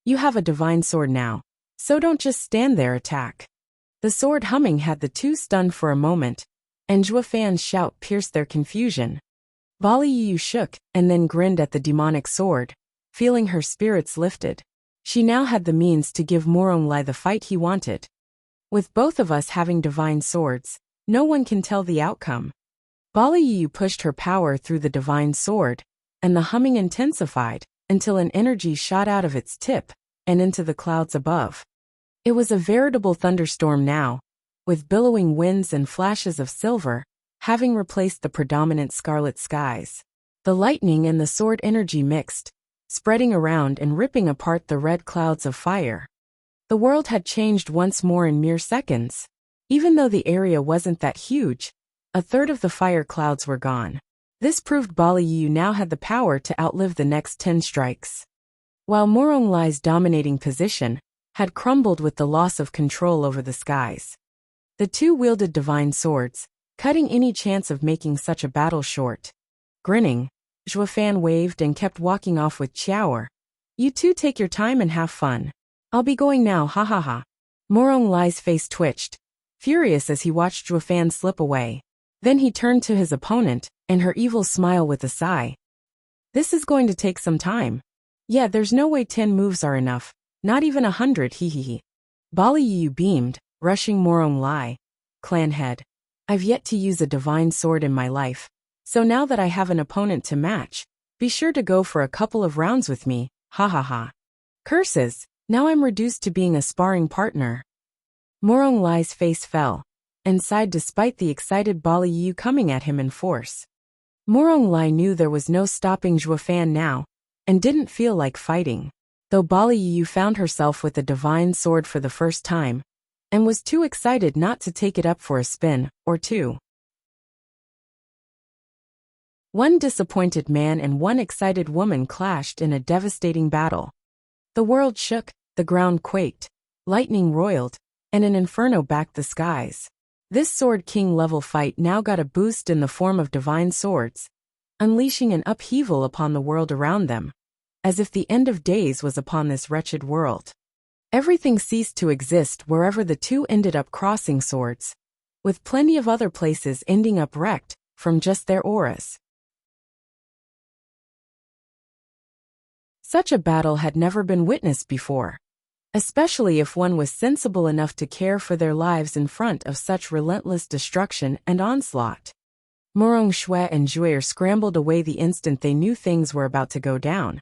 You have a divine sword now, so don't just stand there, attack. The sword humming had the 2 stunned for a moment, and Zhuo Fan's shout pierced their confusion. Baliyu shook and then grinned at the demonic sword, feeling her spirits lifted. She now had the means to give Morong Lai the fight he wanted. With both of us having divine swords, no one can tell the outcome. Baliyu pushed her power through the divine sword, and the humming intensified until an energy shot out of its tip and into the clouds above. It was a veritable thunderstorm now, with billowing winds and flashes of silver, having replaced the predominant scarlet skies. The lightning and the sword energy mixed, spreading around and ripping apart the red clouds of fire. The world had changed once more in mere seconds. Even though the area wasn't that huge, a third of the fire clouds were gone. This proved Baliyu now had the power to outlive the next 10 strikes. While Morong Lai's dominating position had crumbled with the loss of control over the skies. The 2 wielded divine swords, cutting any chance of making such a battle short. Grinning, Zhuo Fan waved and kept walking off with Qiaoer. You 2 take your time and have fun. I'll be going now, ha ha ha. Morong Lai's face twitched, furious as he watched Zhuo Fan slip away. Then he turned to his opponent, and her evil smile with a sigh. This is going to take some time. Yeah, there's no way 10 moves are enough, not even 100, he. Baliyu beamed, rushing Morong Lai. Clan head. I've yet to use a divine sword in my life, so now that I have an opponent to match, be sure to go for a couple of rounds with me, ha ha ha. Curses, now I'm reduced to being a sparring partner. Morong Lai's face fell, and sighed despite the excited Baliyu coming at him in force. Morong Lai knew there was no stopping Zhuo Fan now, and didn't feel like fighting, though Baliyu found herself with a divine sword for the first time, and was too excited not to take it up for a spin or 2. One disappointed man and one excited woman clashed in a devastating battle. The world shook, the ground quaked, lightning roiled, and an inferno backed the skies. This Sword King level fight now got a boost in the form of divine swords, unleashing an upheaval upon the world around them, as if the end of days was upon this wretched world. Everything ceased to exist wherever the two ended up crossing swords, with plenty of other places ending up wrecked from just their auras. Such a battle had never been witnessed before, especially if one was sensible enough to care for their lives in front of such relentless destruction and onslaught. Morong Shui and Juer scrambled away the instant they knew things were about to go down,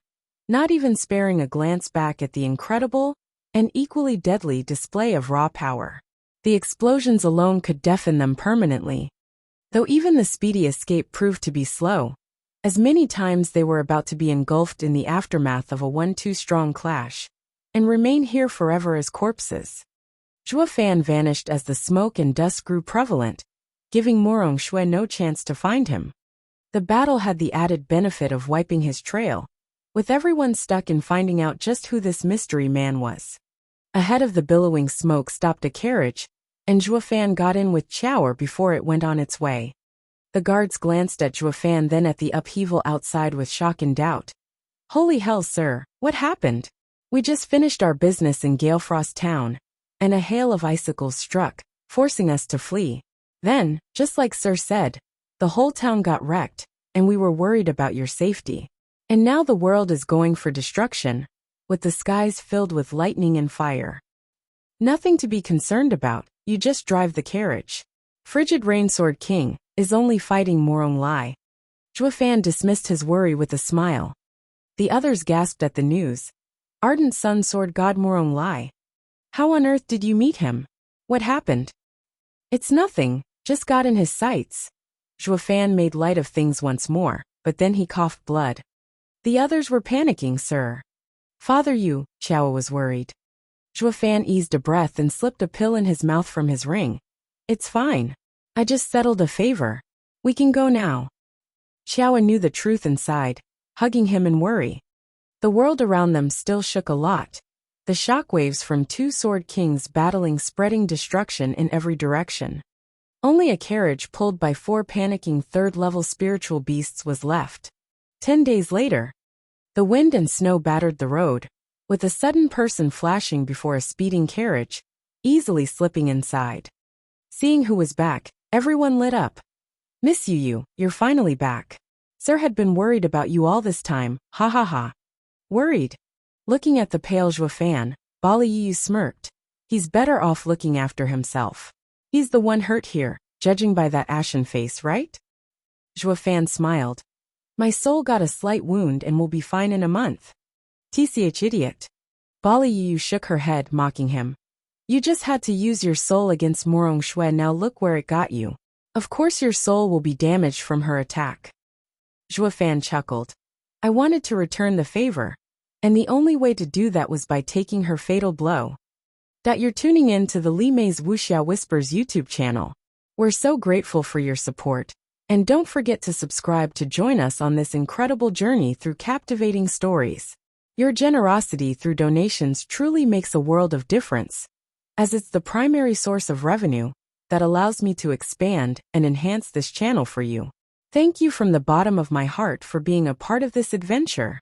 not even sparing a glance back at the incredible and equally deadly display of raw power. The explosions alone could deafen them permanently, though even the speedy escape proved to be slow, as many times they were about to be engulfed in the aftermath of a 1-2 strong clash, and remain here forever as corpses. Zhuo Fan vanished as the smoke and dust grew prevalent, giving Morong Shui no chance to find him. The battle had the added benefit of wiping his trail, with everyone stuck in finding out just who this mystery man was. Ahead of the billowing smoke stopped a carriage, and Zhuo Fan got in with Chao before it went on its way. The guards glanced at Zhuo Fan, then at the upheaval outside with shock and doubt. "Holy hell, sir, what happened? We just finished our business in Galefrost Town, and a hail of icicles struck, forcing us to flee. Then, just like Sir said, the whole town got wrecked, and we were worried about your safety. And now the world is going for destruction, with the skies filled with lightning and fire. Nothing to be concerned about, you just drive the carriage. Frigid Rainsword King is only fighting Morong Lai." Zhuo Fan dismissed his worry with a smile. The others gasped at the news. Ardent Sun Sword God Morong Lai. How on earth did you meet him? What happened? It's nothing, just got in his sights. Zhuo Fan made light of things once more, but then he coughed blood. The others were panicking, sir. Father Yu, Chao was worried. Zhuo Fan eased a breath and slipped a pill in his mouth from his ring. It's fine. I just settled a favor. We can go now. Chao knew the truth inside, hugging him in worry. The world around them still shook a lot, the shockwaves from two sword kings battling spreading destruction in every direction. Only a carriage pulled by 4 panicking third-level spiritual beasts was left. 10 days later, the wind and snow battered the road, with a sudden person flashing before a speeding carriage, easily slipping inside. Seeing who was back, everyone lit up. "Miss Yu, you're finally back. Sir had been worried about you all this time, ha ha ha." Worried? Looking at the pale Zhuo Fan, Bali Yu smirked. He's better off looking after himself. He's the one hurt here, judging by that ashen face, right? Zhuo Fan smiled. My soul got a slight wound and will be fine in a month. TCH idiot. Bali Yu shook her head, mocking him. You just had to use your soul against Morong Shui, now look where it got you. Of course your soul will be damaged from her attack. Zhuo Fan chuckled. I wanted to return the favor, and the only way to do that was by taking her fatal blow. You're tuning in to the Li Mei's Wuxia Whispers YouTube channel. We're so grateful for your support, and don't forget to subscribe to join us on this incredible journey through captivating stories. Your generosity through donations truly makes a world of difference, as it's the primary source of revenue that allows me to expand and enhance this channel for you. Thank you from the bottom of my heart for being a part of this adventure.